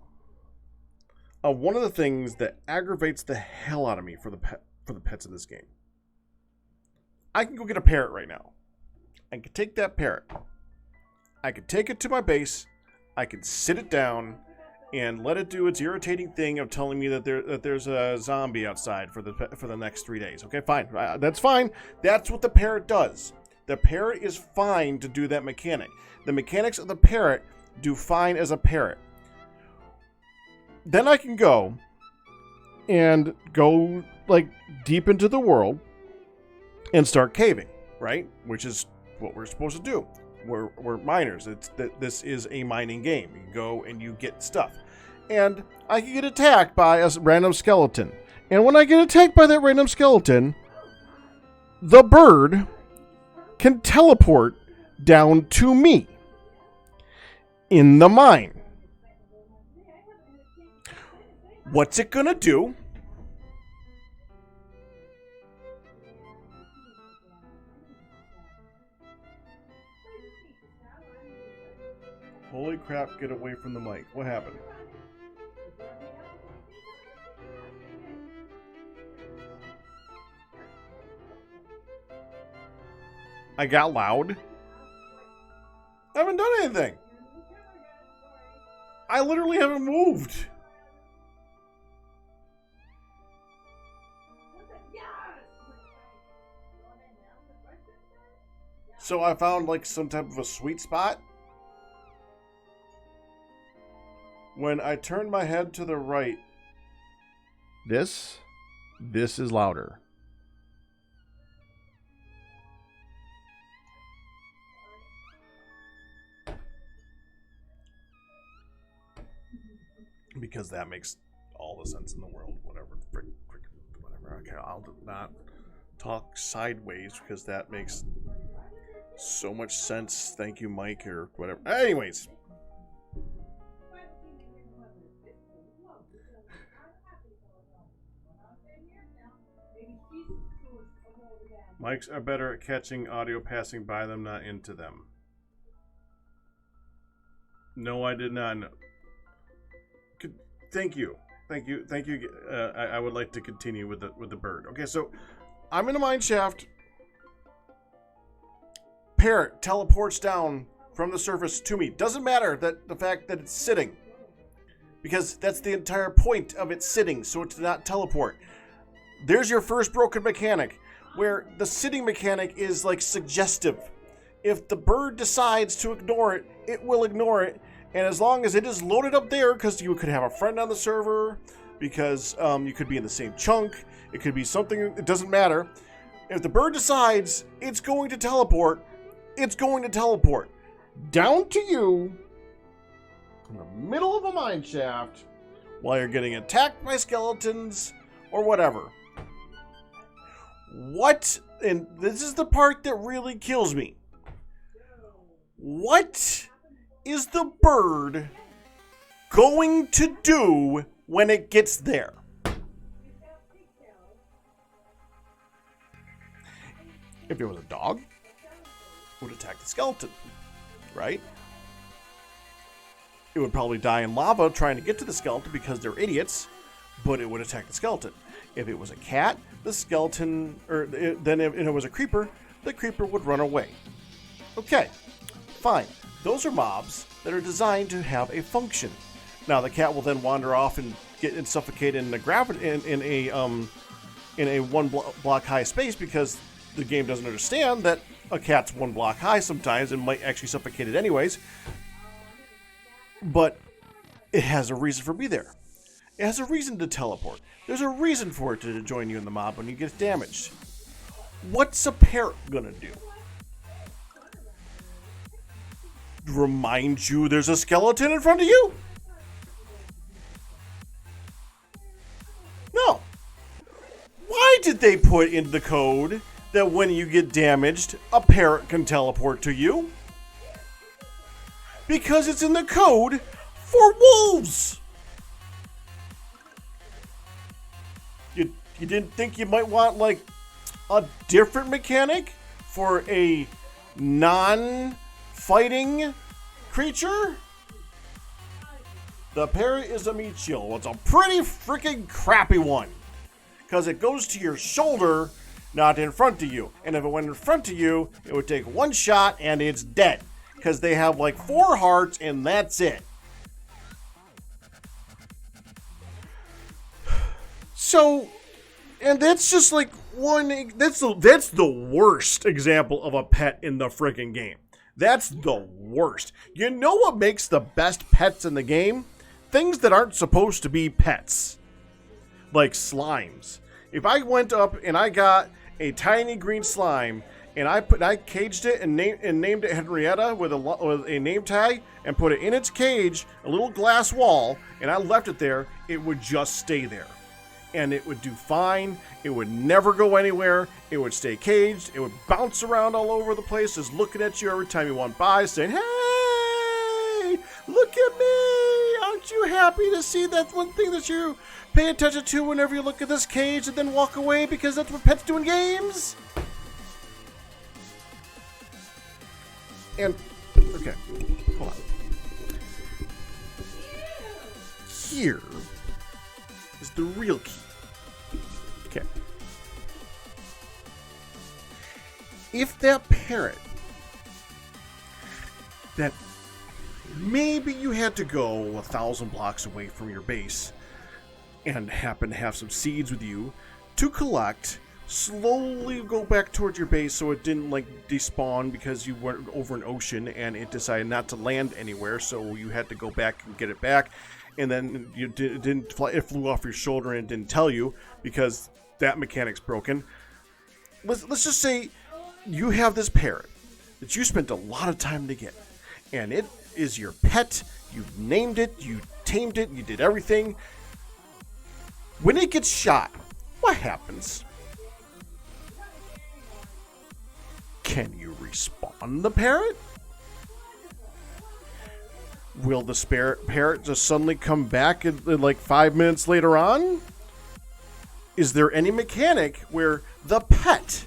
of one of the things that aggravates the hell out of me for the pets in this game. I can go get a parrot right now. I can take that parrot. I can take it to my base. I can sit it down and let it do its irritating thing of telling me that there's a zombie outside for the next 3 days. Okay, fine. That's fine. That's what the parrot does. The parrot is fine to do that mechanic. The mechanics of the parrot do fine as a parrot. Then I can go like deep into the world and start caving, right? Which is what we're supposed to do. We're miners. This is a mining game. You go and you get stuff. And I can get attacked by a random skeleton. And when I get attacked by that random skeleton, the bird can teleport down to me in the mine. What's it gonna do? Holy crap, get away from the mic. What happened? I got loud? I haven't done anything. I literally haven't moved. So I found like some type of a sweet spot. When I turn my head to the right, this is louder. Because that makes all the sense in the world. Whatever. Whatever. Okay, I'll not talk sideways because that makes so much sense. Thank you, Mike, or whatever. Anyways. Mics are better at catching audio passing by them, not into them. No, I did not know. Thank you. I would like to continue with the bird. Okay, so I'm in a mine shaft. Parrot teleports down from the surface to me. Doesn't matter that the fact that it's sitting, because that's the entire point of it sitting, so it did not teleport. There's your first broken mechanic, where the sitting mechanic is like suggestive. If the bird decides to ignore it, it will ignore it. And as long as it is loaded up there, because you could have a friend on the server, because you could be in the same chunk, it could be something, it doesn't matter. If the bird decides it's going to teleport, it's going to teleport down to you in the middle of a mine shaft while you're getting attacked by skeletons or whatever. What, and this is the part that really kills me. What is the bird going to do when it gets there? If it was a dog, it would attack the skeleton, right? It would probably die in lava trying to get to the skeleton because they're idiots, but it would attack the skeleton. If it was a cat, the skeleton, then if it was a creeper, the creeper would run away. Okay, fine. Those are mobs that are designed to have a function. Now the cat will then wander off and get suffocated in a one block high space because the game doesn't understand that a cat's 1 block high sometimes and might actually suffocate it anyways. But it has a reason for being there. It has a reason to teleport. There's a reason for it to join you in the mob when you get damaged. What's a parrot gonna do? Remind you there's a skeleton in front of you? No. Why did they put in the code that when you get damaged, a parrot can teleport to you? Because it's in the code for wolves. You didn't think you might want, like, a different mechanic for a non-fighting creature? The parrot is a meat shield. It's a pretty freaking crappy one. Because it goes to your shoulder, not in front of you. And if it went in front of you, it would take one shot and it's dead. Because they have like 4 hearts and that's it. So, and that's just like one, that's the worst example of a pet in the freaking game. That's the worst. You know what makes the best pets in the game? Things that aren't supposed to be pets. Like slimes. If I went up and I got a tiny green slime and I caged it and named it Henrietta with a name tag and put it in its cage, a little glass wall, and I left it there, it would just stay there. And it would do fine. It would never go anywhere. It would stay caged. It would bounce around all over the place, just looking at you every time you went by, saying, "Hey, look at me! Aren't you happy to see that one thing that you pay attention to whenever you look at this cage and then walk away because that's what pets do in games?" And, okay, hold on. Here is the real key. Okay. If that parrot that maybe you had to go 1,000 blocks away from your base and happen to have some seeds with you to collect, slowly go back towards your base so it didn't like despawn because you went over an ocean and it decided not to land anywhere, so you had to go back and get it back. And then you didn't fly, it flew off your shoulder and didn't tell you because that mechanic's broken. Let's just say you have this parrot that you spent a lot of time to get, and it is your pet. You named it, you tamed it, you did everything. When it gets shot, what happens? Can you respawn the parrot? Will the parrot just suddenly come back in like 5 minutes later on? Is there any mechanic where the pet,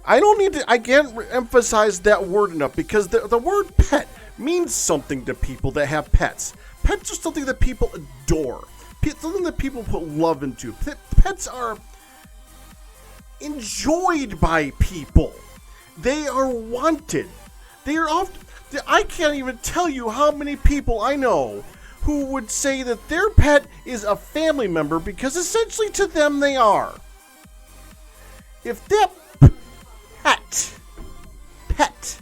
I don't need to, I can't emphasize that word enough because the word pet means something to people that have pets. Pets are something that people adore. Something that people put love into. Pets are enjoyed by people. They are wanted. They are often, I can't even tell you how many people I know who would say that their pet is a family member because essentially to them they are. If that pet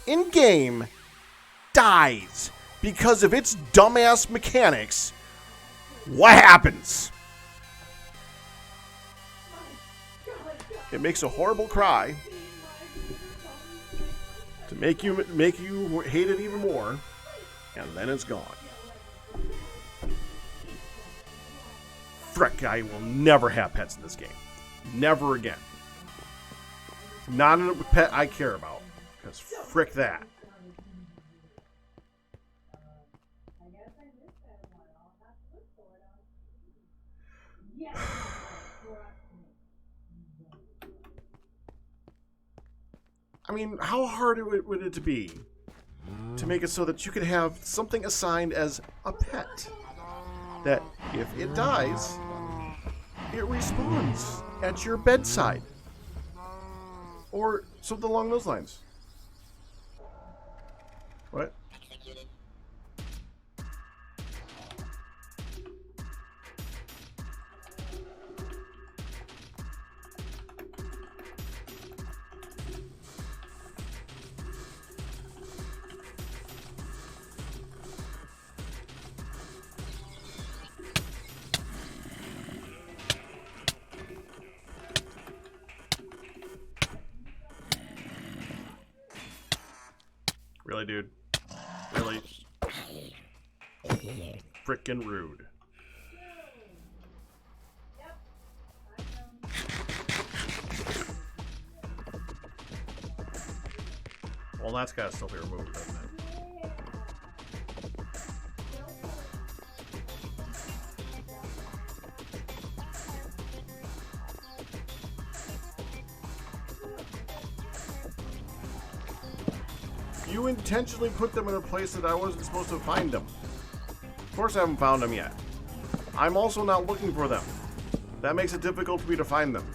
in game dies because of its dumbass mechanics, what happens? It makes a horrible cry to make you hate it even more, and then it's gone. Frick, I will never have pets in this game. Never again. Not a pet I care about, because frick that. I mean, how hard would it be to make it so that you could have something assigned as a pet? That if it dies, it respawns at your bedside. Or something along those lines. What? Really, dude? Really? Frickin' rude. Well, that's gotta still be removed, doesn't it? You intentionally put them in a place that I wasn't supposed to find them. Of course I haven't found them yet. I'm also not looking for them. That makes it difficult for me to find them.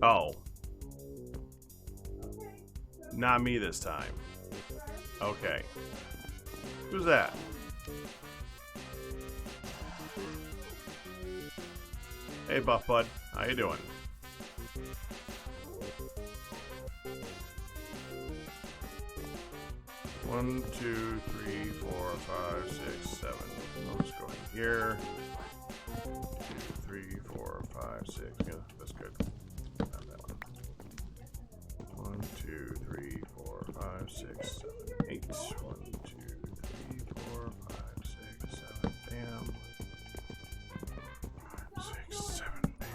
Oh. Not me this time. Okay. Who's that? Hey, Buff Bud. How you doing? One, two, three, 4, 5, 6, 7. I'll just go in here. 2, 3, 4, 5, 6. Yeah, that's good. Not that one. 1, 2, 3, 4, 5, 6, 7, 8. 1, 2, 3, 4, 5, 6, 7. Bam. 5, 6, 7. Bam.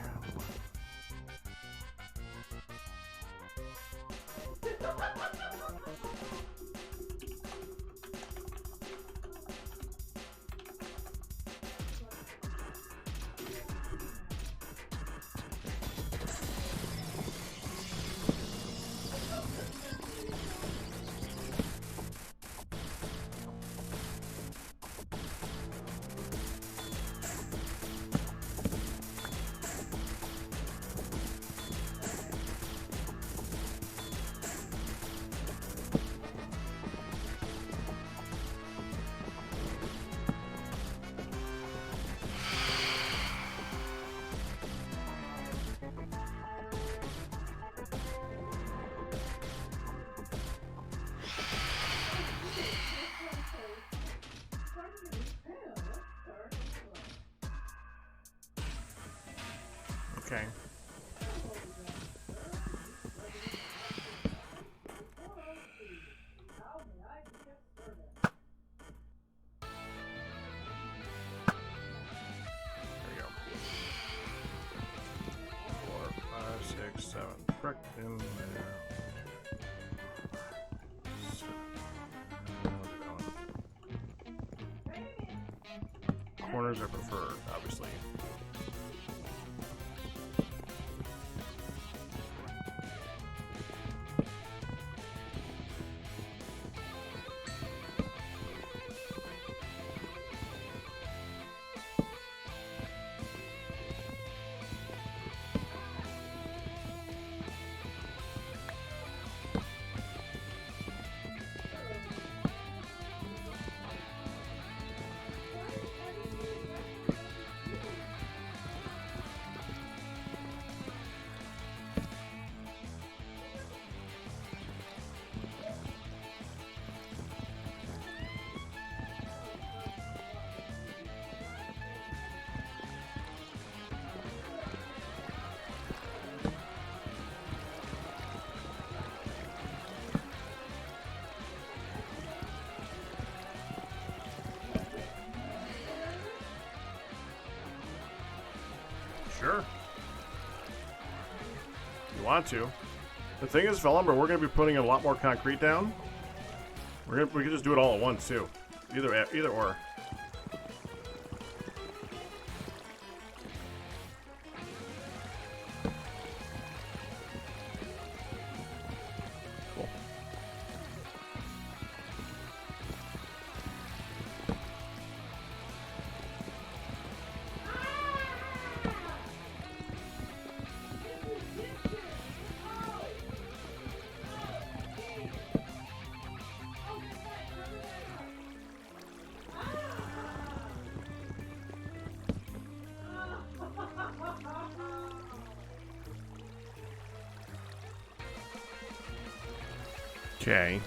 Okay. There you go. 4, 5, 6, 7. Correct in there. 7. Corners are preferred, obviously. Sure. You want to. The thing is, Velumber, we're going to be putting a lot more concrete down. We can just do it all at once, too. Either or. Cool. Okay.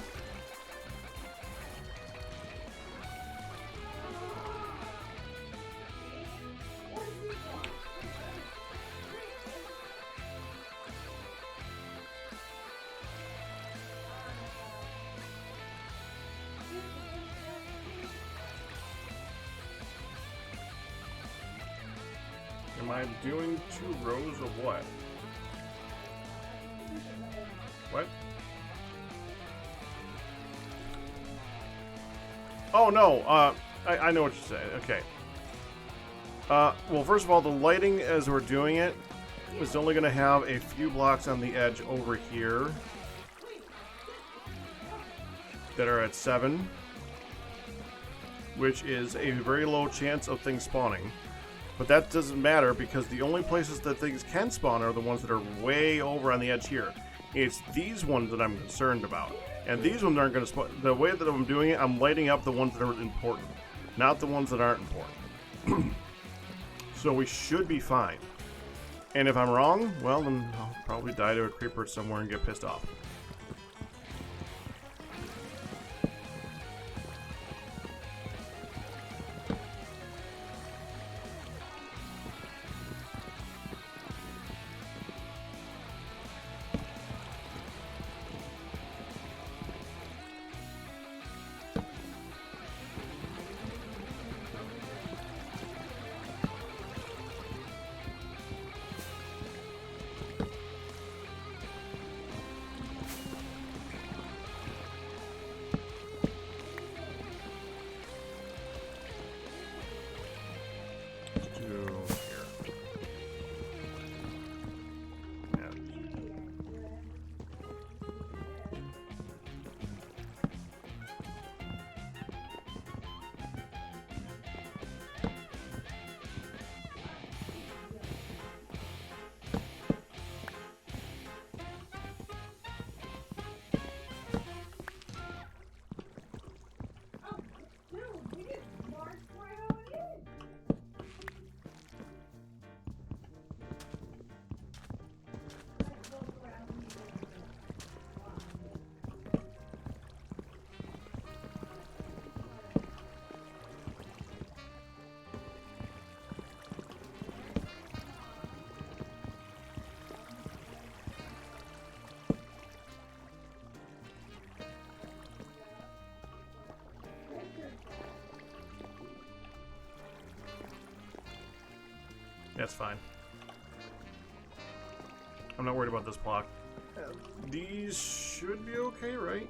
Am I doing 2 rows of what? What? Oh no, I know what you're saying. Okay. Well, first of all, the lighting as we're doing it is only going to have a few blocks on the edge over here that are at 7, which is a very low chance of things spawning. But that doesn't matter because the only places that things can spawn are the ones that are way over on the edge here. It's these ones that I'm concerned about. And these ones aren't going to spawn. The way that I'm doing it, I'm lighting up the ones that are important, not the ones that aren't important. So we should be fine. And if I'm wrong, well, then I'll probably die to a creeper somewhere and get pissed off. That's fine. I'm not worried about this block. These should be okay, right?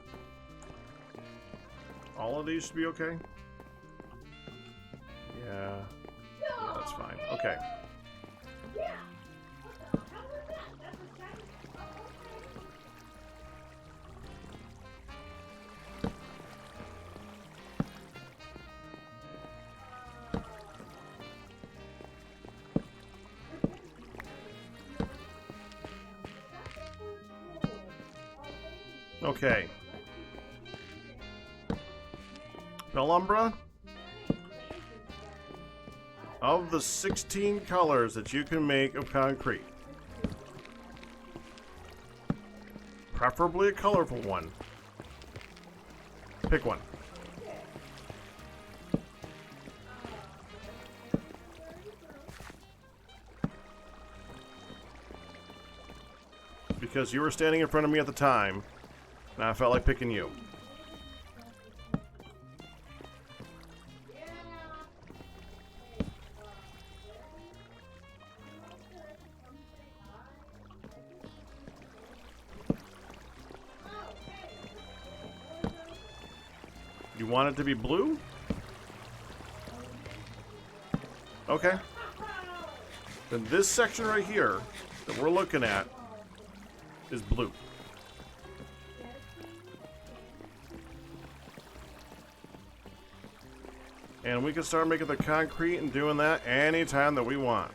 All of these should be okay? Yeah. Yeah, that's fine. Okay. Okay. Pelumbra, of the 16 colors that you can make of concrete, preferably a colorful one, pick one. Because you were standing in front of me at the time, and I felt like picking you. You want it to be blue? Okay. Then this section right here that we're looking at is blue. And we can start making the concrete and doing that anytime that we want.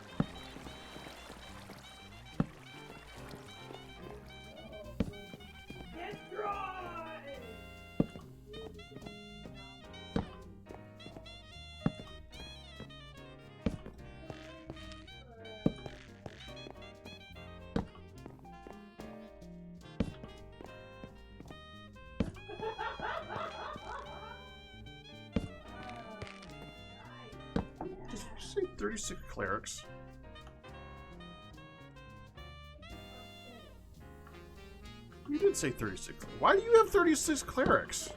Just say 36 clerics. You did say 36. Why do you have 36 clerics?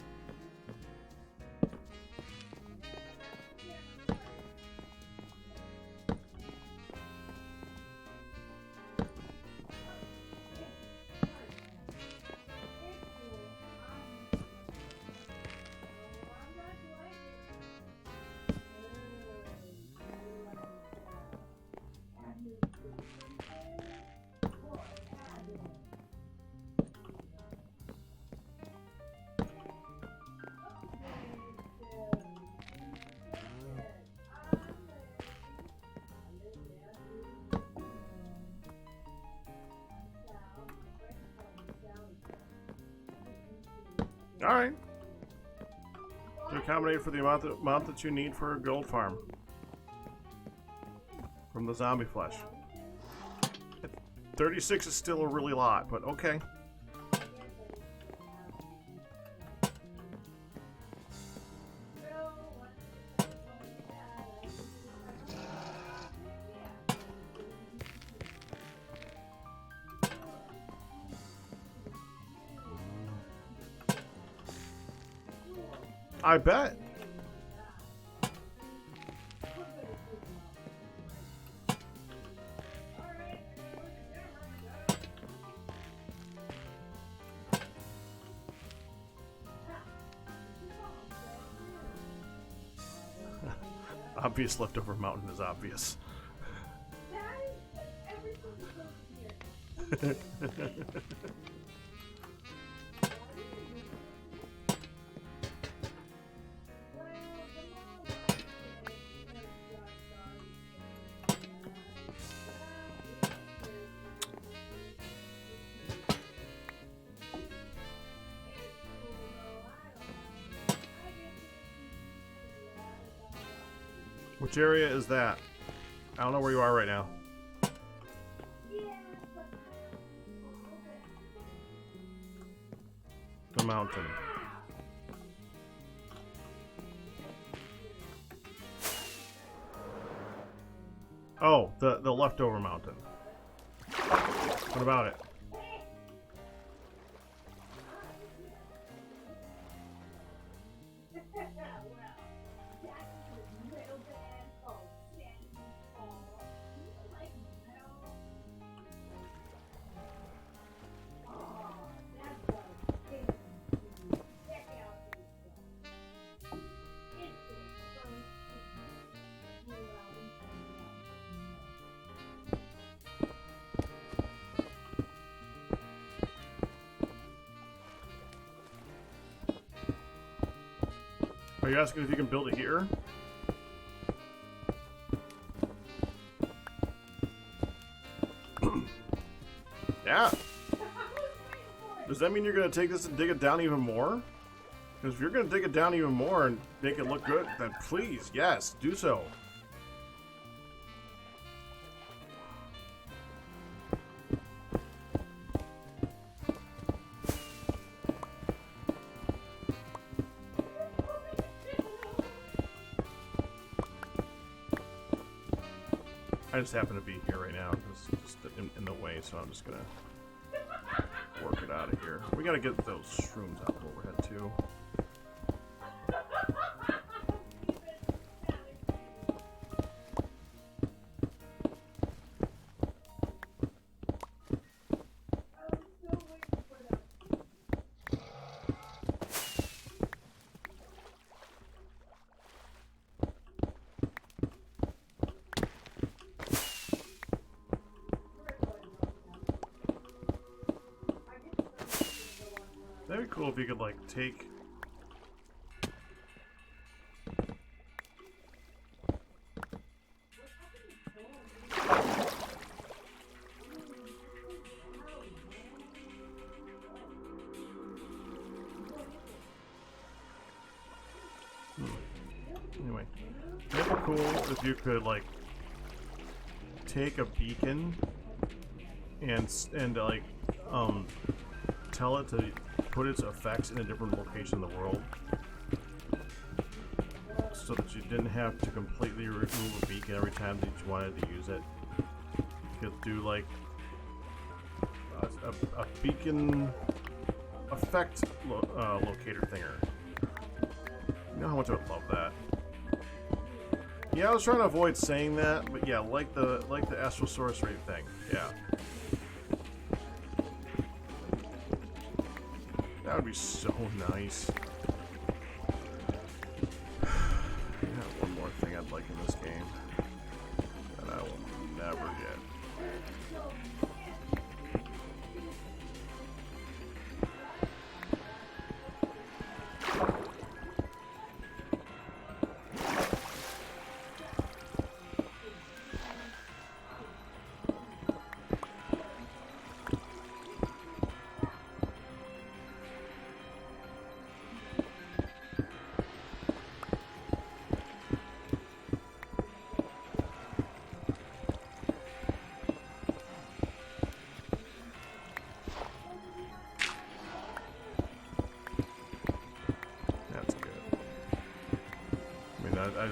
Alright. To accommodate for the amount that you need for a gold farm. From the zombie flesh. 36 is still a really lot, but okay. I bet. Obvious leftover mountain is obvious. Which area is that? I don't know where you are right now. The mountain. Oh, the leftover mountain. What about it? Are you asking if you can build it here? Yeah. Does that mean you're going to take this and dig it down even more? Because if you're going to dig it down even more and make it look good, then please, yes, do so. I just happen to be here right now, just in the way, so I'm just gonna work it out of here. We gotta get those shrooms out of overhead too. That'd be cool if you could, like, take... Anyway, it'd be cool if you could, like, take a beacon and like, tell it to put its effects in a different location in the world, so that you didn't have to completely remove a beacon every time that you wanted to use it. You could do like a beacon effect locator thinger. You know how much I would love that. Yeah, I was trying to avoid saying that, but yeah, like the astral sorcery thing. Yeah. That would be so nice. I have one more thing I'd like in this game that I will never get.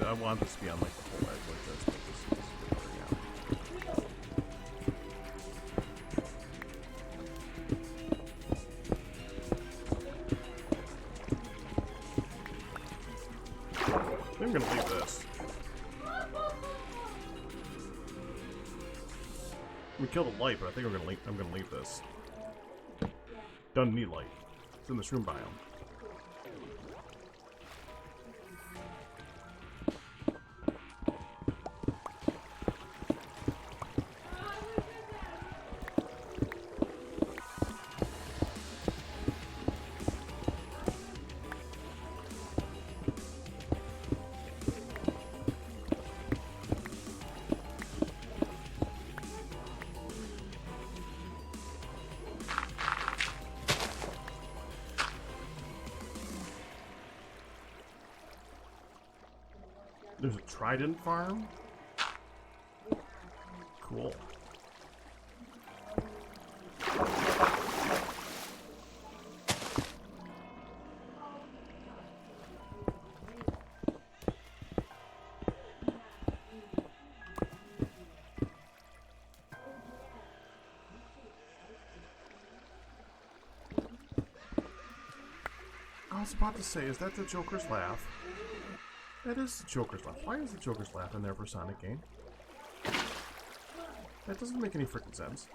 I want this to be on like the whole edge like this. But this is good right now. I'm gonna leave this. We killed a light, but I think I'm gonna leave this. Doesn't need light. It's in the shroom biome. There's a trident farm? Cool. I was about to say, is that the Joker's laugh? That is the Joker's laugh. Why is the Joker's laugh in there for Sonic game? That doesn't make any freaking sense.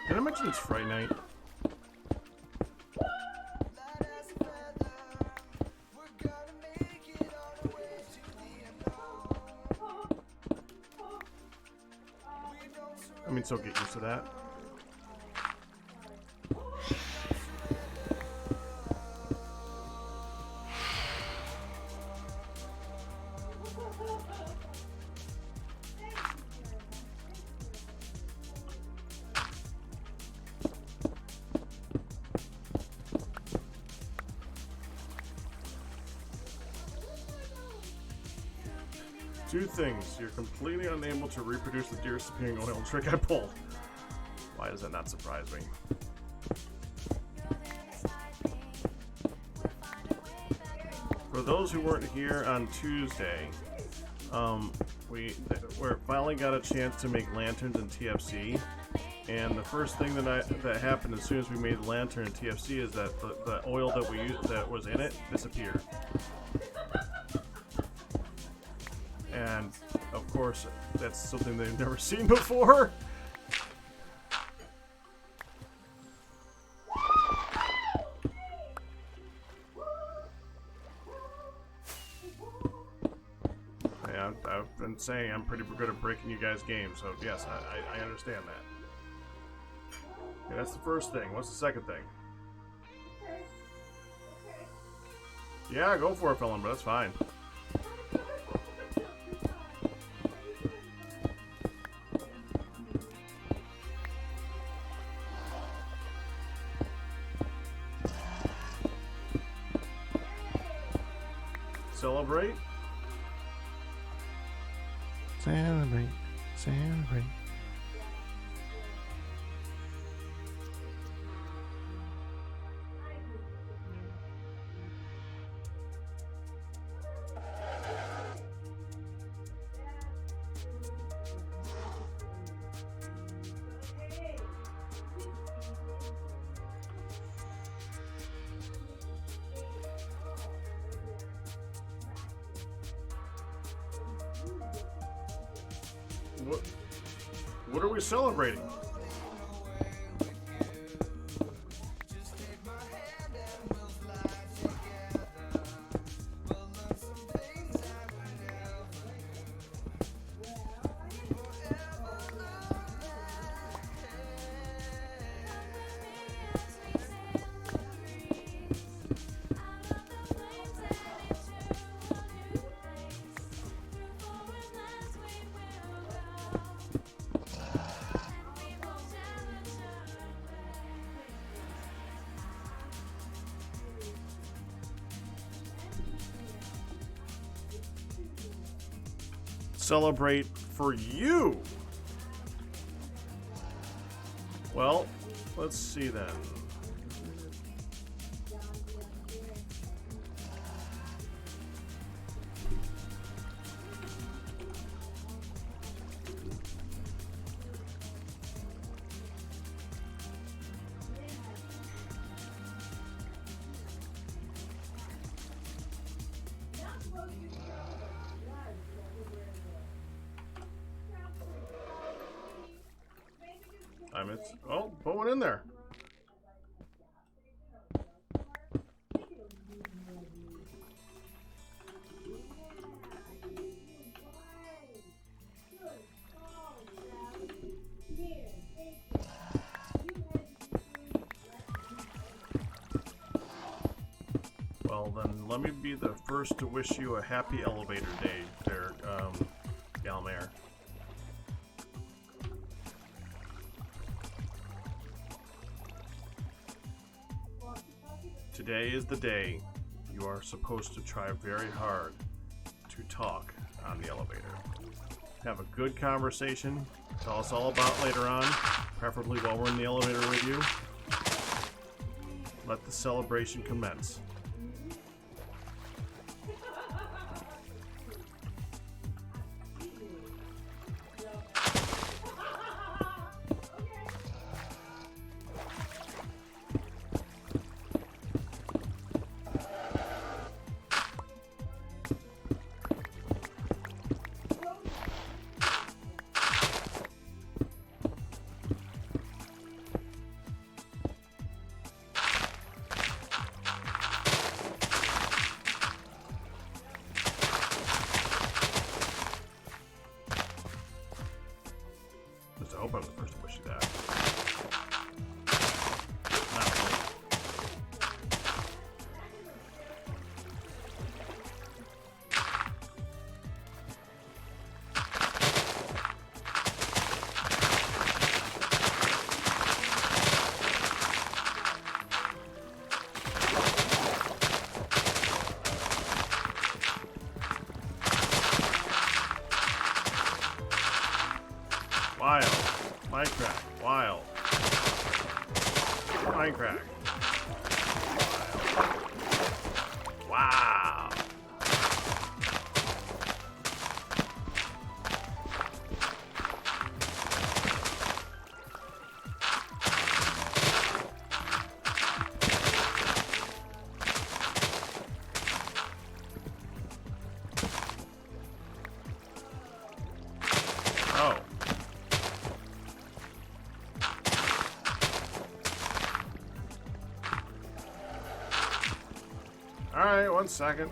Did I mention it's Fright Night? I mean, so get used to that. Two things. You're completely unable to reproduce the deer disappearing oil trick I pulled. Why does that not surprise me? For those who weren't here on Tuesday, we finally got a chance to make lanterns in TFC, and the first thing that happened as soon as we made the lantern in TFC is that the oil that we used that was in it disappeared. And of course, that's something they've never seen before. Yeah, I've been saying I'm pretty good at breaking you guys' games, so yes, I understand that. Okay, that's the first thing. What's the second thing? Yeah, go for it, Philip, but that's fine. Celebrate. Celebrate. Celebrate. What are we celebrating? celebrate for you. Well, let's see then. Oh, put one in there. Well, then let me be the first to wish you a happy elevator day there, Galmare. Today is the day you are supposed to try very hard to talk on the elevator. Have a good conversation. Tell us all about later on, preferably while we're in the elevator with you. Let the celebration commence. I hope I'm the first to wish you that. Wild. Mindcrack. Wild. Mindcrack. Wild. Wow. Oh. Alright, 1 second.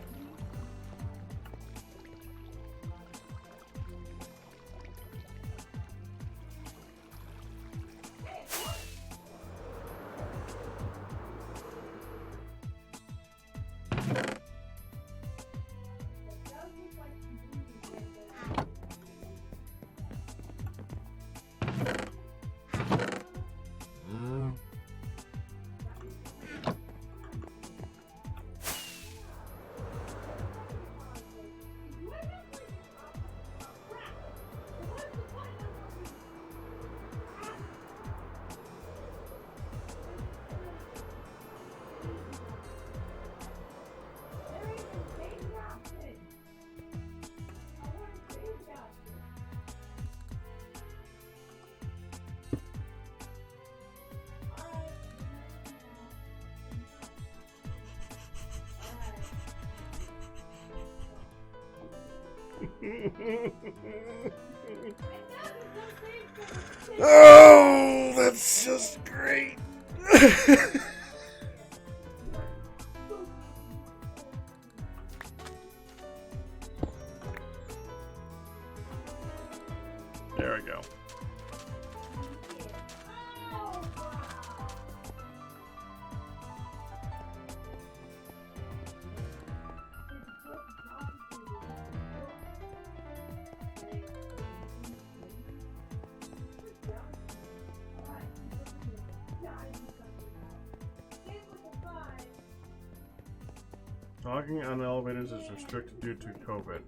Oh, that's just great. There we go. Talking on elevators is restricted due to COVID.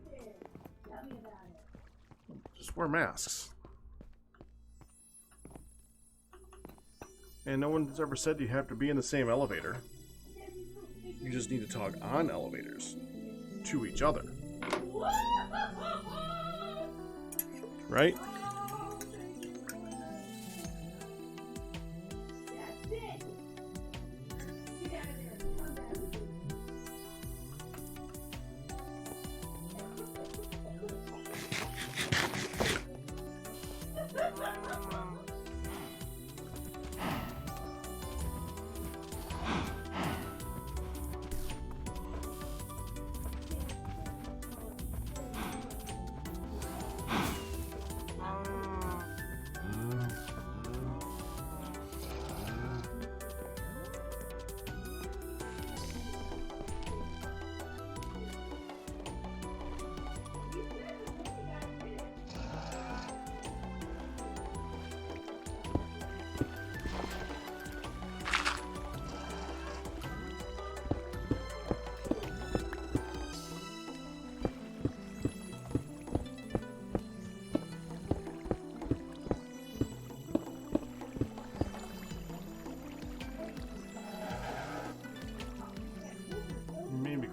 Just wear masks. And no one's ever said you have to be in the same elevator. You just need to talk on elevators to each other. Right?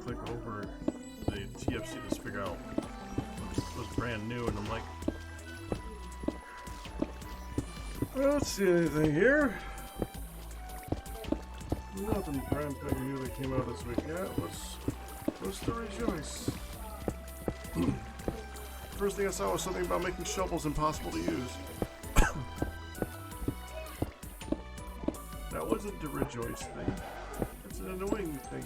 Click over the TFC to figure out what's brand new, and I'm like, I don't see anything here. Nothing brand new that came out this week. Yeah, what's the rejoice? First thing I saw was something about making shovels impossible to use. That wasn't the rejoice thing. It's an annoying thing.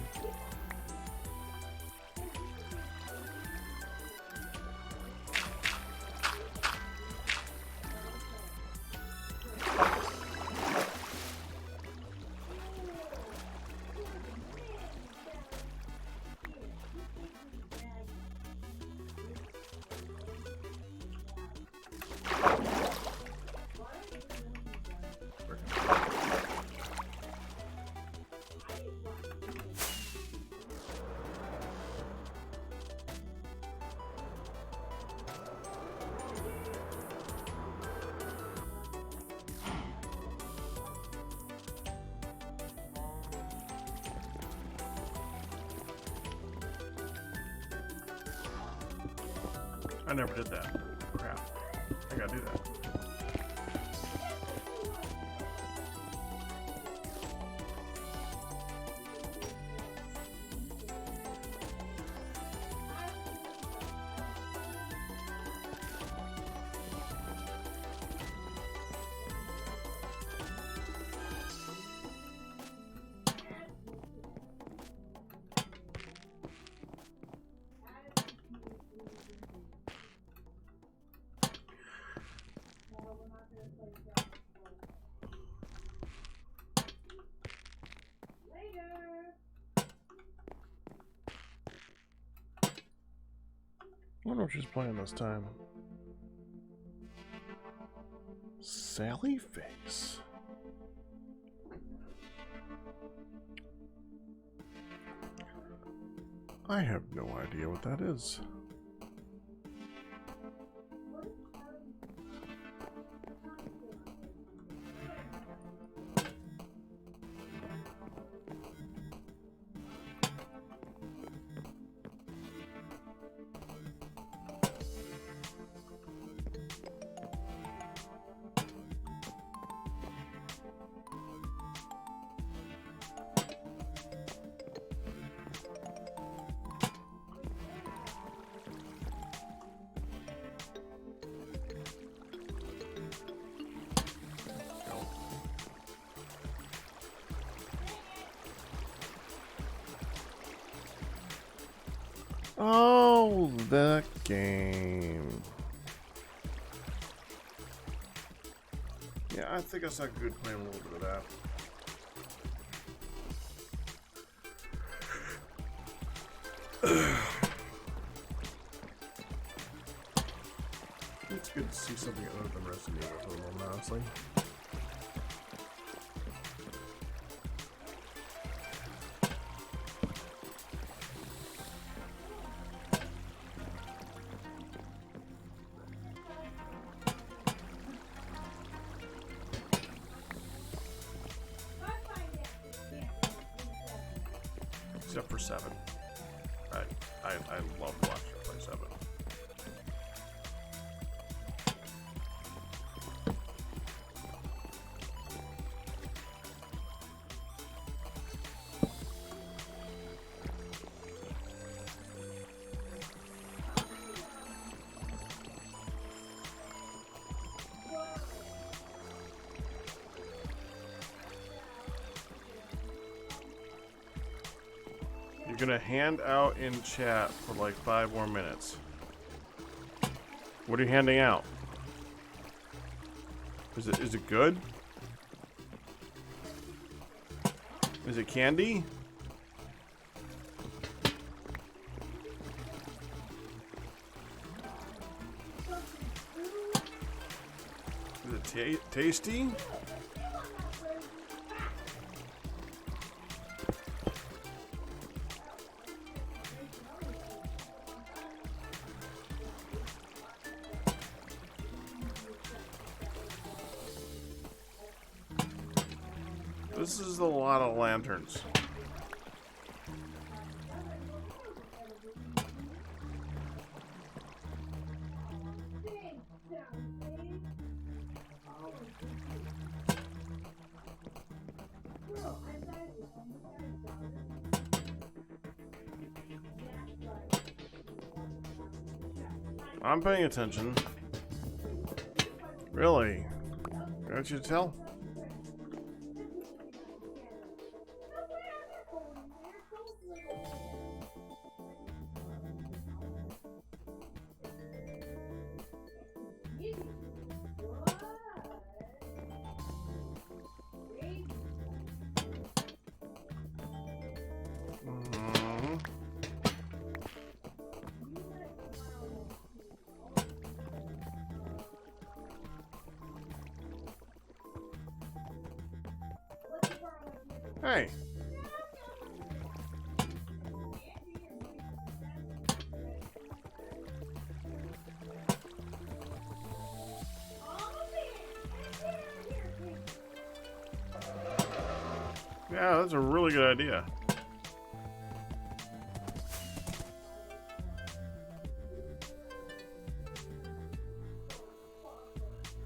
I never did that. Crap. I gotta do that. I wonder what she's playing this time. Sally Face. I have no idea what that is. Oh, that game. Yeah, I think I saw good playing a little bit of that. It's good to see something other than Resident Evil for the moment, honestly. Except for 7. I love watching her play 7. You're gonna hand out in chat for like 5 more minutes. What are you handing out? Is it good? Is it candy? Is it tasty? This is a lot of lanterns. I'm paying attention. Really? Can't you tell? Hey. Yeah, that's a really good idea.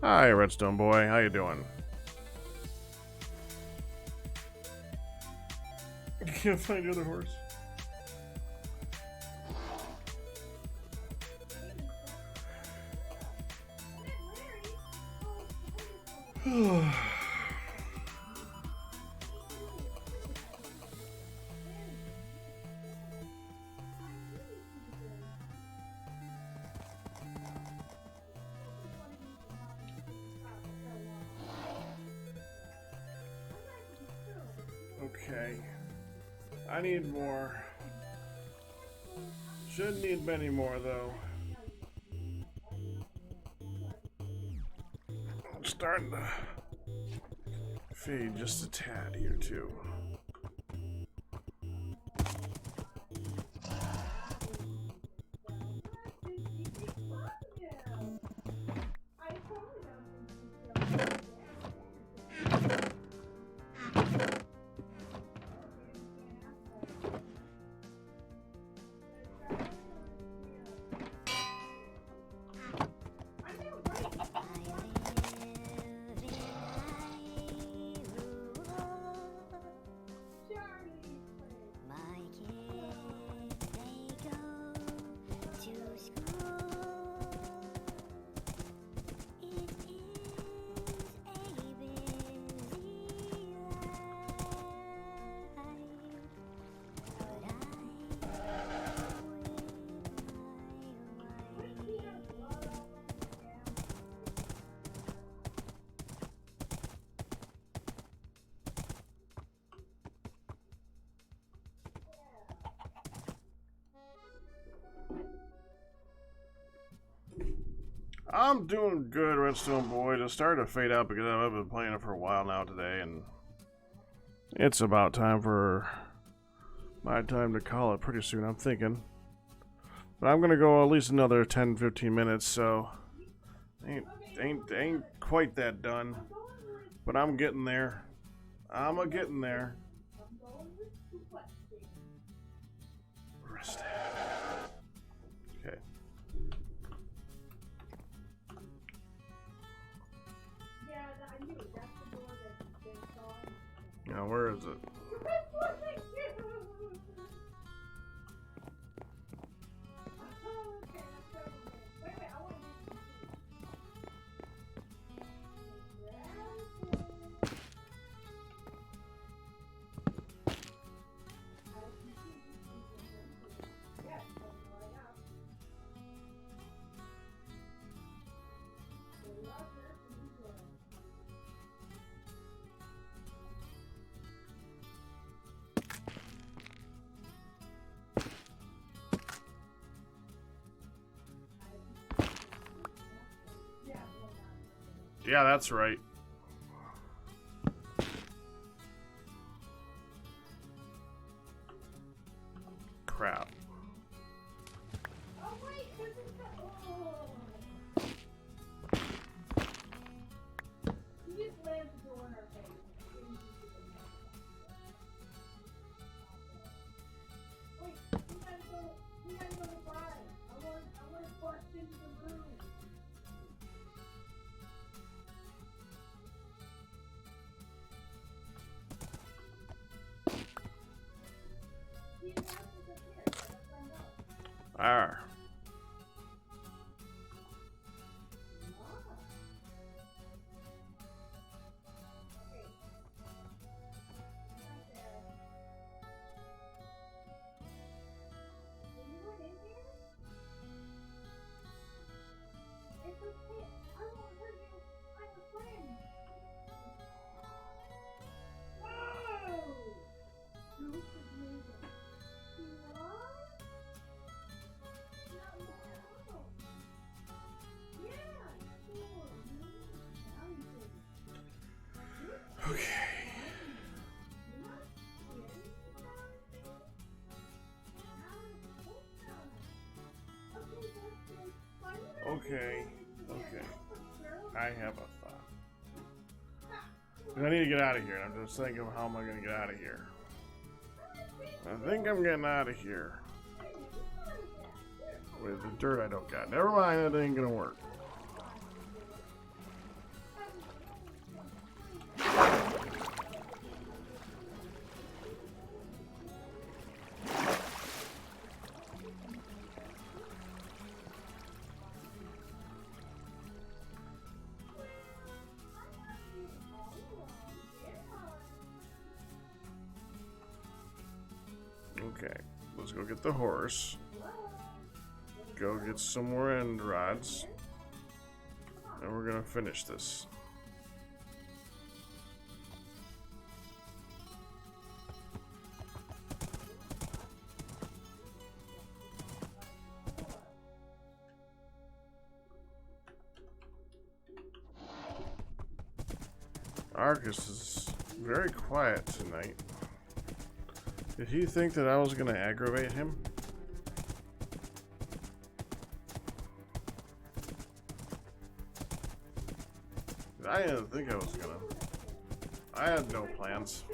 Hi, Redstone Boy. How you doing? Can't find the other horse. Okay. I need more. Shouldn't need many more though. I'm starting to fade just a tad here too. I'm doing good, Redstone Boy. Just starting to fade out because I've been playing it for a while now today, and it's about time for my time to call it pretty soon, I'm thinking. But I'm gonna go at least another 10-15 minutes, so ain't quite that done. But I'm getting there. I'm a getting there. Arrested. Okay. Yeah, I knew it. That's the door that they saw. Now, where is it? Yeah, that's right. Crap. Oh wait, this is the. Oh. You just slammed the door in our face. Wait, we gotta go to buy. I want to bust into the room. Arr. Okay. Okay. I have a thought. I need to get out of here. I'm just thinking, how am I going to get out of here? I think I'm getting out of here. With the dirt I don't got. Never mind, that ain't going to work. Okay, let's go get the horse. Go get some more end rods. And we're gonna finish this. Arcus is very quiet tonight. Did he think that I was gonna aggravate him? I didn't think I was gonna. I had no plans.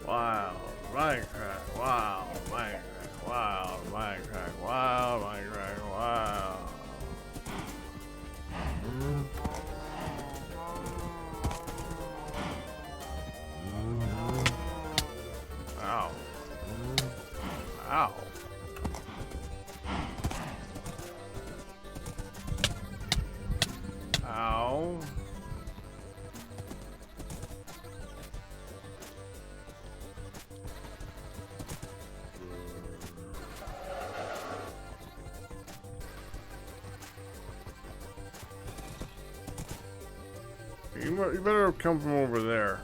Wow, Mindcrack, wow, Mindcrack, wow, Mindcrack, wow, Mindcrack, wow. Ow. Ow. Ow. You better come from over there.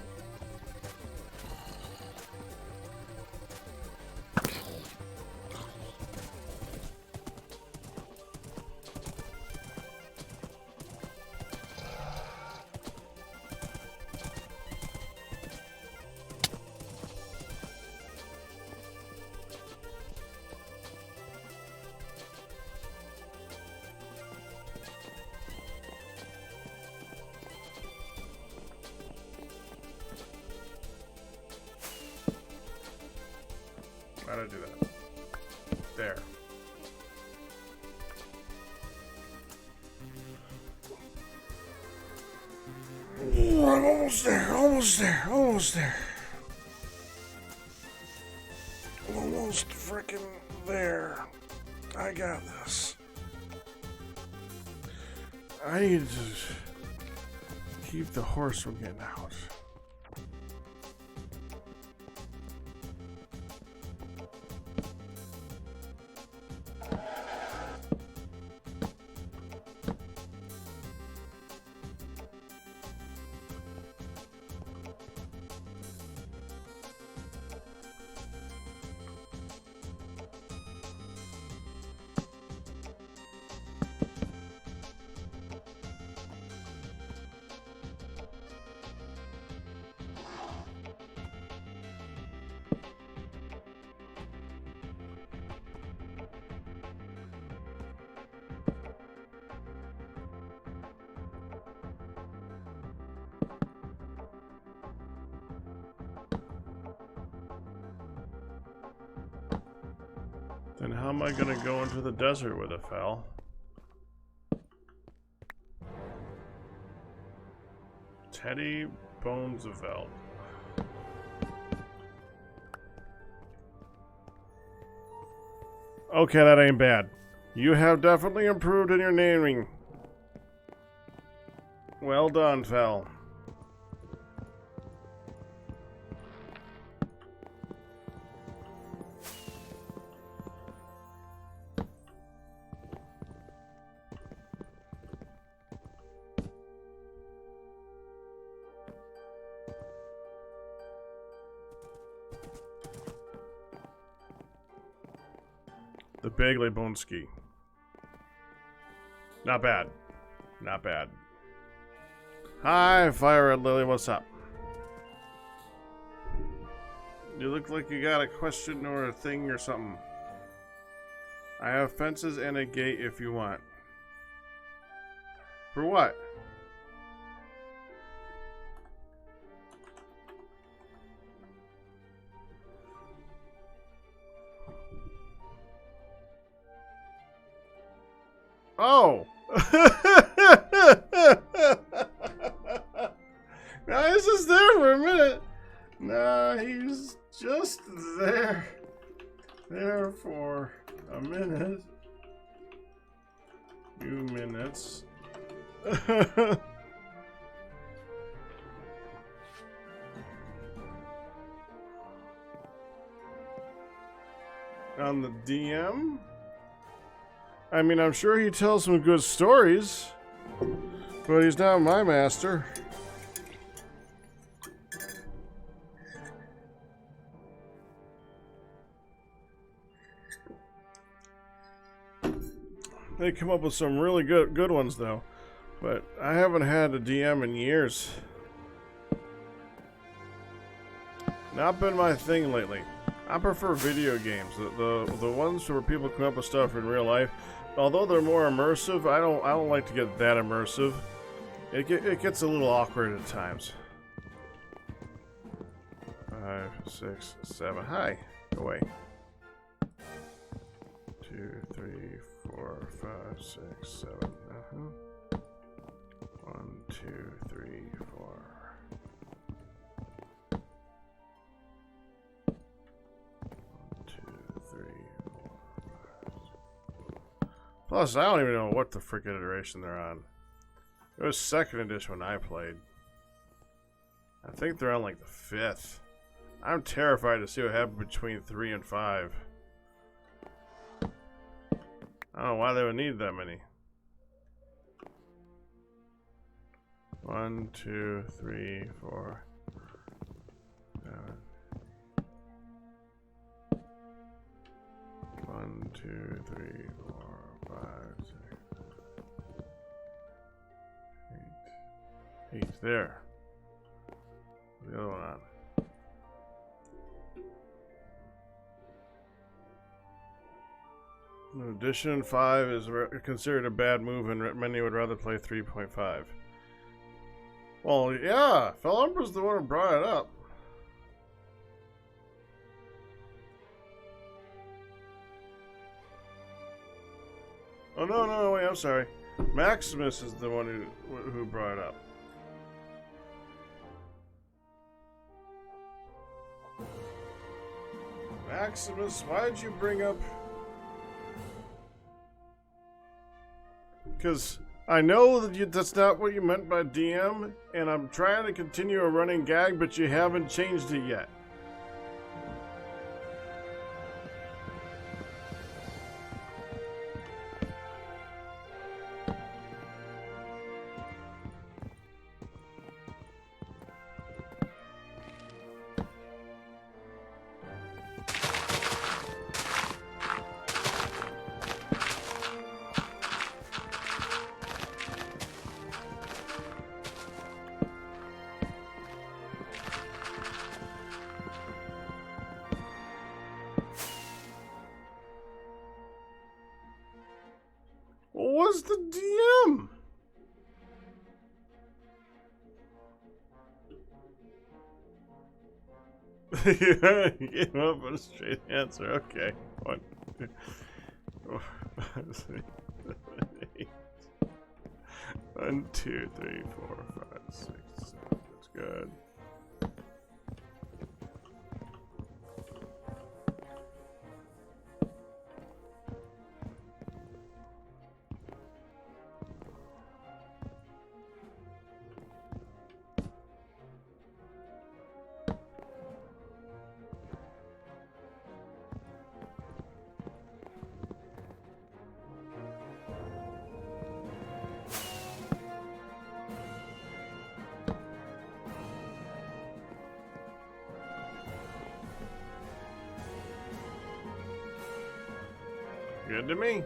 How to do that? There. Ooh, I'm almost there. Almost there. Almost there. Almost freaking there. I got this. I need to keep the horse from getting out. Then how am I gonna go into the desert with it, Fel? Teddy Bonesveld. Okay, that ain't bad. You have definitely improved in your naming. Well done, Fel. The Bagley Boneski. Not bad. Not bad. Hi, Fire Red Lily, what's up? You look like you got a question or a thing or something. I have fences and a gate if you want. For what? Oh! Now he's just there for a minute. Nah, he's just there. There for a minute. Few minutes. On the DM? I mean, I'm sure he tells some good stories, but he's not my master. They come up with some really good ones, though, but I haven't had a DM in years. Not been my thing lately. I prefer video games. The ones where people come up with stuff in real life, although they're more immersive, I don't like to get that immersive. It gets a little awkward at times. 5, 6, 7. Hi. Go away. 2, 3, 4, 5, 6, 7. 1, 2, 3, 4. Plus, I don't even know what the frick iteration they're on. It was 2nd edition when I played. I think they're on like the 5th. I'm terrified to see what happens between 3 and 5. I don't know why they would need that many. 1, 2, 3, 4, 7. 1, 2, 3, 4, 5, 6, 8. 8 there. The other one on. In addition, 5 is considered a bad move, and many would rather play 3.5. Well, yeah, Felumbra's the one who brought it up. Oh no, wait, I'm sorry. Maximus is the one who brought it up. Maximus, why'd you bring up? Because I know that that's not what you meant by DM, and I'm trying to continue a running gag, but you haven't changed it yet. What was the DM? You gave up on a straight answer. Okay. 1, 2, 4, 5, 6, 7, 8. 1, 2, 3, 4, 5, 6, 7. That's good. Good to me.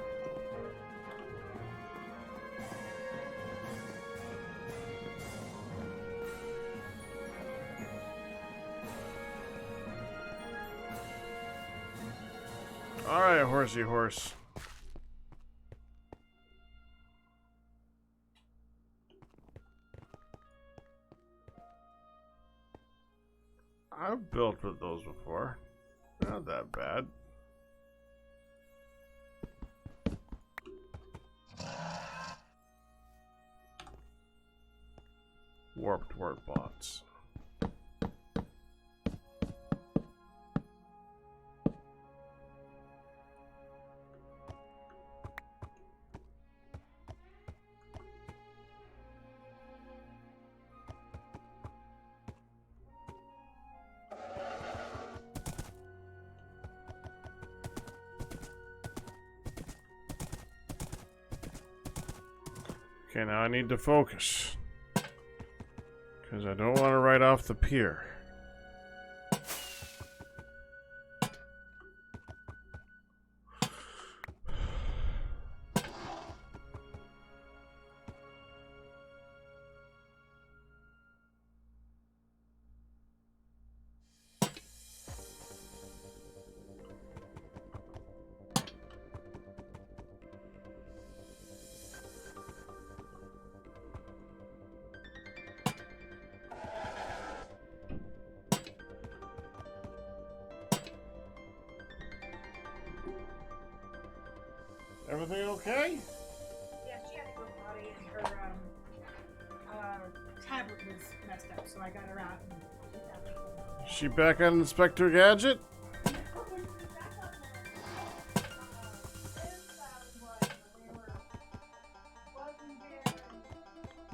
All right, horsey horse. I've built with those before. Not that bad. Warped word bots. Okay, now I need to focus. Because I don't want to write off the pier. Everything okay? Yeah, she had to go potty and her tablet was messed up, so I got her out and did that. She back on Inspector Gadget?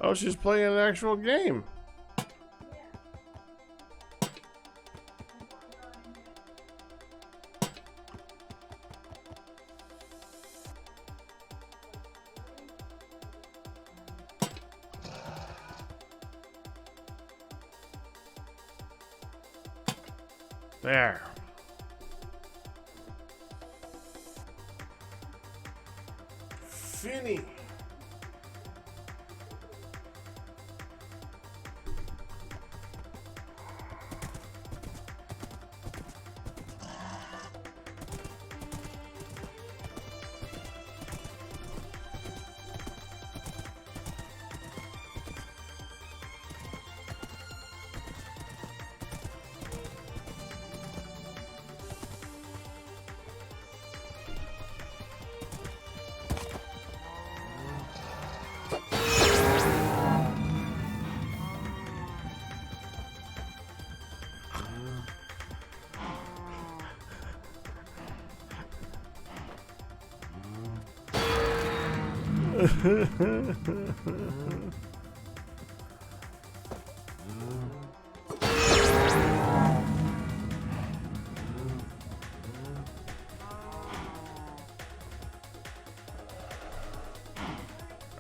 Oh, she's playing an actual game. There. Finny.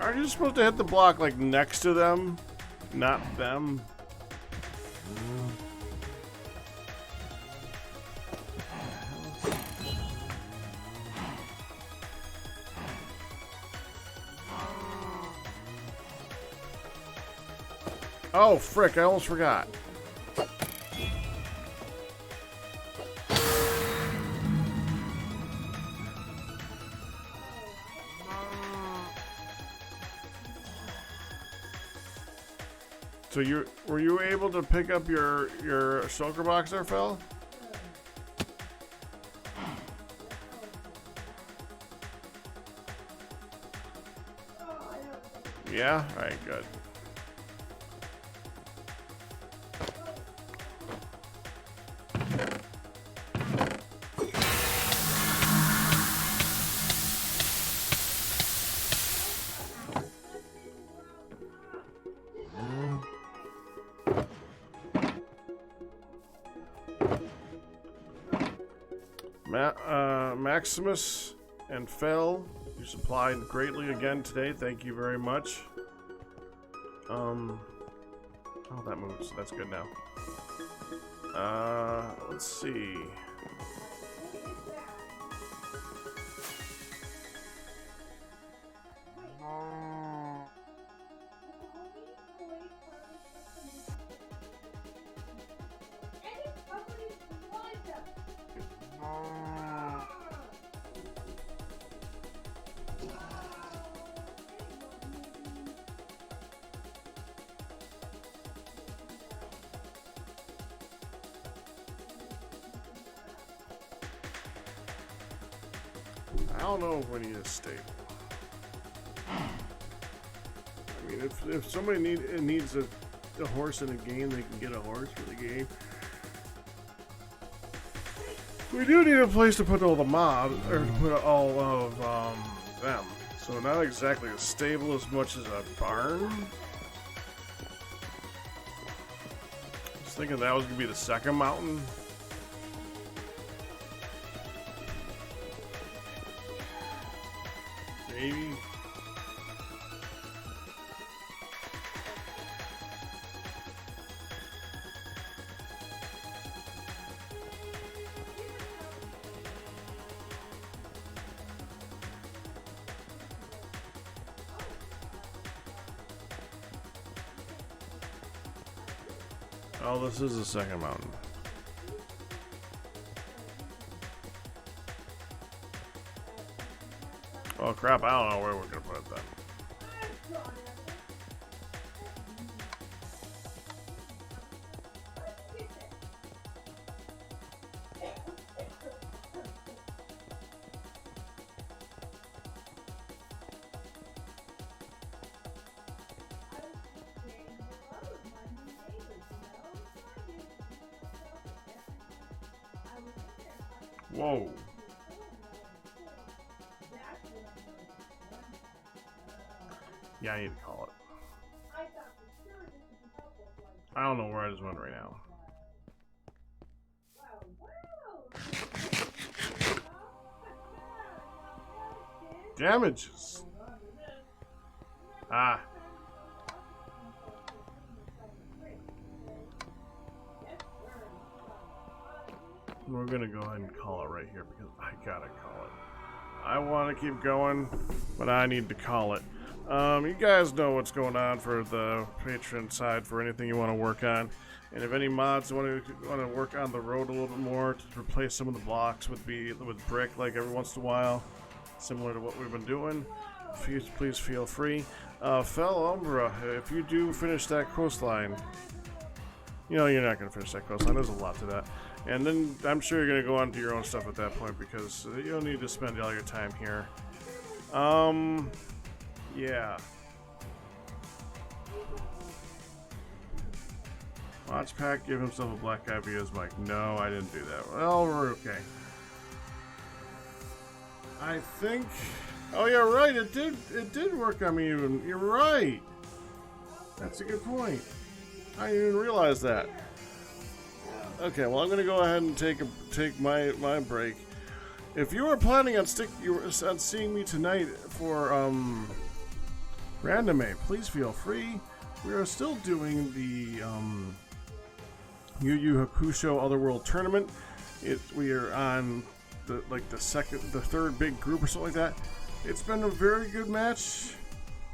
Aren't you supposed to hit the block like next to them, not them? Oh, frick, I almost forgot. So were you able to pick up your shulker box there, Phil? Yeah? Alright, good. Maximus and Fel, you supplied greatly again today. Thank you very much. Oh, that moves. That's good now. Let's see. I don't know if we need a stable. I mean, if somebody needs a horse in a game, they can get a horse for the game. We do need a place to put all the mobs, or to put all of them. So not exactly a stable as much as a barn. I was thinking that was gonna be the second mountain. Maybe. Oh, this is the second mountain. Oh crap, I don't know where we're gonna put it then. Whoa. Yeah, I need to call it. I don't know where I just went right now. Damages. Ah. we're gonna go ahead and call it right here because I gotta call it. I want to keep going, but I need to call it. You guys know what's going on for the Patreon side for anything you want to work on. And if any mods want to work on the road a little bit more to replace some of the blocks with brick, like every once in a while, similar to what we've been doing, please feel free. Fel Umbra, if you do finish that coastline, you know you're not going to finish that coastline. There's a lot to that. And then I'm sure you're going to go on to your own stuff at that point because you don't need to spend all your time here. Yeah. Watch Pack give himself a black eye via his mic. No, I didn't do that. Well, we're okay. I think... Oh, yeah, right. It did work on me even. You're right. That's a good point. I didn't even realize that. Okay, well, I'm going to go ahead and take my break. If you were planning on seeing me tonight for Random A, please feel free. We are still doing the Yu Yu Hakusho Otherworld Tournament. We are on the third big group or something like that. It's been a very good match.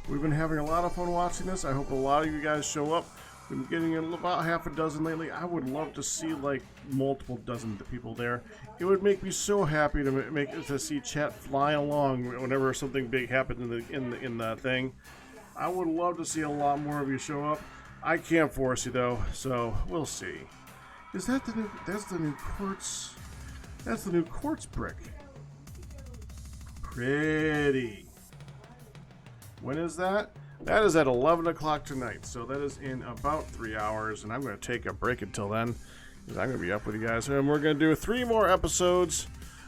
We've been having a lot of fun watching this. I hope a lot of you guys show up. We've been getting about half a dozen lately. I would love to see like multiple dozen people there. It would make me so happy to see chat fly along whenever something big happens in the thing. I would love to see a lot more of you show up. I can't force you though, so we'll see. Is that the new? That's the new quartz. That's the new quartz brick. Pretty. When is that? That is at 11 o'clock tonight, so that is in about 3 hours, and I'm going to take a break until then, because I'm going to be up with you guys, and we're going to do 3 more episodes.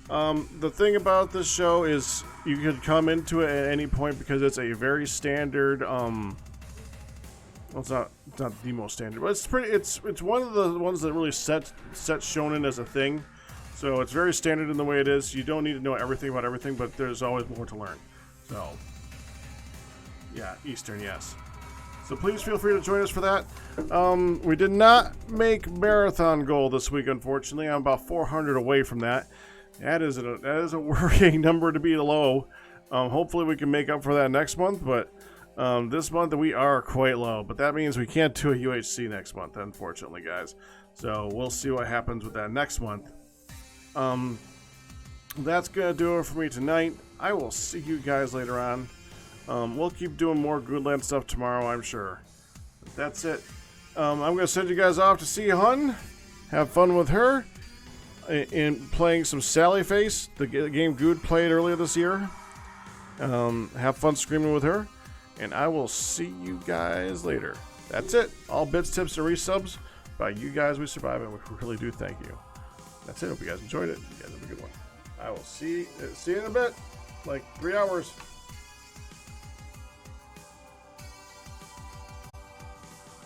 The thing about this show is you could come into it at any point, because it's a very standard, well, it's not the most standard, but it's one of the ones that really sets shonen as a thing, so it's very standard in the way it is. You don't need to know everything about everything, but there's always more to learn, so... Yeah, Eastern, yes. So please feel free to join us for that. We did not make marathon goal this week, unfortunately. I'm about 400 away from that. That is a worrying number to be low. Hopefully we can make up for that next month, but this month we are quite low. But that means we can't do a UHC next month, unfortunately, guys. So we'll see what happens with that next month. That's going to do it for me tonight. I will see you guys later on. We'll keep doing more Goodland stuff tomorrow, I'm sure. But that's it. I'm going to send you guys off to see Hun. Have fun with her. In playing some Sally Face, the game Good played earlier this year. Have fun screaming with her. And I will see you guys later. That's it. All bits, tips, and resubs by you guys we survive, and we really do thank you. That's it. Hope you guys enjoyed it. You guys have a good one. I will see you in a bit. Like 3 hours.